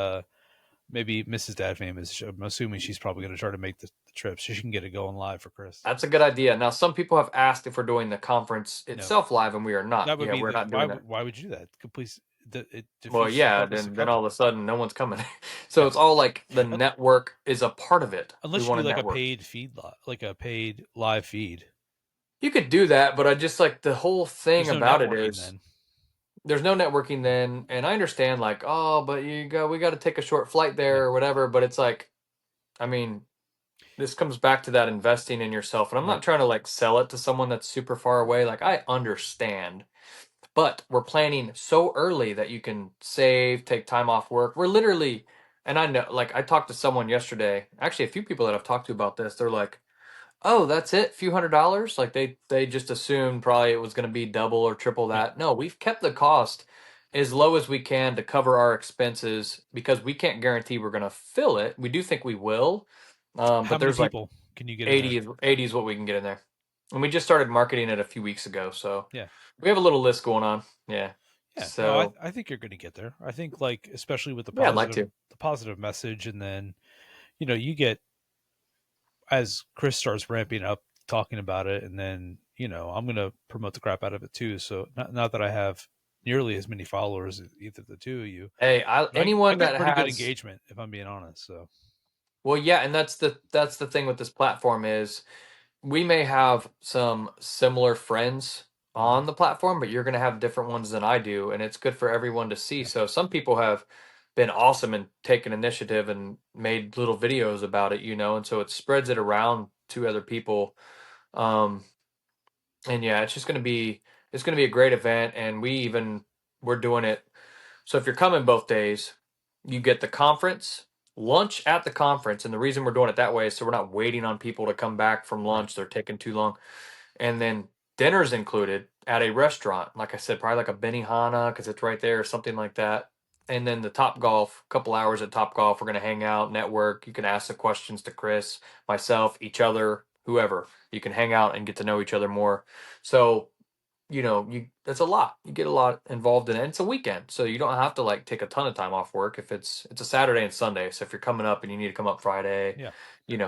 Mrs. Dad Famous. I'm assuming she's probably going to try to make the trip so she can get it going live for Chris. That's a good idea. Now, some people have asked if we're doing the conference itself live, and we are not. We're not doing that. Why would you do that? Please. Then all of a sudden no one's coming. So it's all like the network is a part of it. Unless you do like a paid feed, like a paid live feed. You could do that, but I just like the whole thing about it is there's no networking then. And I understand like, but we got to take a short flight there or whatever. But it's like, I mean, this comes back to that investing in yourself. And I'm not trying to like sell it to someone that's super far away. Like I understand. But we're planning so early that you can save, take time off work. We're literally, and I know, like I talked to someone yesterday, actually a few people that I've talked to about this. They're like, oh, that's it, few $100s. Like they just assumed probably it was going to be double or triple Yeah. that. No, we've kept the cost as low as we can to cover our expenses because we can't guarantee we're going to fill it. We do think we will, How but many there's like people can you get in there? 80 is what we can get in there, and we just started marketing it a few weeks ago, so Yeah. we have a little list going on. Yeah, Yeah. No, I so I think you're going to get there. I think like especially with yeah, I'd like to. the positive message, and then you get as Chris starts ramping up talking about it, and then I'm going to promote the crap out of it too. So not that I have nearly as many followers as either the two of you, Hey, but I anyone get that pretty good has, engagement if I'm being honest. So well, yeah, and that's the thing with this platform is we may have some similar friends mhm. on the platform, but you're going to have different ones than I do, and it's good for everyone to see. Yeah, So some people have been awesome and taken initiative and made little videos about it, and so it spreads it around to other people. Um, and yeah, it's going to be a great event, and we're doing it. So if you're coming both days, you get the conference, lunch at the conference, and the reason we're doing it that way is so we're not waiting on people to come back from right. lunch. They're taking too long. And then dinner's included at a restaurant. Like I said, probably like a Benihana because it's right there or something like that. And then the Top Golf, couple hours at Top Golf, we're gonna hang out, network. You can ask the questions to Chris, myself, each other, whoever. You can hang out and get to know each other more. So you that's a lot. You get a lot involved in it. It's a weekend, so you don't have to like take a ton of time off work if it's a Saturday and Sunday. So if you're coming up and you need to come up Friday, Yeah,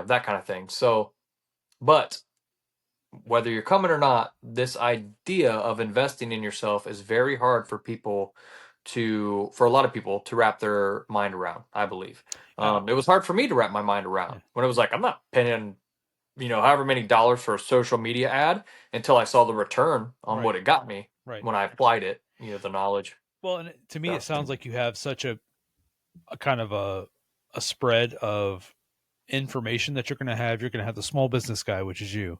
that kind of thing. So, but whether you're coming or not, this idea of investing in yourself is very hard for a lot of people to wrap their mind around, I believe. uh, It was hard for me to wrap my mind yeah, around when it was like, I'm not paying, however many dollars for a social media ad until I saw the return on right, what it got me right. when I applied it, the knowledge. Well, and to me, it So, sounds like you have such a kind of a spread of information that you're going to have. You're going to have the small business guy, which is you,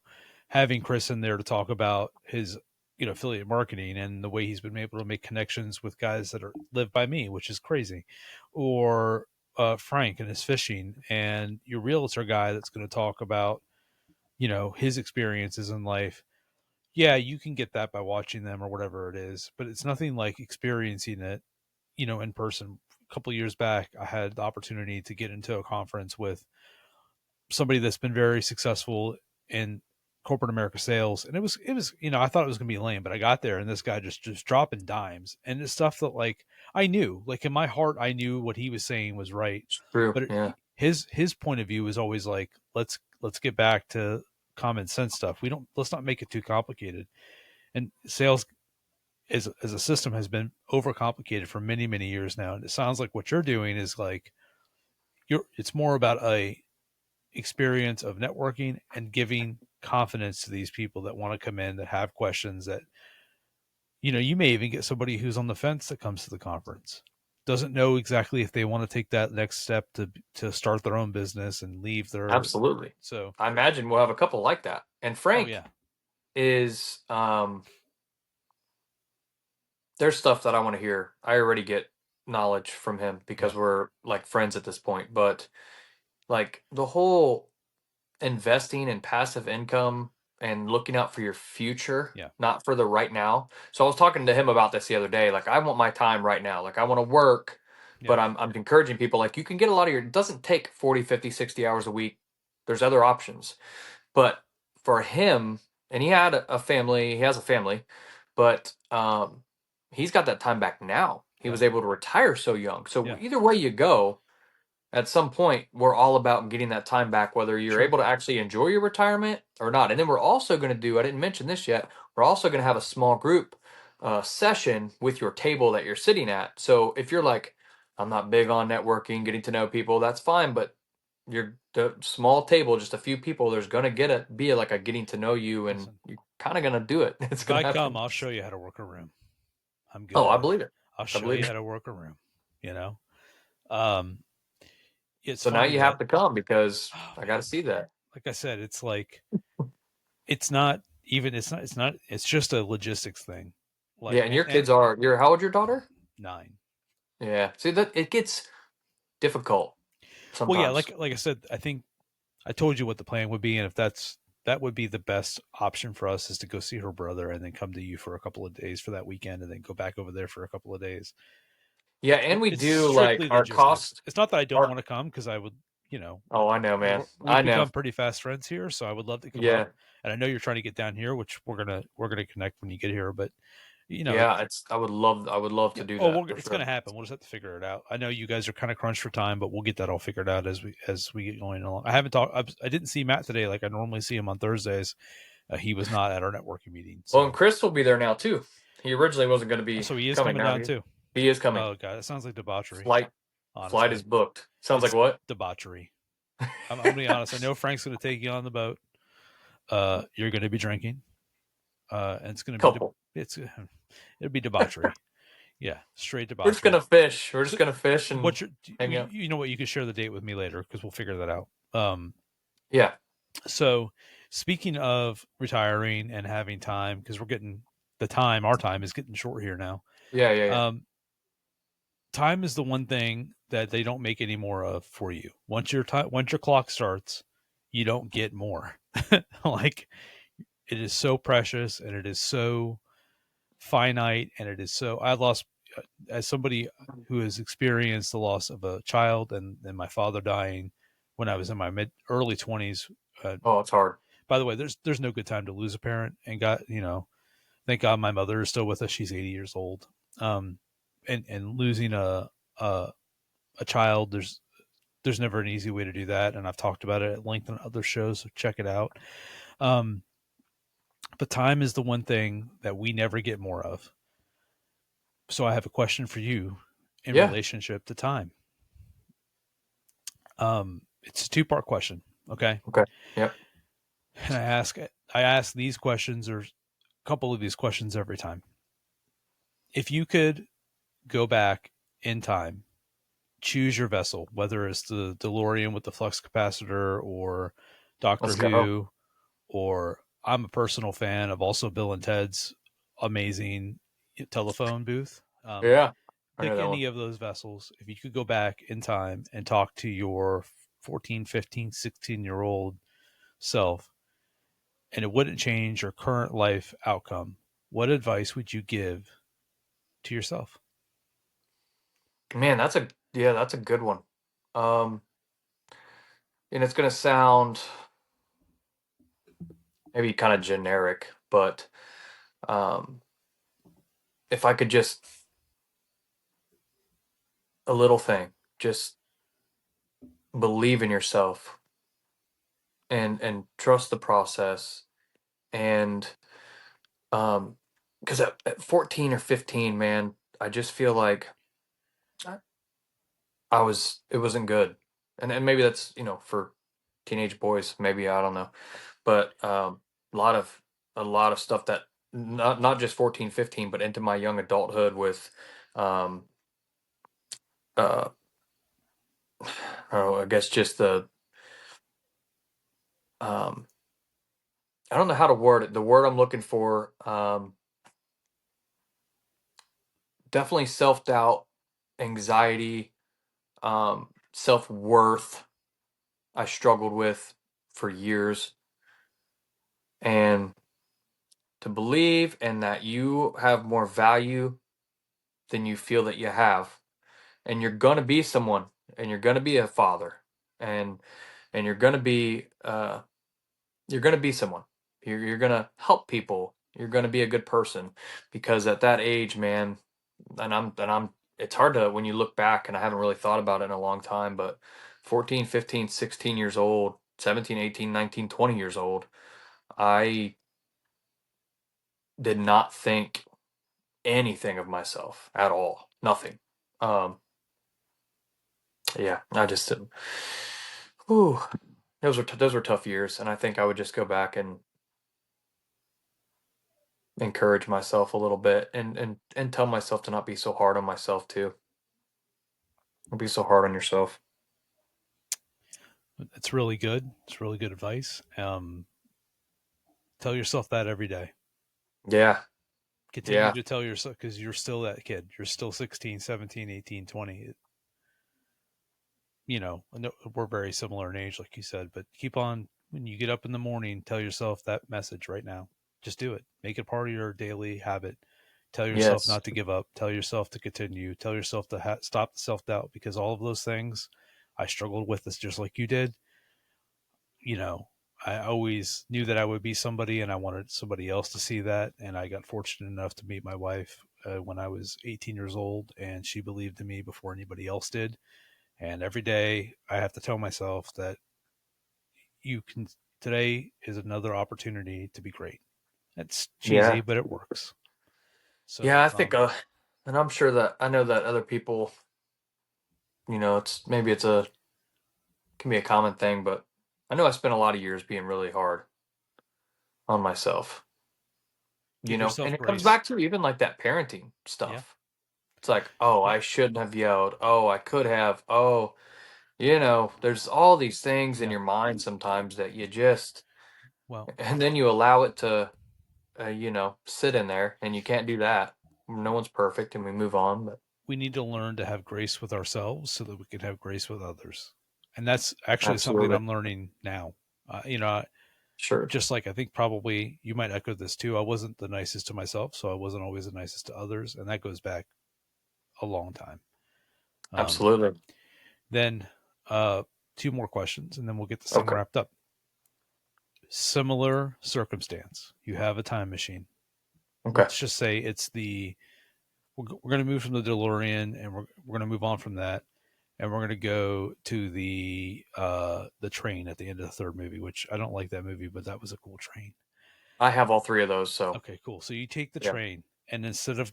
having Chris in there to talk about his affiliate marketing and the way he's been able to make connections with guys that are live by me, which is crazy, or Frank and his fishing, and your realtor guy that's going to talk about his experiences in life. Yeah, you can get that by watching them or whatever it is, but it's nothing like experiencing it in person. A couple of years back, I had the opportunity to get into a conference with somebody that's been very successful in corporate America sales, and it was I thought it was gonna be lame, but I got there and this guy just dropping dimes, and it's stuff that like I knew, like in my heart, I knew what he was saying was right, it's true. but Yeah. his point of view was always like let's get back to common sense stuff. Let's not make it too complicated. And sales as a system has been overcomplicated for many years now, and it sounds like what you're doing is like it's more about a experience of networking and giving confidence to these people that want to come in, that have questions, that you may even get somebody who's on the fence that comes to the conference, doesn't know exactly if they want to take that next step to start their own business and leave their. Absolutely. So I imagine we'll have a couple like that. And oh Frank yeah, is there's stuff that I want to hear. I already get knowledge from him yeah, because we're like friends at this point, but like the whole investing in passive income and looking out for your future, yeah, not for the right now. So I was talking to him about this the other day. Like I want my time right now. Like I want to work, yeah, but I'm encouraging people like you can get a lot of it doesn't take 40, 50, 60 hours a week. There's other options. But for him, and he had a family, he has a family, but he's got that time back now. He yeah, was able to retire so young. So yeah, either way you go, at some point, we're all about getting that time back, whether you're sure, able to actually enjoy your retirement or not. And then we're also going to do, I didn't mention this yet, we're also going to have a small group session with your table that you're sitting at. So if you're like, I'm not big on networking, getting to know people, that's fine. But you're the small table, just a few people, there's going to be like a getting to know you, and listen, you're kind of going to do it. It's if going I to come, happen. I'll show you how to work a room. I'm good Oh, I at it. believe it. I'll I show believe you it. how to work a room. you know um it's So now funny you that have to come because oh I got to man, see that. like I said, it's like it's not even it's just a logistics thing, Yeah, like and your and kids are, you're, how old your daughter? 9. Yeah. See that it gets difficult Well, yeah, sometimes. like I said, I think I told you what the plan would be, and if that's that would be the best option for us, is to go see her brother and then come to you for a couple of days for that weekend and then go back over there for a couple of days. Yeah, and we It's do like strictly our logistics. cost. It's not that I don't Our want to come, because I would, you know, Oh, I know, man. we've I know. become pretty fast friends here, so I would love to come Yeah, up. And I know you're trying to get down here, which we're gonna connect when you get here. But you know, yeah. It's I would love to yeah. do Oh, that for it's going sure. to happen. We'll just have to figure it out. I know you guys are kind of crunched for time, but we'll get that all figured out as we get going along. I haven't talked. I didn't see Matt today, like I normally see him on Thursdays. He was not at our networking meeting. Well, and So, Chris will be there now too. He originally wasn't going to be so he is coming. coming Now down too. he is coming. Oh god, that sounds like debauchery. Flight is Honestly, booked. Sounds like it's what? debauchery. I'm gonna be honest. I know Frank's going to take you on the boat. You're going to be drinking. And it's going to be Couple. it'll be debauchery. Yeah, straight We're just debauchery. gonna fish. We're just So, gonna fish and what's your? hang out. You know what? You can share the date with me later, because we'll figure that out. Yeah. So speaking of retiring and having time, because we're getting our time is getting short here now. Yeah. Time is the one thing that they don't make any more of for you. Once your clock starts, you don't get more. Like, it is so precious, and it is so finite, and it is so. I lost, as somebody who has experienced the loss of a child, and then my father dying when I was in my early 20s. Oh, it's hard. By the way, there's no good time to lose a parent, and thank God my mother is still with us. She's 80 years old. And losing a child, there's never an easy way to do that, and I've talked about it at length on other shows, so check it out. But time is the one thing that we never get more of. So I have a question for you in Yeah. relationship to time. It's a two-part question. Okay. Okay. Yep. And I ask these questions, or a couple of these questions, every time. If you could go back in time, choose your vessel, whether it's the DeLorean with the flux capacitor, or Doctor Let's go. Who, or I'm a personal fan of also Bill and Ted's amazing telephone booth. Yeah. I know Pick that any one. of those vessels. If you could go back in time and talk to your 14, 15, 16-year-old self, and it wouldn't change your current life outcome, what advice would you give to yourself? Man, that's a good one. And it's gonna sound maybe kind of generic, but um, if I could just a little thing, just believe in yourself and trust the process, and because at 14 or 15, man, I just feel like it wasn't good, and maybe that's for teenage boys, maybe, I don't know, but a lot of a lot of stuff that not just 14, 15, but into my young adulthood with um uh I guess just the um I don't know how to word it. The word I'm looking for, definitely self-doubt, anxiety, self-worth. I struggled with for years, and to believe in that you have more value than you feel that you have, and you're going to be someone, and you're going to be a father, and you're going to be someone. You're going to help people. You're going to be a good person, because at that age, man, and I'm it's hard to, when you look back, and I haven't really thought about it in a long time, but 14, 15, 16 years old, 17, 18, 19, 20 years old, I did not think anything of myself at all. Nothing. Um yeah, I just didn't. Whew. Those were tough years, and I think I would just go back and encourage myself a little bit, and tell myself to not be so hard on myself too. Don't be so hard on yourself. It's really good. It's really good advice. Tell yourself that every day. Yeah. Continue Yeah. to tell yourself, because you're still that kid. You're still 16, 17, 18, 20. I know we're very similar in age, like you said, but keep on when you get up in the morning, tell yourself that message right now. Just do it. Make it part of your daily habit. Tell yourself Yes. not to give up. Tell yourself to continue. Tell yourself to stop the self doubt, because all of those things I struggled with this just like you did. You know, I always knew that I would be somebody, and I wanted somebody else to see that. And I got fortunate enough to meet my wife when I was 18 years old, and she believed in me before anybody else did. And every day I have to tell myself that you can, today is another opportunity to be great. It's cheesy, Yeah. but it works. Yeah, So, I think and I'm sure that I know that other people, it's maybe can be a common thing, but I know I spent a lot of years being really hard on myself, give and yourself it comes grace. back to even like that parenting Yeah. stuff. It's like, oh, Yeah. I shouldn't have yelled. Oh, I could have. Oh, there's all these things in Yeah. your mind sometimes that you just, Well, and then you allow it to, sit in there, and you can't do that. No one's perfect, and we move on. But we need to learn to have grace with ourselves so that we can have grace with others. And that's actually something absolutely, I'm learning now. You know, sure, just like I think probably you might echo this too. I wasn't the nicest to myself, so I wasn't always the nicest to others. And that goes back a long time. Um, absolutely. then, two more questions, and then we'll get this thing Okay, wrapped up. Similar circumstance. You have a time machine. okay, Let's just say it's we're going to move from the DeLorean, and we're going to move on from that, and we're going to go to the train at the end of the third movie, which I don't like that movie, but that was a cool train. I have all three of those, so Okay, cool. So you take the yeah, train, and instead of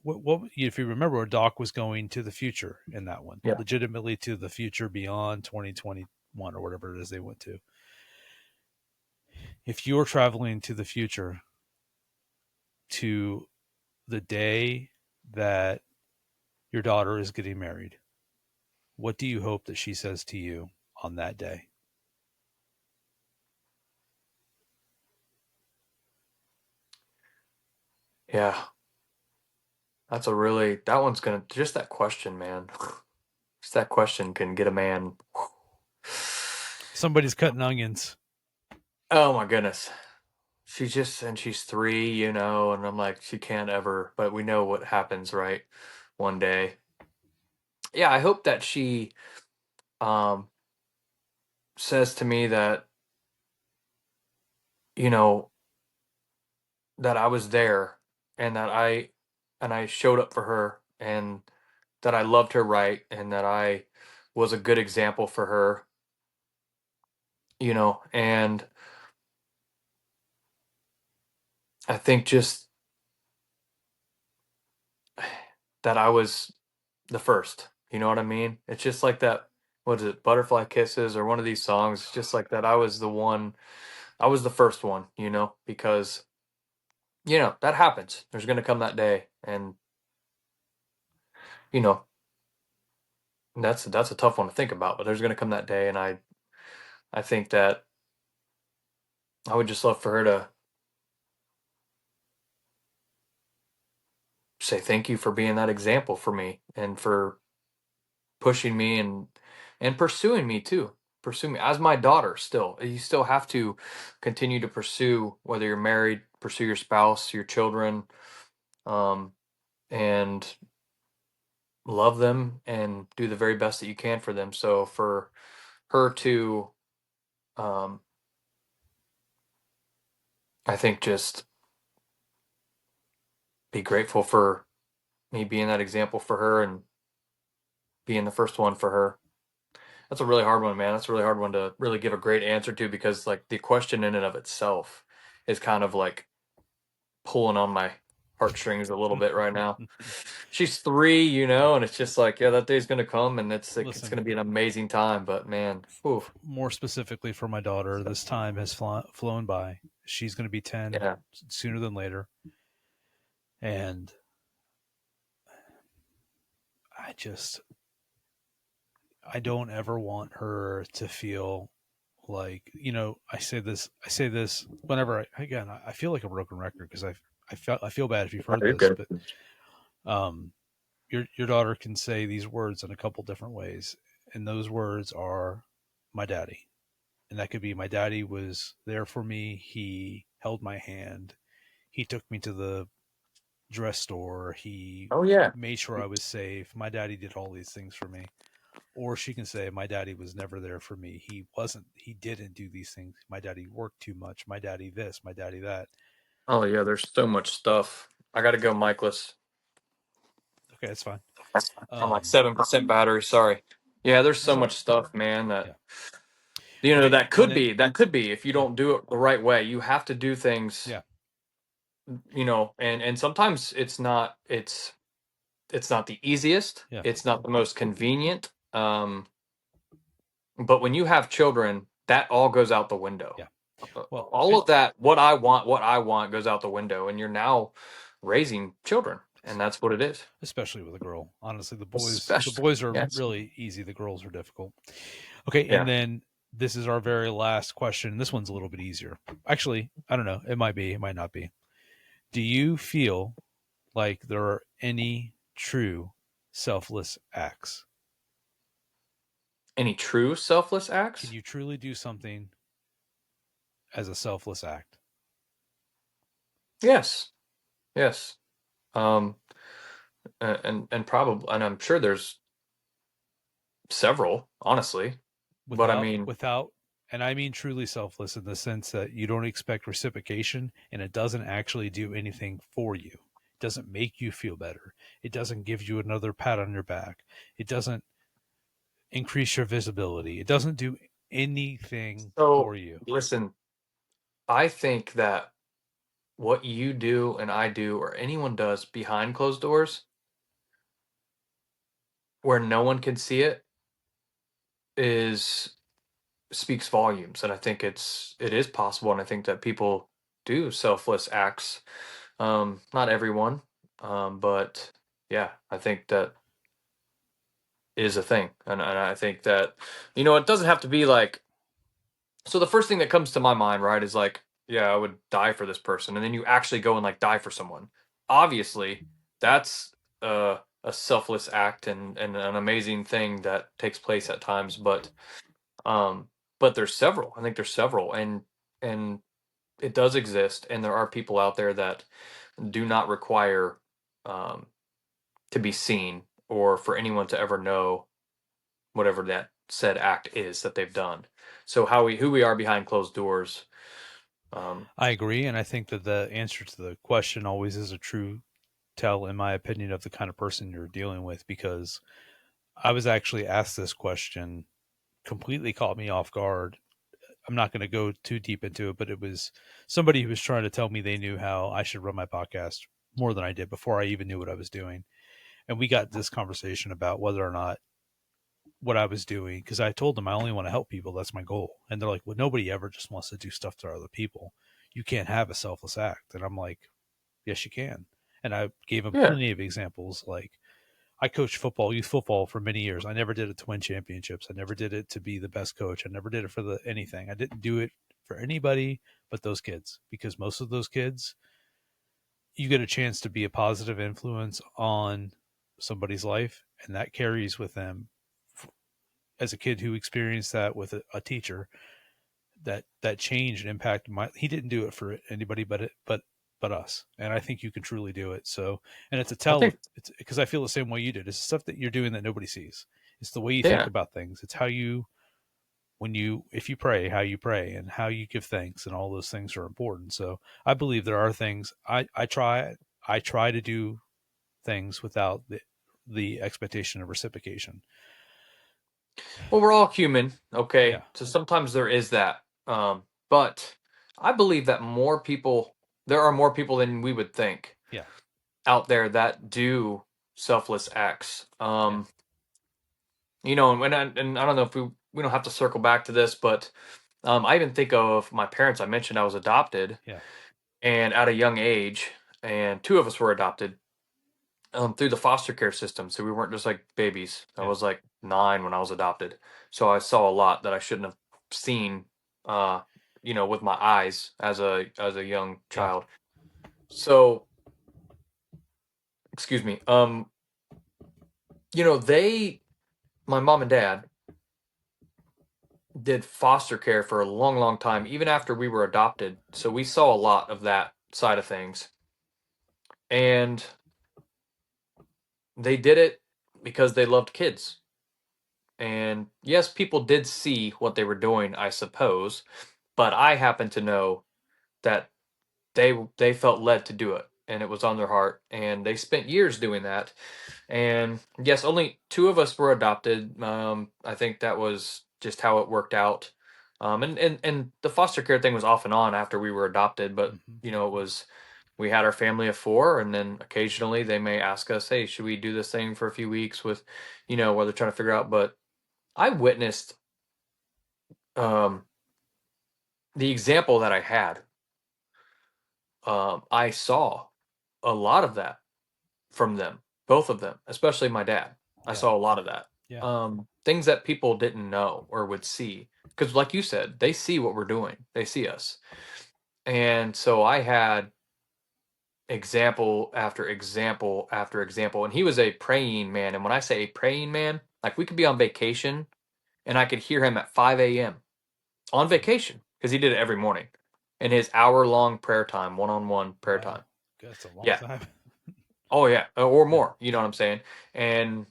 what if you remember, Doc was going to the future in that one, yeah. legitimately to the future beyond 2021 or whatever it is they went to. If you're traveling to the future to the day that your daughter is getting married, what do you hope that she says to you on that day? Yeah, that one's gonna, just that question, man. Just that question can get a man. Somebody's cutting onions. Oh my goodness. And she's 3, and I'm like, she can't ever, but we know what happens, right? One day. Yeah, I hope that she um says to me that, you know, that I was there, and that I showed up for her, and that I loved her right, and that I was a good example for her, and I think just that I was the first. You know what I mean? It's just like that. What is it? Butterfly Kisses or one of these songs. It's just like that. I was the one. I was the first one. Because that happens. There's gonna come that day, and you know that's a tough one to think about. But there's gonna come that day, and I think that I would just love for her to say thank you for being that example for me, and for pushing me, and pursuing me too. Pursue me as my daughter still. You still have to continue to pursue, whether you're married, pursue your spouse, your children, um, and love them and do the very best that you can for them. So for her to, um, I think, just be grateful for me being that example for her, and being the first one for her. That's a really hard one, man. That's a really hard one to really give a great answer to, because like the question in and of itself is kind of like pulling on my heartstrings a little bit right now. She's 3, and it's just like, yeah, that day's gonna come, and it's like, it's Listen, gonna be an amazing time. But man, whew, more specifically for my daughter, this time has flown by. She's going to be 10 yeah, sooner than later. And I just, I don't ever want her to feel like, I say this whenever I feel like a broken record, because I feel bad if you've no, heard you're this, good. but um, your daughter can say these words in a couple different ways, and those words are my daddy. And that could be my daddy was there for me. He held my hand. He took me to the dress store. He Oh yeah. made sure I was safe. My daddy did all these things for me. Or she can say, my daddy was never there for me. He didn't do these things. My daddy worked too much. My daddy this, my daddy that. Oh yeah, there's so much stuff. I gotta go, Michaelis. Okay, that's fine. I'm like 7% battery. Sorry. Yeah, there's so That's all right. much stuff, man. That Yeah. Okay. that And could then, be if you yeah, don't do it the right way. You have to do things, yeah, and sometimes it's not the easiest. yeah, It's not the most convenient. But when you have children, that all goes out the window. yeah. Well, All of that, what I want goes out the window, and you're now raising children, and that's what it is. especially with a girl. Honestly, the Especially, boys are yes, really easy. The girls are difficult. Okay. And yeah. then this is our very last question. This one's a little bit easier. Actually, I don't know. It might be, it might not be. Do you feel like there are any true selfless acts? Any true selfless Can acts? you truly do something as a selfless act? Yes, yes. Um, and probably, and I'm sure there's several, honestly. But I mean, Without, and I mean truly selfless in the sense that you don't expect reciprocation and it doesn't actually do anything for you. It doesn't make you feel better. It doesn't give you another pat on your back. It doesn't increase your visibility. It doesn't do anything so for you. listen, I think that what you do and I do, or anyone does behind closed doors, where no one can see it, is speaks volumes. And I think it is possible, and I think that people do selfless acts. Not everyone, but yeah, I think that is a thing, and I think that it doesn't have to be like. So the first thing that comes to my mind, right, is like, yeah, I would die for this person, and then you actually go and like die for someone. Obviously, that's a selfless act and an amazing thing that takes place at times, um, but there's several. I think there's several, and it does exist, and there are people out there that do not require um, to be seen or for anyone to ever know whatever that said act is that they've done. So who we are behind closed doors. I agree. And I think that the answer to the question always is a true tell, in my opinion, of the kind of person you're dealing with, because I was actually asked this question, completely caught me off guard. I'm not going to go too deep into it, but it was somebody who was trying to tell me they knew how I should run my podcast more than I did before I even knew what I was doing. And we got this conversation about whether or not what I was doing, because I told them I only want to help people. That's my goal. And they're like, well, nobody ever just wants to do stuff to other people. You can't have a selfless act. And I'm like, yes, you can. And I gave them Yeah, plenty of examples. Like, I coached football, youth football, for many years. I never did it to win championships. I never did it to be the best coach. I never did it for anything. I didn't do it for anybody but those kids, because most of those kids, you get a chance to be a positive influence on somebody's life, and that carries with them. As a kid who experienced that with a teacher, that change and impact, he didn't do it for anybody but us, and I think you can truly do it. So, and it's a I tell, think, it's because I feel the same way you did. It's stuff that you're doing that nobody sees. It's the way you think yeah. about things. It's how you, if you pray, how you pray and how you give thanks, and all those things are important. So I believe there are things I try to do things without the expectation of reciprocation. Well, we're all human, Yeah, okay? So sometimes there is that. But I believe that there are more people than we would think yeah, out there that do selfless acts. yeah, And I don't know if we don't have to circle back to this, but I even think of my parents. I mentioned I was adopted, yeah, and at a young age, and two of us were adopted through the foster care system. So we weren't just like babies. I yeah, was like 9 when I was adopted. So I saw a lot that I shouldn't have seen, with my eyes as a young yeah, child. So, excuse me. They, my mom and dad, did foster care for a long, long time, even after we were adopted. So we saw a lot of that side of things. And they did it because they loved kids. And yes, people did see what they were doing, I suppose, but I happen to know that they felt led to do it and it was on their heart and they spent years doing that. And yes, only two of us were adopted. I think that was just how it worked out. And the foster care thing was off and on after we were adopted, but Mhm. you know, it was we had our family of four, and then occasionally they may ask us, "Hey, should we do this thing for a few weeks?" With, you know, where they're trying to figure out. But I witnessed um, the example that I had. I saw a lot of that from them, both of them, especially my dad. I Yeah. saw a lot of that. Yeah. Things that people didn't know or would see. Because, like you said, they see what we're doing, they see us. And so I had example after example after example. And he was a praying man. And when I say a praying man, like we could be on vacation and I could hear him at 5 a.m. on vacation because he did it every morning in his hour-long prayer time, one-on-one prayer Wow. time. That's a long Yeah. time. Oh, yeah. Or Yeah. more. You know what I'm saying? And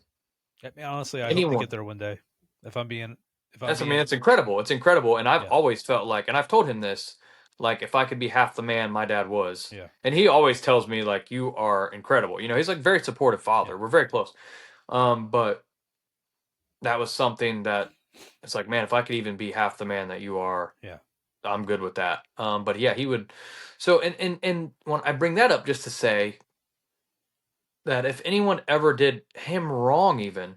I mean, honestly, I hope to anyone. get there one day. If I'm being, I mean, it's incredible. It's incredible. And I've yeah, always felt like, and I've told him this, like, if I could be half the man my dad was. yeah, And he always tells me, like, you are incredible. You know, he's like very supportive yeah, father. We're very close. But that was something that it's like, man, if I could even be half the man that you are, yeah, I'm good with that. But yeah, he would. So, and when I bring that up just to say that if anyone ever did him wrong, even,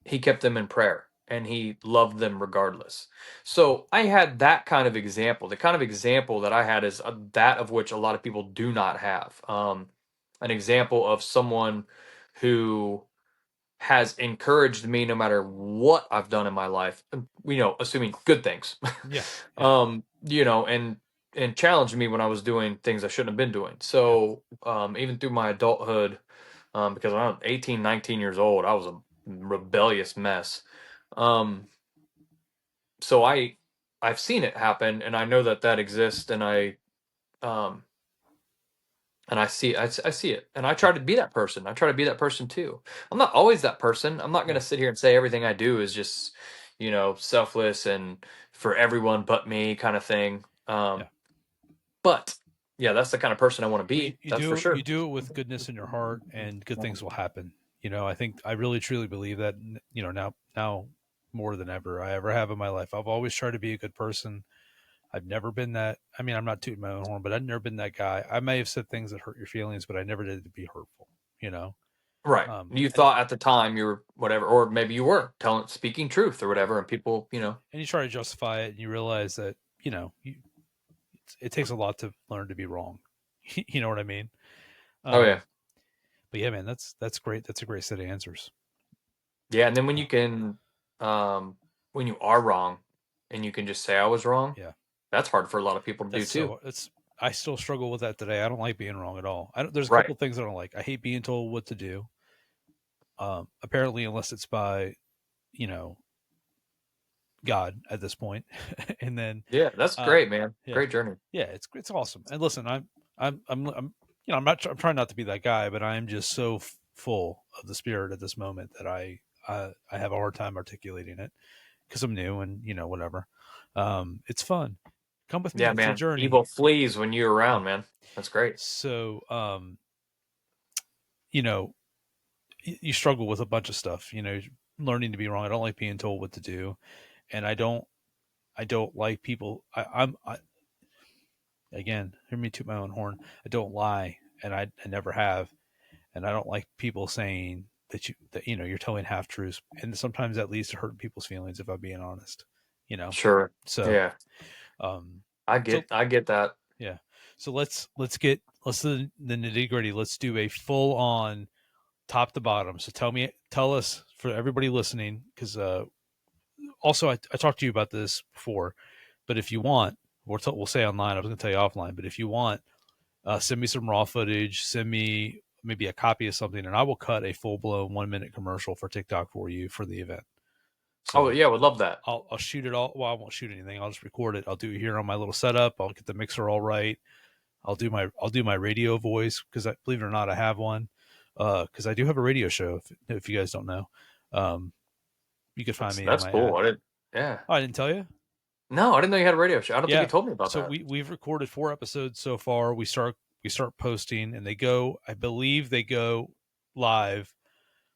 he kept them in prayer and he loved them regardless. So I had that kind of example. The kind of example that I had is that of which a lot of people do not have. An example of someone who has encouraged me no matter what I've done in my life, you know, assuming good things. yeah, yeah, You know, and challenged me when I was doing things I shouldn't have been doing. yeah. So, even through my adulthood, because when I was 18, 19 years old, I was a rebellious mess. Um, so I've seen it happen, and I know that that exists, um, and I see it, and I try to be that person. I try to be that person too. I'm not always that person. I'm not going Yeah. to sit here and say everything I do is just, you know, selfless and for everyone but me kind of thing. Yeah. But yeah, that's the kind of person I want to Well, you, be. That's for you sure. do it with goodness in your heart, and good things will happen. You know, I think I really truly believe that. You know, now more than ever I ever have in my life, I've always tried to be a good person. I've never been that. I mean, I'm not tooting my own horn, but I've never been that guy. I may have said things that hurt your feelings, but I never did it to be hurtful. You know, Right. You and thought at the time you were whatever, or maybe you were speaking truth or yeah, whatever, and people, you know. and you try to justify it, and you realize that it takes a lot to learn to be wrong. You know what I mean? Oh yeah, Um, but yeah, man, that's great. That's a great set of answers. yeah. And then when Uh, you can, when you are wrong, and you can just say I was wrong, yeah, that's hard for a lot of people to do that's too. so. It's I still struggle with that today. I don't like being wrong at all. There's a Right. couple things I don't like. I hate being told what to do. Apparently, unless it's by you know God at this point, and then Yeah, that's uh, great, man. yeah, Great journey. yeah, it's awesome. And listen, I'm you know I'm trying not to be that guy, but I am just so full of the spirit at this moment that I have a hard time articulating it because I'm new and you know whatever. It's fun. Come with me. Yeah, It's a man. journey. Evil flees when you're Yeah. around, man. That's great. So you know you struggle with a bunch of stuff. You know, learning to be wrong. I don't like being told what to do, and I don't like people. Again, hear me toot my own horn. I don't lie, and I never have, and I don't like people saying that you know you're telling half truths, and sometimes that leads to hurting people's feelings. If I'm being honest, you know. Sure. So, Yeah, um, I so get that. yeah, so let's do the nitty gritty. Let's do a full on top to bottom. So tell us for everybody listening, because also I talked to you about this before, but if you want, we'll say online. I was going to tell you offline, but if you want, send me some raw footage. Send me maybe a copy of something, and I will cut a full blown 1 minute commercial for TikTok for you for the event. Oh So yeah, would love that. I'll shoot it all. Well, I won't shoot anything. I'll just record it. I'll do it here on my little setup. I'll get the mixer all right. I'll do my radio voice because I believe it or not I have one because I do have a radio show. If you guys don't know, um, you could find me in That's my cool. I didn't. Yeah. Oh, I didn't tell you. No, I didn't know you had a radio show. I don't think you Yeah. told me about So that. we've recorded 4 episodes so far. We start posting and they go. I believe they go live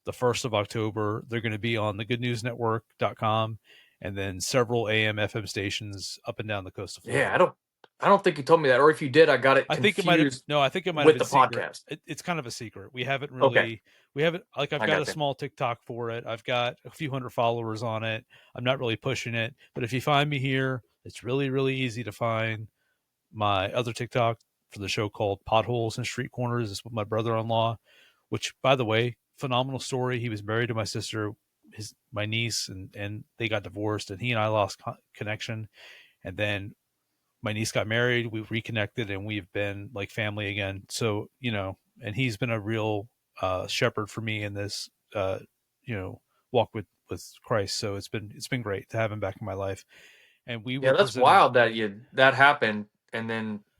the 1st of October. They're going to be on the goodnewsnetwork.com and then several AM FM stations up and down the coast of Yeah, Florida. I don't think you told me that, or if you did, I got it I think it might have confused no, I think it might have with been the secret. podcast. It's kind of a secret. Okay, We haven't like I've I got a got you. small TikTok for it. I've got a few hundred followers on it. I'm not really pushing it, but if you find me here, it's really really easy to find my other TikTok for the show called Potholes and Street Corners. Is with my brother-in-law, which by the way, phenomenal story. He was married to my sister, my niece, and they got divorced, and he and I lost connection, and then my niece got married, we reconnected, and we've been like family again. So, and he's been a real shepherd for me in this you know walk with Christ. So it's been great to have him back in my life. And we Yeah, were that's presented wild that that happened, and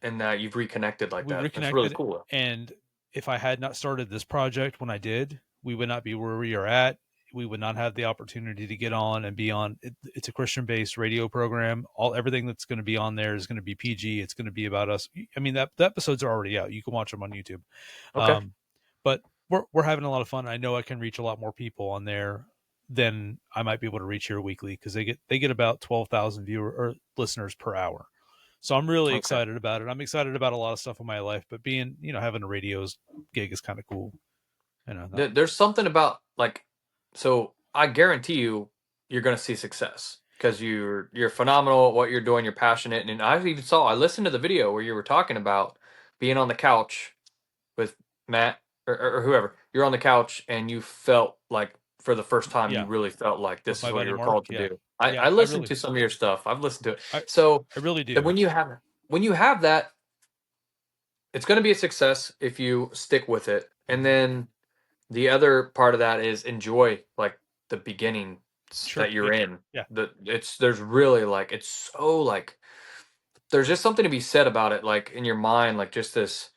that you've reconnected like we that. That's really reconnected, cool. and if I had not started this project when I did, we would not be where we are at. We would not have the opportunity to get on and be on. It's a Christian-based radio program. Everything that's going to be on there is going to be PG. It's going to be about us. I mean, the episodes are already out. You can watch them on YouTube. Okay. But we're having a lot of fun. I know I can reach a lot more people on there than I might be able to reach here weekly because they get about 12,000 viewer or listeners per hour. So I'm really Okay. excited about it. I'm excited about a lot of stuff in my life, but having a radio gig is kind of cool. There's something about like, so I guarantee you're going to see success because you're phenomenal at what you're doing. You're passionate, and I listened to the video where you were talking about being on the couch with Matt or whoever. You're on the couch and you felt like for the first time you Yeah, really felt like with this my is what buddy you were Mark. called to Yeah, do. yeah, I listened to some of your stuff. I've listened to it. I So I really do. when you have that, it's going to be a success if you stick with it. And then the other part of that is enjoy like the beginning Sure. that you're in. Yeah. There's really like it's so like there's just something to be said about it, like in your mind, like just this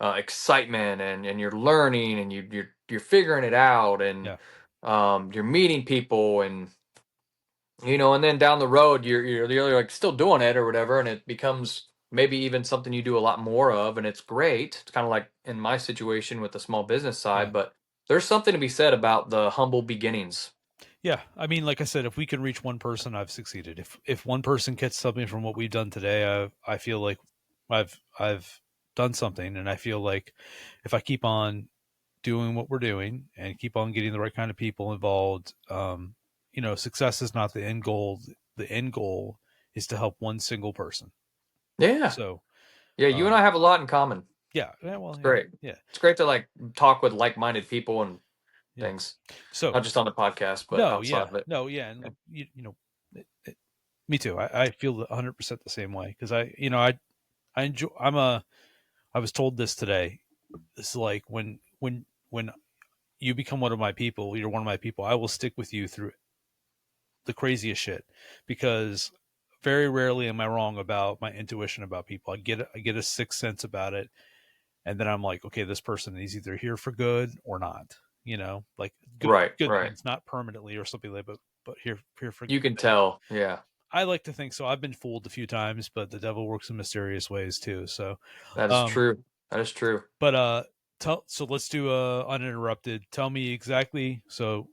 excitement and you're learning and you're figuring it out and Yeah. you're meeting people and and then down the road you're like still doing it or whatever, and it becomes maybe even something you do a lot more of, and it's great. It's kind of like in my situation with the small business side, Yeah. but there's something to be said about the humble beginnings. Yeah, I mean, like I said, if we can reach one person, I've succeeded. If one person gets something from what we've done today, I feel like I've done something, and I feel like if I keep on doing what we're doing and keep on getting the right kind of people involved, success is not the end goal. The end goal is to help one single person. Yeah. So, Yeah, you and I have a lot in common. yeah, well, It's great. Yeah, It's great to like talk with like-minded people and things. So not just on the podcast, but outside of it. and me too. I feel 100% the same way because I enjoy. I was told this today. It's like when you become one of my people, you're one of my people. I will stick with you through the craziest shit because very rarely am I wrong about my intuition about people. I get a sixth sense about it, and then I'm like, okay, this person is either here for good or not. Like good things, not permanently or something like that, but here for you can tell. Yeah, I like to think so. I've been fooled a few times, but the devil works in mysterious ways too. So that is true. That is true. But so let's do uninterrupted. Tell me exactly. So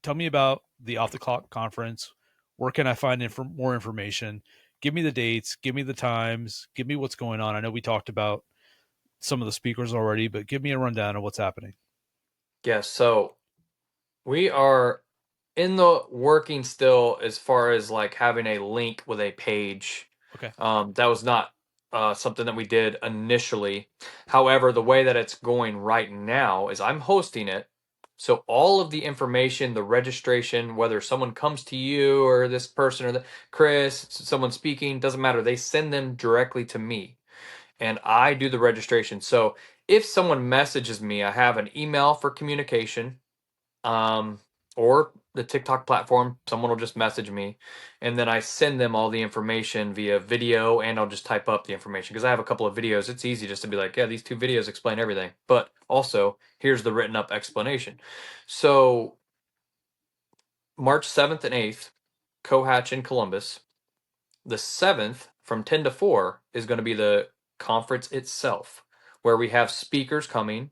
tell me about the Off the Clock conference. Where can I find more information? Give me the dates. Give me the times. Give me what's going on. I know we talked about some of the speakers already, but give me a rundown of what's happening. Yes. So we are in the working still as far as like having a link with a page. Okay. That was not something that we did initially. However, the way that it's going right now is I'm hosting it. So all of the information, the registration, whether someone comes to you or this person or Chris, someone speaking, doesn't matter. They send them directly to me and I do the registration. So if someone messages me, I have an email for communication, or the TikTok platform. Someone will just message me, and then I send them all the information via video, and I'll just type up the information because I have a couple of videos. It's easy just to be like, yeah, these 2 videos explain everything, but also here's the written up explanation. So March 7th and 8th, Cohatch in Columbus. The 7th from 10 to 4 is going to be the conference itself, where we have speakers coming.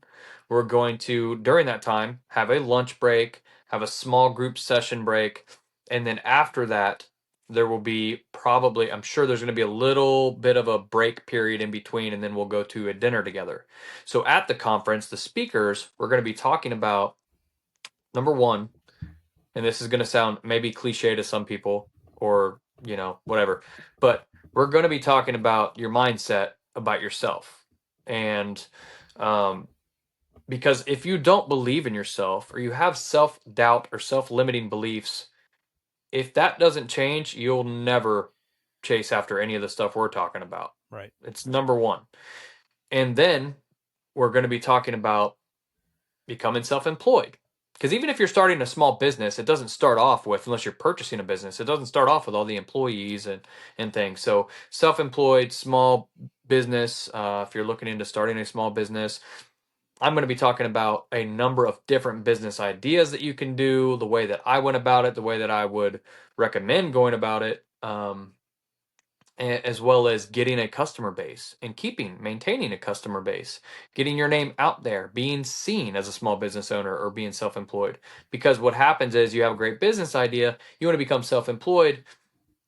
We're going to, during that time, have a lunch break, have a small group session break, and then after that, there will be probably, I'm sure there's going to be a little bit of a break period in between, and then we'll go to a dinner together. So at the conference, the speakers, we're going to be talking about number one, and this is going to sound maybe cliche to some people or, whatever, but we're going to be talking about your mindset about yourself. And because if you don't believe in yourself or you have self doubt or self limiting beliefs, if that doesn't change, you'll never chase after any of the stuff we're talking about. Right. It's number one. And then we're going to be talking about becoming self employed. Because even if you're starting a small business, it doesn't start off with, unless you're purchasing a business, it doesn't start off with all the employees and things. So, self employed, small business, if you're looking into starting a small business, I'm going to be talking about a number of different business ideas that you can do, the way that I went about it, the way that I would recommend going about it. As well as getting a customer base and maintaining a customer base, getting your name out there, being seen as a small business owner or being self-employed. Because what happens is you have a great business idea, you want to become self-employed.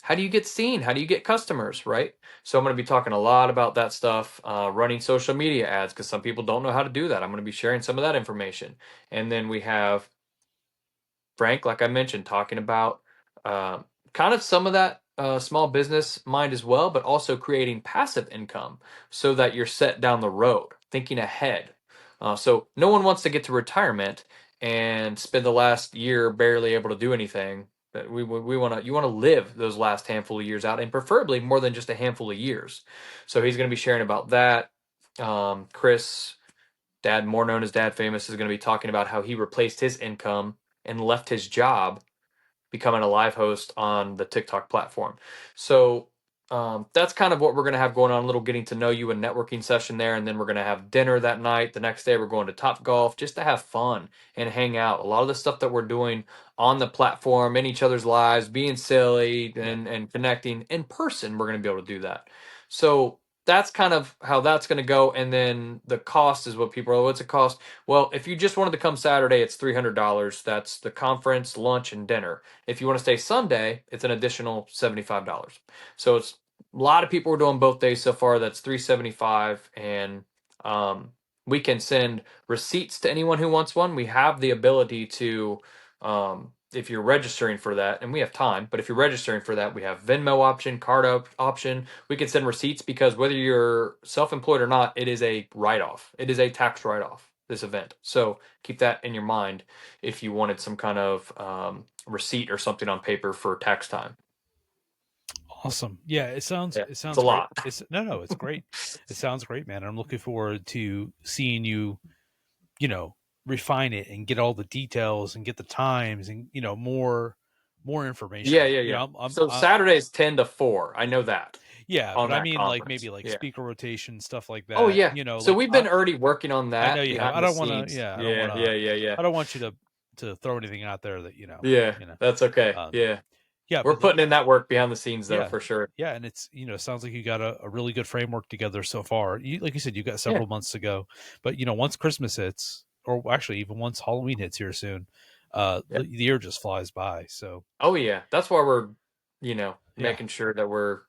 How do you get seen? How do you get customers, right? So I'm going to be talking a lot about that stuff, running social media ads, because some people don't know how to do that. I'm going to be sharing some of that information. And then we have Frank, like I mentioned, talking about kind of some of that small business mind as well, but also creating passive income so that you're set down the road, thinking ahead. So no one wants to get to retirement and spend the last year barely able to do anything. But we want to you want to live those last handful of years out, and preferably more than just a handful of years. So he's going to be sharing about that. Chris, Dad, more known as Dad Famous, is going to be talking about how he replaced his income and left his job becoming a live host on the TikTok platform. So that's kind of what we're going to have going on, a little getting to know you and networking session there. And then we're going to have dinner that night. The next day, we're going to Top Golf just to have fun and hang out. A lot of the stuff that we're doing on the platform, in each other's lives, being silly and connecting in person, we're going to be able to do that. So that's kind of how that's going to go. And then the cost is what people are, what's it cost? Well, if you just wanted to come Saturday, it's $300. That's the conference, lunch, and dinner. If you want to stay Sunday, it's an additional $75. So it's a lot of people are doing both days so far. That's $375, and we can send receipts to anyone who wants one. We have the ability to, if you're registering for that, and we have time, but if you're registering for that, we have Venmo option, card option. We can send receipts because whether you're self-employed or not, it is a write-off. It is a tax write-off, this event. So keep that in your mind if you wanted some kind of receipt or something on paper for tax time. Awesome. Yeah, it sounds It's a great. lot. It's great. It sounds great, man. I'm looking forward to seeing you, refine it and get all the details and get the times and more information. Yeah. So Saturday's 10 to 4. I know that. Yeah, on but I that mean, conference. like maybe like Yeah. speaker rotation stuff like that. Oh yeah. So like, we've been already working on that. I know you have. behind I the don't want to. scenes. Yeah, I Yeah. don't want you to throw anything out there that Yeah, that's okay. Yeah. Yeah, We're but putting in that work behind the scenes though, Yeah. for sure. Yeah, and it's sounds like you got a really good framework together so far. Like you said, you got several months to go, but once Christmas hits, or actually even once Halloween hits here soon, the year just flies by. So Oh yeah, that's why we're making sure that we're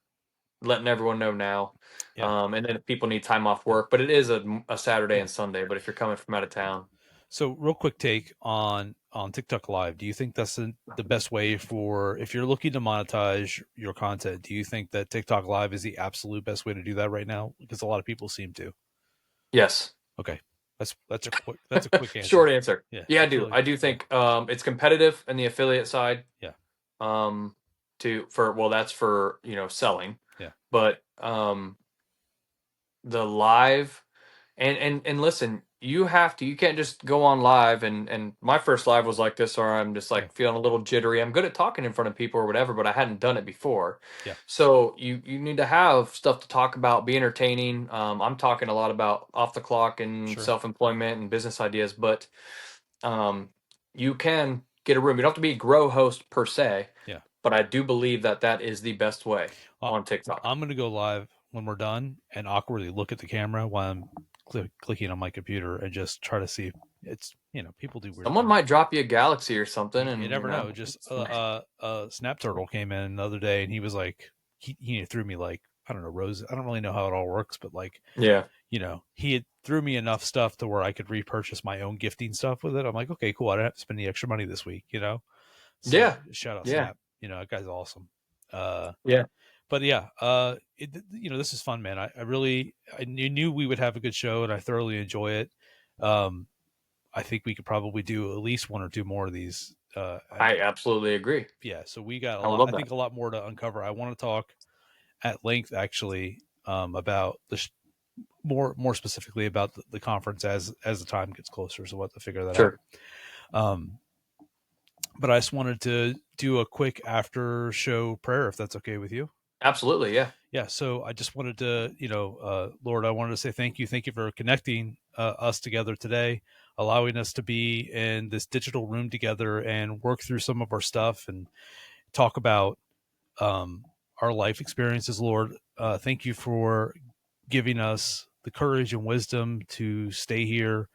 letting everyone know now. Yeah. And then if people need time off work, but it is a Saturday and Sunday. But if you're coming from out of town, So, real quick take on TikTok Live. Do you think that's the best way for if you're looking to monetize your content? Do you think that TikTok Live is the absolute best way to do that right now? Because a lot of people seem to. yes. Okay, that's a quick answer. Short answer. Yeah, I do. I do think it's competitive in the affiliate side. Yeah. That's for selling. Yeah. But the live and listen, you can't just go on live, and my first live was like this, or I'm just like Yeah. feeling a little jittery. I'm good at talking in front of people or whatever, but I hadn't done it before. Yeah. So you need to have stuff to talk about, be entertaining. I'm talking a lot about off the clock and Sure. self-employment and business ideas, but you can get a room. You don't have to be a grow host per se. Yeah. But I do believe that is the best way on TikTok. I'm going to go live when we're done and awkwardly look at the camera while I'm clicking on my computer and just try to see if it's, people do weird Someone things. might drop you a galaxy or something, and You never know. Just Snap Turtle came in the other day and he was like, he threw me like, I don't know, rose. I don't really know how it all works, but like, yeah, he had threw me enough stuff to where I could repurchase my own gifting stuff with it. I'm like, okay, cool. I don't have to spend any extra money this week, So, yeah, shout out yeah. Snap. That guy's awesome. Yeah. But yeah, this is fun, man. I knew we would have a good show, and I thoroughly enjoy it. I think we could probably do at least one or two more of these. I absolutely agree. Yeah, so we got I love I that. think a lot more to uncover. I want to talk at length, actually, about more specifically about the conference as the time gets closer. So we'll have to figure that Sure. out. But I just wanted to do a quick after show prayer, if that's okay with you. Absolutely, yeah. Yeah, so I just wanted to, Lord, I wanted to say thank you. Thank you for connecting us together today, allowing us to be in this digital room together and work through some of our stuff and talk about our life experiences, Lord. Thank you for giving us the courage and wisdom to stay here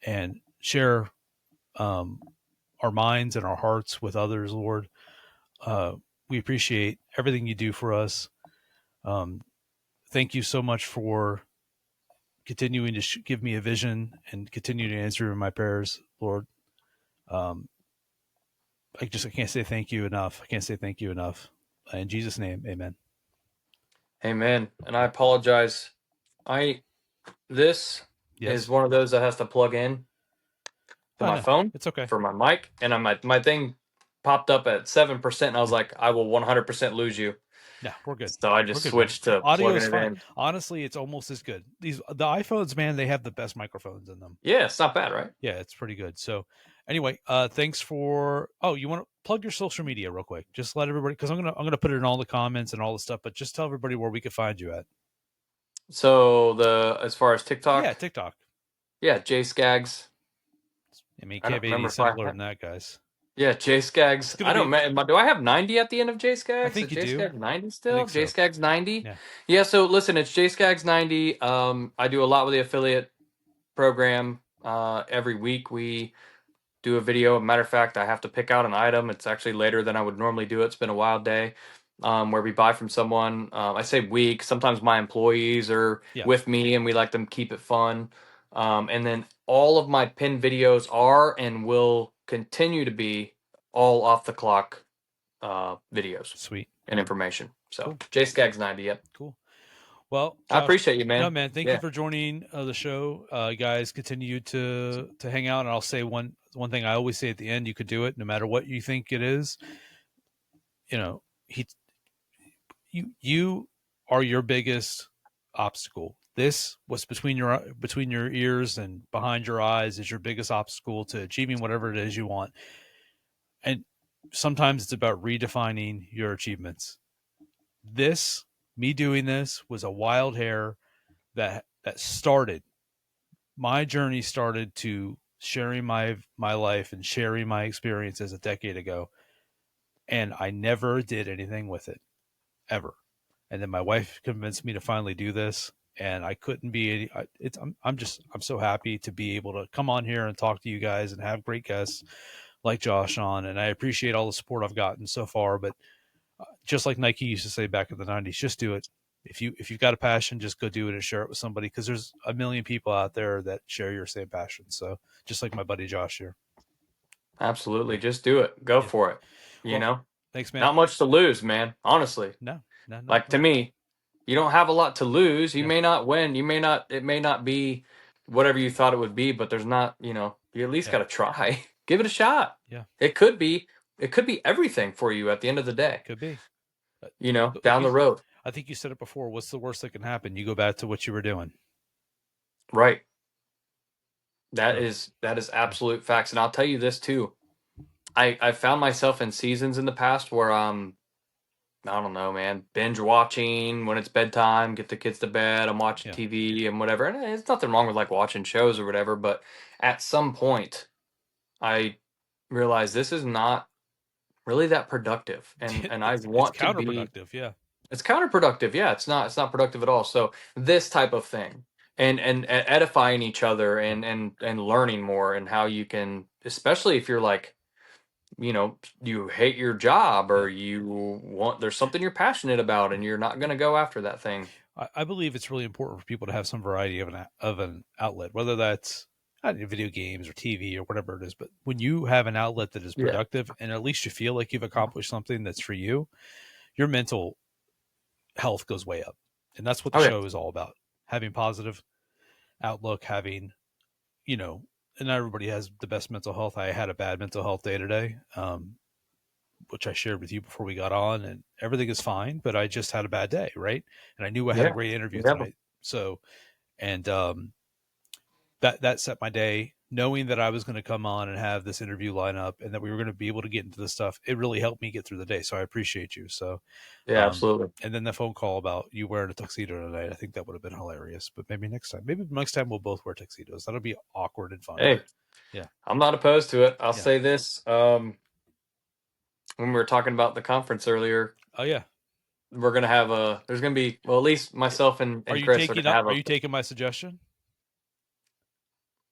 and share our minds and our hearts with others, Lord. We appreciate everything you do for us. Thank you so much for continuing to give me a vision and continue to answer my prayers, Lord. I can't say thank you enough. I can't say thank you enough. In Jesus' name, amen. Amen. And I apologize. This is one of those that has to plug in to my phone. It's okay. For my mic, and my thing popped up at 7%, and I was like, I will 100% lose you. No, we're good. So I just switched to audio is plugging fine. it in. Honestly, it's almost as good. The iPhones, man, they have the best microphones in them. Yeah, it's not bad, right? Yeah, it's pretty good. So anyway, thanks for. Oh, you want to plug your social media real quick? Just let everybody, because I'm gonna put it in all the comments and all the stuff. But just tell everybody where we can find you at. So as far as TikTok, yeah, TikTok. Yeah, Jay Skaggs. I mean, can't be any simpler than that, guys. Yeah, Jay Skaggs. I don't know. Do I have 90 at the end of Jay Skaggs? I think you Jay do. Skaggs 90 still? Jay so. Skaggs 90? Yeah. Yeah, so listen, it's Jay Skaggs 90. I do a lot with the affiliate program. Every week we do a video. Matter of fact, I have to pick out an item. It's actually later than I would normally do it. It's been a wild day. Where we buy from someone. I say week. Sometimes my employees are with me, and we like them keep it fun. And then all of my pinned videos are and will continue to be all off the clock videos. Sweet. And information. So cool. Jay Skaggs 90. Yep. Cool. Well, Josh, I appreciate you, man. No, man. Thank you for joining the show. Guys, continue to hang out. And I'll say one thing I always say at the end: you could do it, no matter what you think it is. You are your biggest obstacle. This, what's between your ears and behind your eyes, is your biggest obstacle to achieving whatever it is you want. And sometimes it's about redefining your achievements. Me doing this was a wild hair that started. My journey started to sharing my life and sharing my experiences a decade ago. And I never did anything with it, ever. And then my wife convinced me to finally do this. And I couldn't be I'm so happy to be able to come on here and talk to you guys and have great guests like Josh on. And I appreciate all the support I've gotten so far, but just like Nike used to say back in the 90s, just do it. If you've got a passion, just go do it and share it with somebody, because there's a million people out there that share your same passion. So just like my buddy Josh here. Absolutely. Just do it. Go for it. You know? Thanks, man. Not much to lose, man. Honestly. No. Like, to me, you don't have a lot to lose. You may not win. It may not be whatever you thought it would be, but there's not, you at least got to try. Give it a shot. Yeah. It could be everything for you at the end of the day. Could be. Down the road. I think you said it before. What's the worst that can happen? You go back to what you were doing. Right. That So, is absolute facts. And I'll tell you this too. I found myself in seasons in the past where I don't know, man, binge watching when it's bedtime, get the kids to bed, I'm watching yeah. TV and whatever. And there's nothing wrong with like watching shows or whatever, but at some point I realized this is not really that productive. And I It's want to be counterproductive. Yeah. it's counterproductive. Yeah, it's not productive at all. So this type of thing and edifying each other and learning more and how you can, especially if you're like, you hate your job or there's something you're passionate about and you're not going to go after that thing. I believe it's really important for people to have some variety of an outlet, whether that's I don't know, video games or TV or whatever it is. But when you have an outlet that is Yeah. productive and at least you feel like you've accomplished something that's for you, your mental health goes way up. And that's what the Oh, yeah. show is all about. Having positive outlook, having, and not everybody has the best mental health. I had a bad mental health day today, which I shared with you before we got on, and everything is fine, but I just had a bad day, right? And I knew I had a Yeah. great interview Yeah. tonight. So, and that set my day, knowing that I was going to come on and have this interview line up and that we were going to be able to get into this stuff. It really helped me get through the day. So I appreciate you. So, Yeah, absolutely. and then the phone call about you wearing a tuxedo tonight, I think that would have been hilarious. But maybe next time we'll both wear tuxedos. That'll be awkward and fun. Hey, yeah, I'm not opposed to it. I'll Yeah. say this. When we were talking about the conference earlier, Oh yeah. we're gonna have there's gonna be, well, at least myself and Are you Chris are taking gonna have Are you taking my suggestion?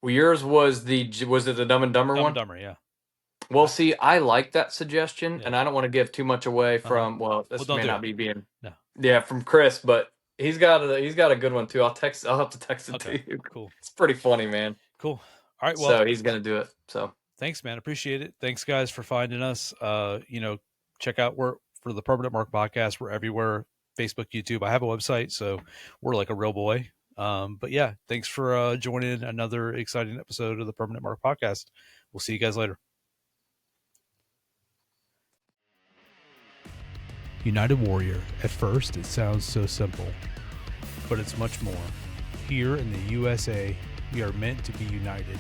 well, yours was it the Dumb and Dumber Dumb one? and Dumber, yeah. Well, see, I like that suggestion, Yeah. and I don't want to give too much away from. Well, this don't may do not it. be being. No. Yeah, from Chris, but he's got a good one too. I'll have to text it Okay, to you. cool. It's pretty funny, man. Cool. All right. Well, So he's gonna do it. So thanks, man. Appreciate it. Thanks, guys, for finding us. Check out for the Permanent Mark Podcast. We're everywhere: Facebook, YouTube. I have a website, so we're like a real boy. But yeah, thanks for joining another exciting episode of the Permanent Mark Podcast. We'll see you guys later. United Warrior. At first, it sounds so simple, but it's much more. Here in the USA, we are meant to be united.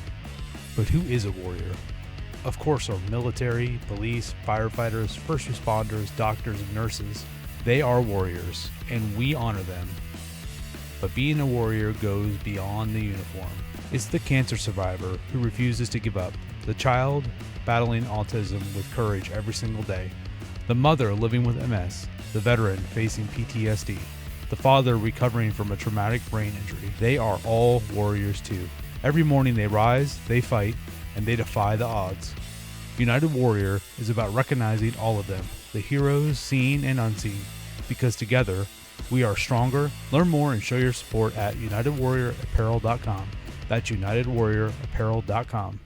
But who is a warrior? Of course, our military, police, firefighters, first responders, doctors, and nurses. They are warriors, and we honor them. But being a warrior goes beyond the uniform. It's the cancer survivor who refuses to give up, the child battling autism with courage every single day, the mother living with MS, the veteran facing PTSD, the father recovering from a traumatic brain injury. They are all warriors too. Every morning they rise, they fight, and they defy the odds. United Warrior is about recognizing all of them, the heroes seen and unseen, because together we are stronger. Learn more and show your support at UnitedWarriorApparel.com. That's UnitedWarriorApparel.com.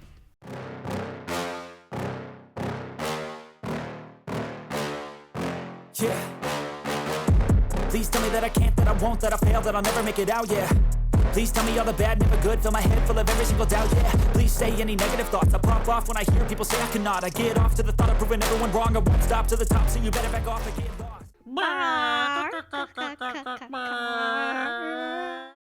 Yeah. Please tell me that I can't, that I won't, that I fail, that I'll never make it out, yeah. Please tell me all the bad, never good, fill my head full of every single doubt, yeah. Please say any negative thoughts, I pop off when I hear people say I cannot. I get off to the thought of proving everyone wrong, I won't stop to the top, so you better back off and get lost.